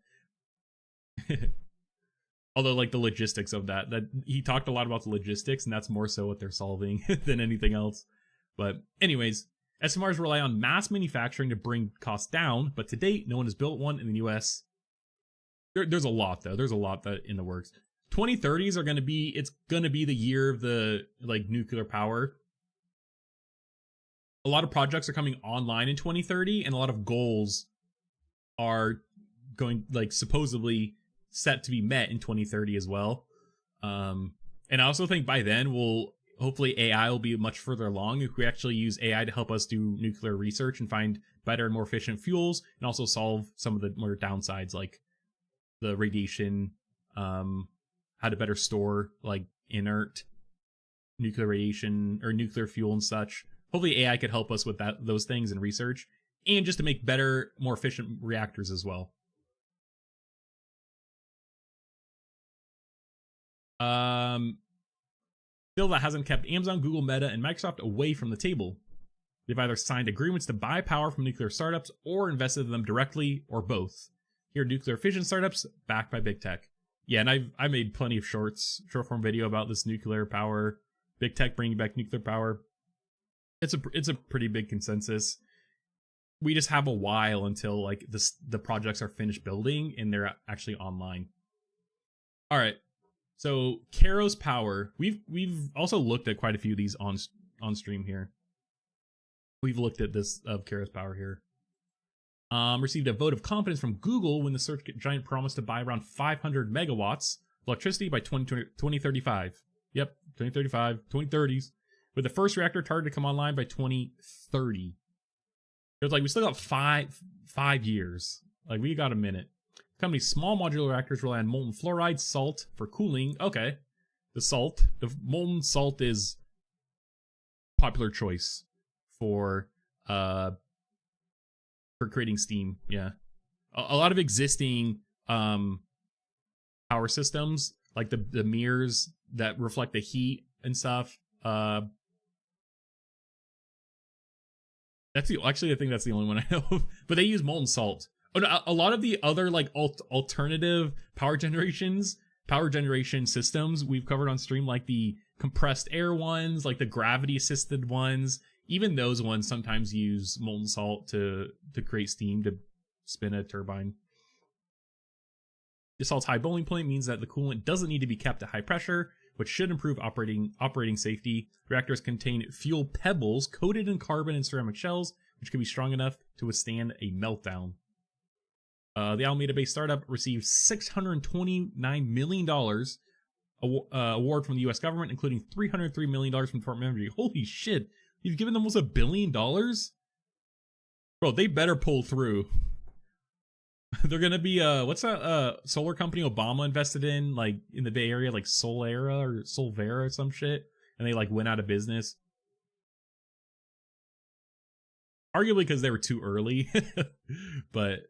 Although, like, the logistics of that he talked a lot about the logistics, and that's more so what they're solving than anything else. But anyways, SMRs rely on mass manufacturing to bring costs down, but to date, no one has built one in the US. There's a lot, though. There's a lot that in the works. 2030s are going to be, it's going to be the year of the, like, nuclear power. A lot of projects are coming online in 2030, and a lot of goals are going, like, supposedly set to be met in 2030 as well. And I also think by then hopefully AI will be much further along if we actually use AI to help us do nuclear research and find better and more efficient fuels, and also solve some of the more downsides, like the radiation, how to better store like inert nuclear radiation or nuclear fuel and such. Hopefully AI could help us with those things in research, and just to make better, more efficient reactors as well. Still, that hasn't kept Amazon, Google, Meta, and Microsoft away from the table. They've either signed agreements to buy power from nuclear startups or invested in them directly, or both. Here are nuclear fission startups backed by big tech. Yeah, and I made plenty of short form video about this nuclear power, big tech bringing back nuclear power. It's a pretty big consensus. We just have a while until like the projects are finished building and they're actually online. All right. So Kairos Power, we've also looked at quite a few of these on stream here. We've looked at this of Kairos Power here. Received a vote of confidence from Google when the search giant promised to buy around 500 megawatts of electricity by 2035. Yep, 2035, 2030s. With the first reactor targeted to come online by 2030. It's like we still got five years. Like we got a minute. The company's small modular reactors rely on molten fluoride salt for cooling. Okay, the molten salt is popular choice for creating steam. Yeah, a lot of existing power systems, like the mirrors that reflect the heat and stuff. Actually, I think that's the only one I know of. But they use molten salt. Oh, no, a lot of the other like alternative power generation systems we've covered on stream, like the compressed air ones, like the gravity assisted ones. Even those ones sometimes use molten salt to create steam to spin a turbine. The salt's high boiling point means that the coolant doesn't need to be kept at high pressure, which should improve operating safety. Reactors contain fuel pebbles coated in carbon and ceramic shells, which can be strong enough to withstand a meltdown. The Alameda-based startup received $629 million award from the U.S. government, including $303 million from the Department of Energy. Holy shit! You've given them almost $1 billion? Bro, they better pull through. They're gonna be what's that solar company Obama invested in, like in the Bay Area, like Solera or Solvera or some shit, and they like went out of business. Arguably because they were too early, but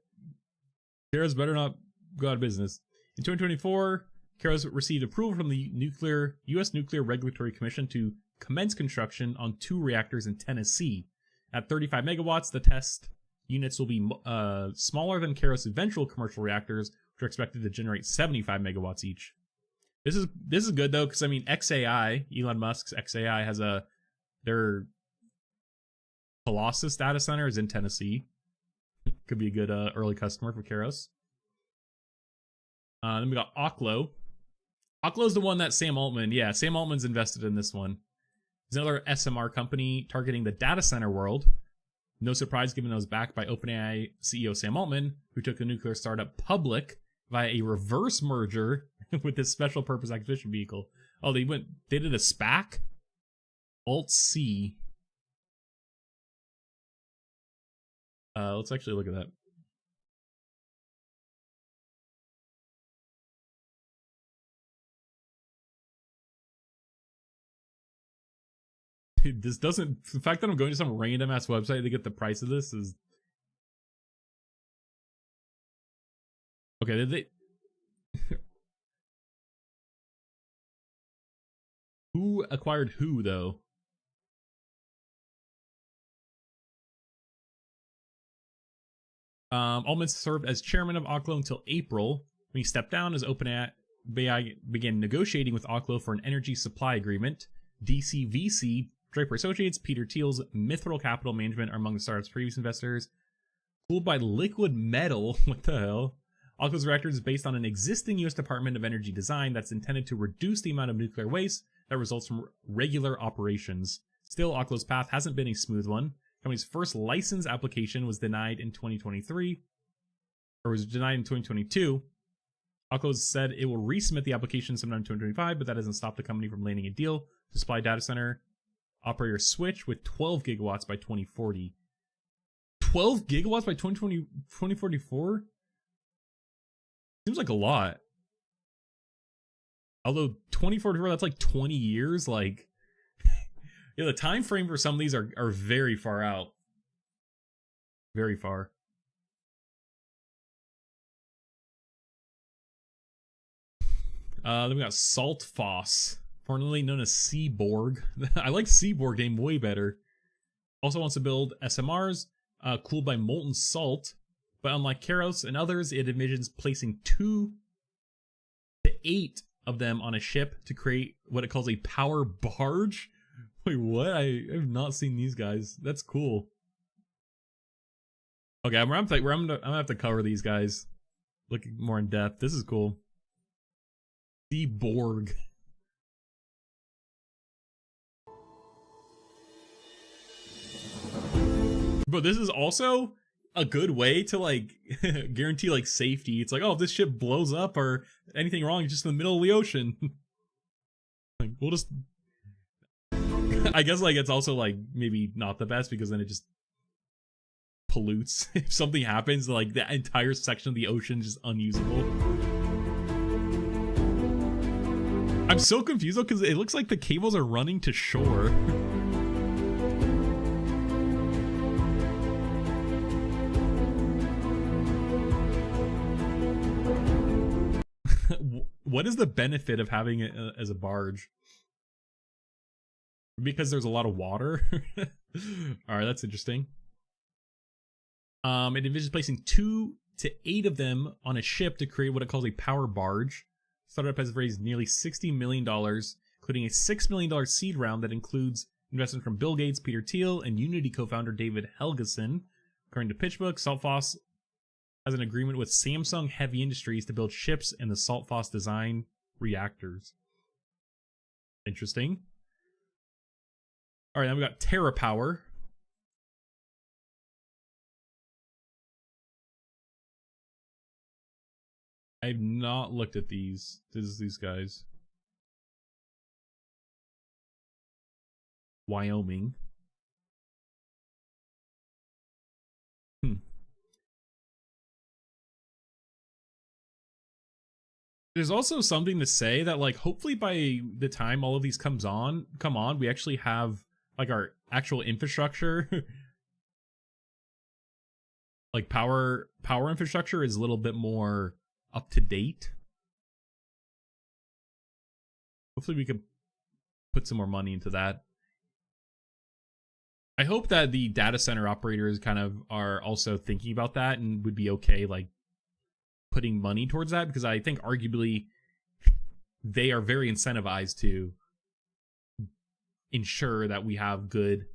Kairos better not go out of business. In 2024, Kairos received approval from the U.S. Nuclear Regulatory Commission to commence construction on 2 reactors in Tennessee. At 35 megawatts, the test units will be smaller than Kairos' eventual commercial reactors, which are expected to generate 75 megawatts each. This is good though, because I mean XAI, Elon Musk's XAI has their Colossus data center is in Tennessee. Could be a good early customer for Keros. Then we got Oklo. Oklo's the one that Sam Altman, Sam Altman's invested in this one. It's another SMR company targeting the data center world. No surprise given that it was backed by OpenAI CEO Sam Altman, who took the nuclear startup public via a reverse merger with this special purpose acquisition vehicle. Oh, they did a SPAC? Alt-C. Let's actually look at that. Dude, this doesn't... The fact that I'm going to some random ass website to get the price of this is... Okay, they... Who acquired who, though? Altman served as chairman of Oklo until April, when he stepped down as OpenAI began negotiating with Oklo for an energy supply agreement. DCVC, Draper Associates, Peter Thiel's Mithril Capital Management are among the startup's previous investors. Cooled by liquid metal, what the hell? Oklo's reactor is based on an existing U.S. Department of Energy design that's intended to reduce the amount of nuclear waste that results from regular operations. Still, Oklo's path hasn't been a smooth one. The company's first license application was denied in 2023, or was denied in 2022. Oklo said it will resubmit the application sometime in 2025, but that doesn't stop the company from landing a deal to supply data center operator Switch with 12 gigawatts by 2040. 12 gigawatts by 2044? Seems like a lot. Although 2044, that's like 20 years. Like, yeah, the time frame for some of these are very far out. Very far. Then we got Saltfoss, formerly known as Seaborg. I like Seaborg name way better. Also wants to build SMRs cooled by molten salt, but unlike Keros and others, it envisions placing 2 to 8 of them on a ship to create what it calls a power barge. Wait, what? I have not seen these guys. That's cool. Okay, I'm gonna have to cover these guys. Looking more in depth. This is cool. Seaborg. But this is also a good way to like guarantee like safety. It's like, oh, if this ship blows up or anything wrong, it's just in the middle of the ocean. Like, we'll just... I guess like it's also like maybe not the best because then it just pollutes. If something happens, like the entire section of the ocean is just unusable. I'm so confused though because it looks like the cables are running to shore. What is the benefit of having it as a barge? Because there's a lot of water. All right, that's interesting. It envisions placing 2 to 8 of them on a ship to create what it calls a power barge. Startup has raised nearly $60 million, including a $6 million seed round that includes investment from Bill Gates, Peter Thiel, and Unity co-founder David Helgeson. According to PitchBook, Saltfoss has an agreement with Samsung Heavy Industries to build ships in the Saltfoss design reactors. Interesting. All right, then we got TerraPower. I've not looked at these. This is these guys. Wyoming. There's also something to say that like hopefully by the time all of these come on, we actually have like our actual infrastructure. Like power infrastructure is a little bit more up to date. Hopefully we could put some more money into that. I hope that the data center operators kind of are also thinking about that and would be okay like putting money towards that, because I think arguably they are very incentivized to ensure that we have good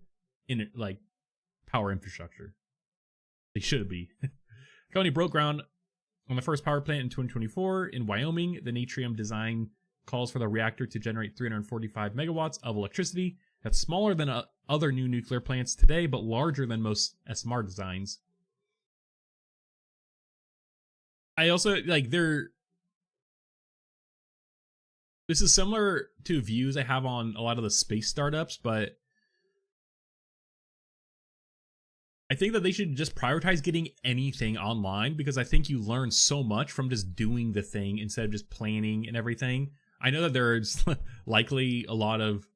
power infrastructure. They should be. The company broke ground on the first power plant in 2024 in Wyoming. The Natrium design calls for the reactor to generate 345 megawatts of electricity. That's smaller than other new nuclear plants today, but larger than most SMR designs. I also, this is similar to views I have on a lot of the space startups, but I think that they should just prioritize getting anything online, because I think you learn so much from just doing the thing instead of just planning and everything. I know that there's likely a lot of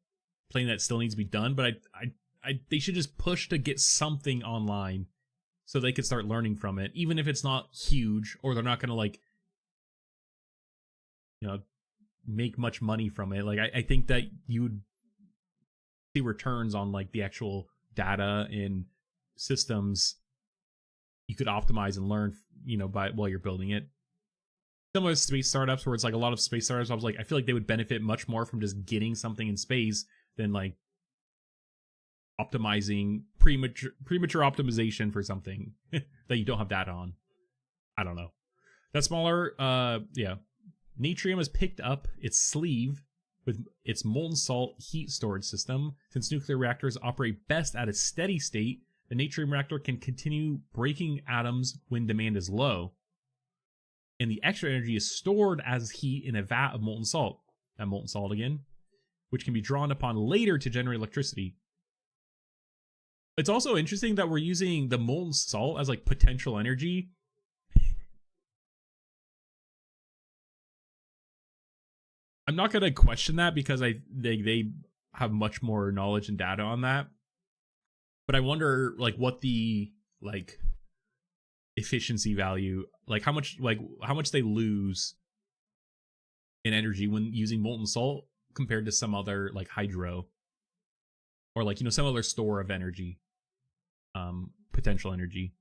planning that still needs to be done, but they should just push to get something online so they could start learning from it, even if it's not huge, or they're not going to make much money from it. I think that you would see returns on the actual data and systems you could optimize and learn, while you're building it. Similar to space startups, where it's a lot of space startups, I feel like they would benefit much more from just getting something in space than optimizing premature optimization for something that you don't have data on. I don't know. That smaller, Natrium has picked up its sleeve with its molten salt heat storage system. Since nuclear reactors operate best at a steady state, the Natrium reactor can continue breaking atoms when demand is low. And the extra energy is stored as heat in a vat of molten salt. That molten salt again, which can be drawn upon later to generate electricity. It's also interesting that we're using the molten salt as potential energy. I'm not gonna question that, because they have much more knowledge and data on that. But I wonder what the efficiency value, how much they lose in energy when using molten salt compared to some other hydro, or some other store of energy, potential energy.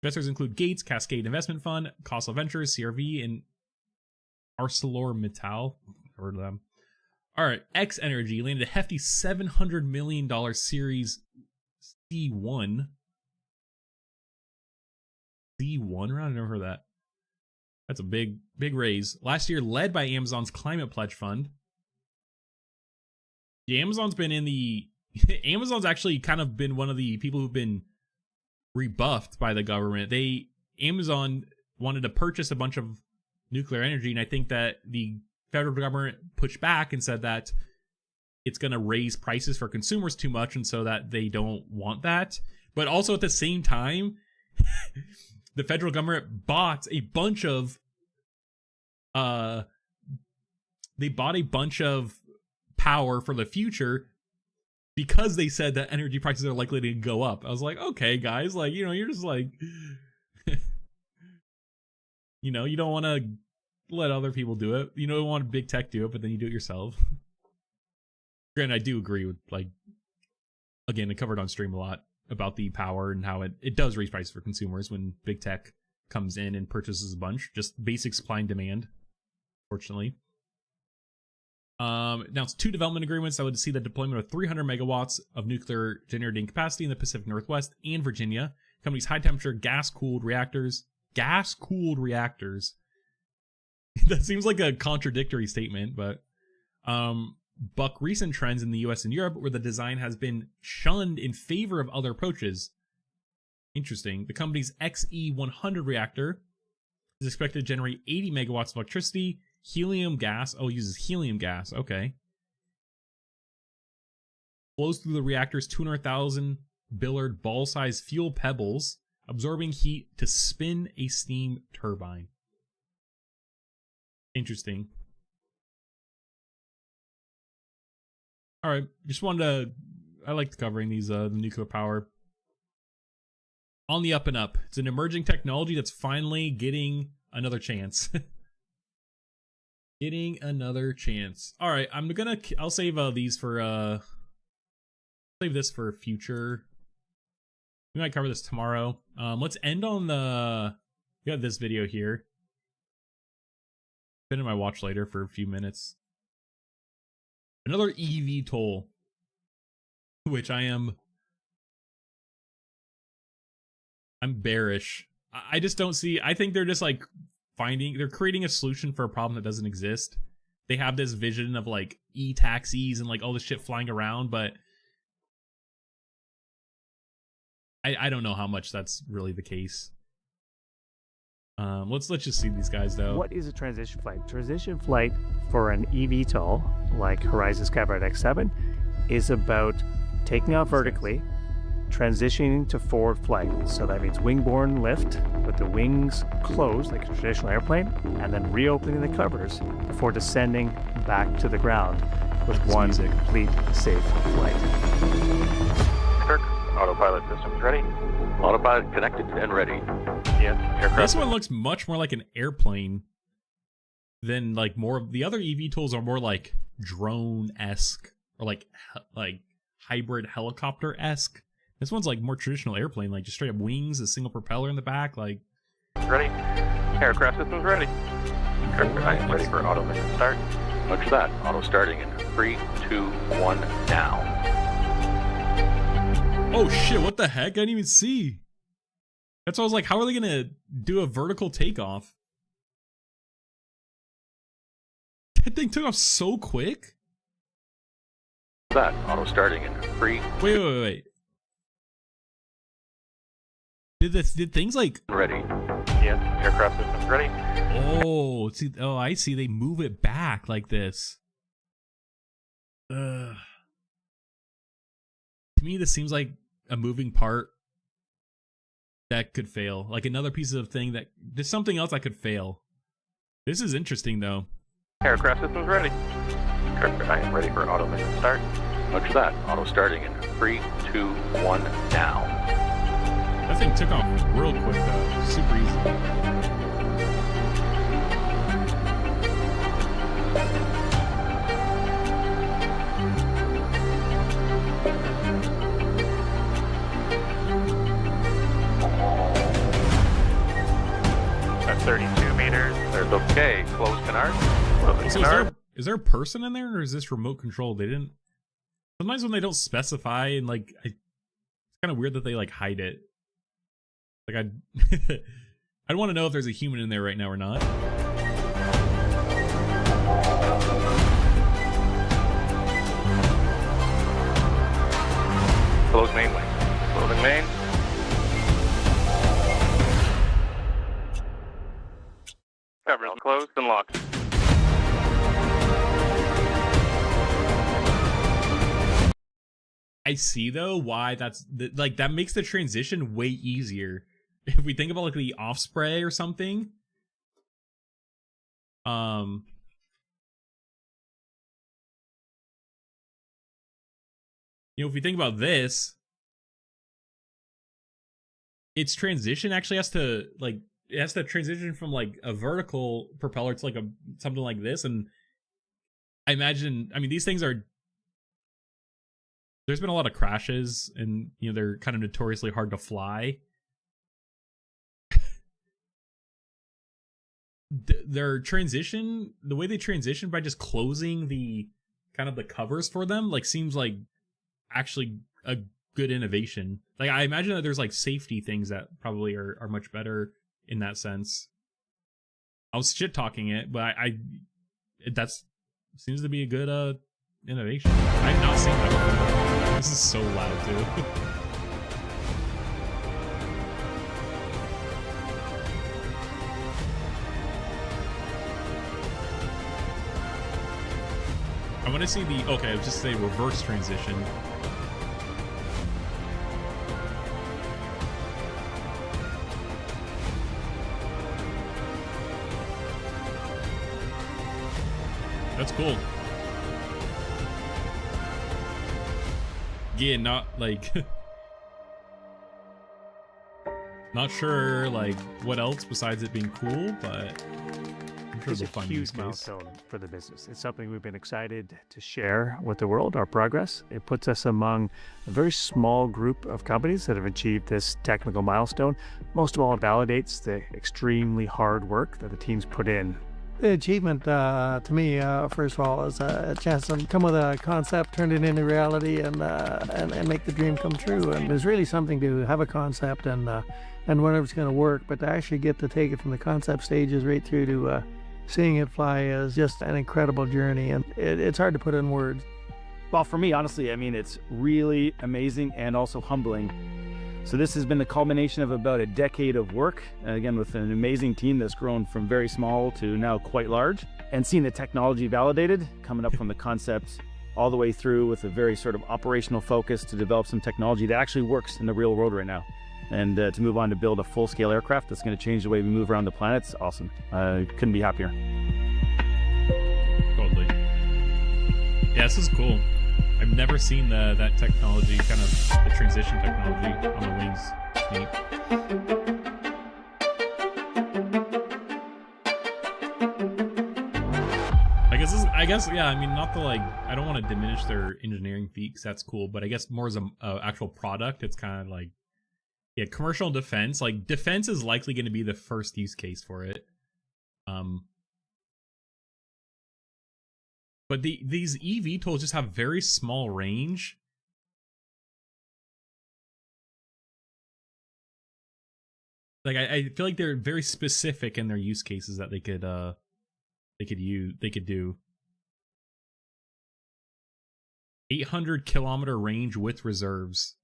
Investors include Gates, Cascade Investment Fund, Causal Ventures, CRV, and ArcelorMittal. Heard of them. All right, X Energy landed a hefty $700 million Series C1. C1 round? I never heard of that. That's a big raise. Last year, led by Amazon's Climate Pledge Fund. Yeah, Amazon's actually kind of been one of the people who've been rebuffed by the government. Amazon wanted to purchase a bunch of nuclear energy, and I think that the federal government pushed back and said that it's going to raise prices for consumers too much, and so that they don't want that. But also at the same time, the federal government bought a bunch of power for the future, because they said that energy prices are likely to go up. I was like, okay, guys, you're just you don't want to let other people do it. You don't want big tech do it, but then you do it yourself. Granted, I do agree with, again, I covered on stream a lot about the power and how it does raise prices for consumers when big tech comes in and purchases a bunch. Just basic supply and demand, fortunately. Announced 2 development agreements that would see the deployment of 300 megawatts of nuclear generating capacity in the Pacific Northwest and Virginia. Company's high-temperature gas-cooled reactors. Gas-cooled reactors. That seems like a contradictory statement, but buck recent trends in the US and Europe, where the design has been shunned in favor of other approaches. Interesting. The company's XE100 reactor is expected to generate 80 megawatts of electricity. Helium gas. Oh, it uses helium gas. Okay. Flows through the reactor's 200,000 Billard ball-sized fuel pebbles, absorbing heat to spin a steam turbine. Interesting. All right, just wanted to. I liked covering these the nuclear power. On the up and up. It's an emerging technology that's finally getting another chance. Getting another chance. All right, I'll save these for save this for future. We might cover this tomorrow. Let's end on we got this video here. been in my watch later for a few minutes. Another EV toll, which I'm bearish. I just don't see. I think they're just like they're creating a solution for a problem that doesn't exist. They have this vision of like e-taxis and like all this shit flying around, but I don't know how much that's really the case. Let's just see these guys though. What is a transition flight? Transition flight for an eVTOL like Horizon Skybird X7 is about taking off vertically, transitioning to forward flight. So that means wing-borne lift with the wings closed like a traditional airplane, and then reopening the covers before descending back to the ground with one complete safe flight. Kirk, autopilot systems ready. Autopilot connected and ready. Yeah, aircraft. This one looks much more like an airplane than like more of the other eVTOLs are more like drone-esque or like hybrid helicopter-esque. This one's like more traditional airplane, like just straight up wings, a single propeller in the back, like. Ready. Aircraft systems ready. Kirk, I am ready for auto mission start. Roger that. Auto starting in 3, 2, 1, now. Oh shit, what the heck? I didn't even see. That's why I was like, how are they gonna do a vertical takeoff? That thing took off so quick. That auto starting in 3. Wait. Did things like ready? Yeah, aircraft systems ready. Oh, I see. They move it back like this. To me, this seems like a moving part that could fail. Like another piece of thing that there's something else that could fail. This is interesting though. Aircraft systems ready. Kirk, I am ready for auto mission start. Roger that. Auto starting in 3, 2, 1, now. That thing took off real quick though. Super easy. At 32 meters. There's okay. Close canard. So is there a person in there, or is this remote control? They didn't. Sometimes when they don't specify, and like, it's kind of weird that they like hide it. Like I'd want to know if there's a human in there right now or not. Close main wing. Closing main. Coverage closed and locked. I see though why like that makes the transition way easier. If we think about like the Osprey or something, if we think about this, its transition actually has to transition from like a vertical propeller to like something like this. And I mean, these things there's been a lot of crashes, and they're kind of notoriously hard to fly. The way they transition by just closing the kind of the covers for them, like, seems like actually a good innovation. Like, I imagine that there's like safety things that probably are much better in that sense. I was shit talking it, but that seems to be a good innovation. I've not seen that before. This is so loud too. I want to see just say reverse transition. That's cool. Yeah, not sure like what else besides it being cool, but I'm sure It's they'll a find huge use case. milestone for the business. It's something we've been excited to share with the world, our progress. It puts us among a very small group of companies that have achieved this technical milestone. Most of all, it validates the extremely hard work that the teams put in The achievement to me, first of all, is a chance to come with a concept, turn it into reality, and make the dream come true. And there's really something to have a concept and whether it's going to work, but to actually get to take it from the concept stages right through to seeing it fly is just an incredible journey, and it's hard to put in words. Well, for me, honestly, I mean, it's really amazing and also humbling. So this has been the culmination of about a decade of work, again, with an amazing team that's grown from very small to now quite large, and seeing the technology validated, coming up from the concept all the way through with a very sort of operational focus to develop some technology that actually works in the real world right now. And to move on to build a full-scale aircraft that's going to change the way we move around the planet, it's awesome. Couldn't be happier. Totally. Yeah, this is cool. I've never seen that technology, kind of the transition technology on the wings. It's neat. I guess, yeah, I mean, not the, like, I don't want to diminish their engineering feat, because that's cool, but I guess more as a actual product, it's kind of like, yeah, commercial defense, like, defense is likely going to be the first use case for it. But these eVTOLs just have very small range. Like, I feel like they're very specific in their use cases that they could do. 800-kilometer range with reserves.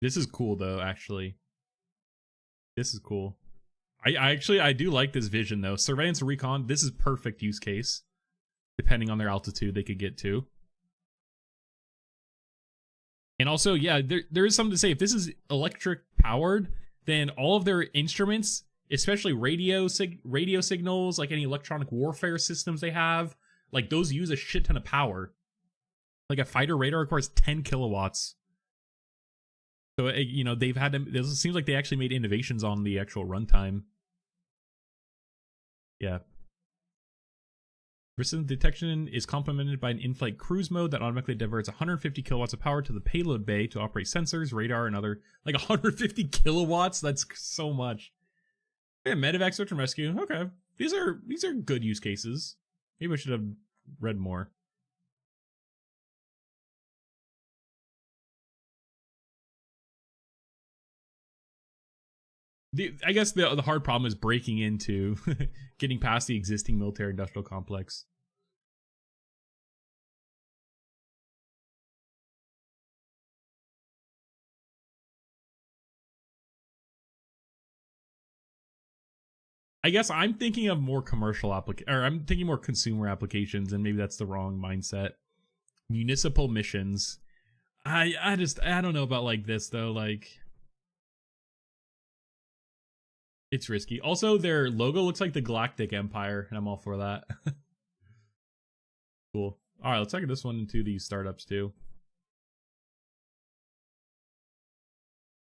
This is cool, though, actually. This is cool. I do like this vision, though. Surveillance and recon, this is perfect use case. Depending on their altitude they could get to. And also, yeah, there is something to say. If this is electric powered, then all of their instruments, especially radio signals, like any electronic warfare systems they have, like those use a shit ton of power. Like a fighter radar requires 10 kilowatts. So, you know, they've had them. It seems like they actually made innovations on the actual runtime. Yeah. Resistance detection is complemented by an in-flight cruise mode that automatically diverts 150 kilowatts of power to the payload bay to operate sensors, radar, and other. Like 150 kilowatts? That's so much. Yeah, medevac, search and rescue. Okay. These are good use cases. Maybe I should have read more. I guess the hard problem is breaking into getting past the existing military industrial complex. I guess I'm thinking of more commercial I'm thinking more consumer applications, and maybe that's the wrong mindset. Municipal missions. I don't know about like this though, like it's risky. Also, their logo looks like the Galactic Empire, and I'm all for that. Cool. All right, let's check this one into these startups too.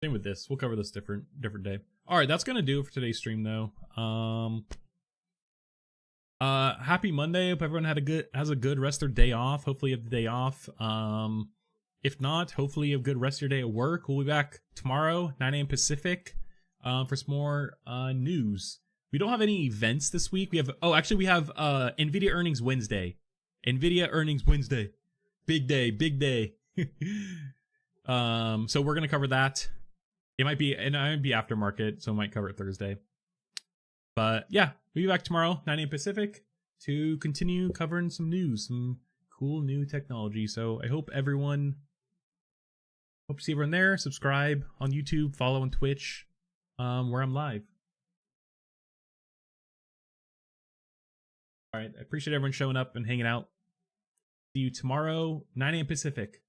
Same with this. We'll cover this different day. All right, that's gonna do it for today's stream though. Happy Monday. Hope everyone has a good rest of their day off. Hopefully you have the day off. If not, hopefully you have a good rest of your day at work. We'll be back tomorrow, 9 a.m. Pacific. For some more news. We don't have any events this week. We have NVIDIA earnings Wednesday. NVIDIA earnings Wednesday. Big day. So we're gonna cover that. It might be aftermarket, so I might cover it Thursday. But yeah, we'll be back tomorrow, 9 a.m. Pacific, to continue covering some news, some cool new technology. So I hope to see everyone there. Subscribe on YouTube, follow on Twitch. Where I'm live. All right, I appreciate everyone showing up and hanging out. See you tomorrow, 9 a.m. Pacific.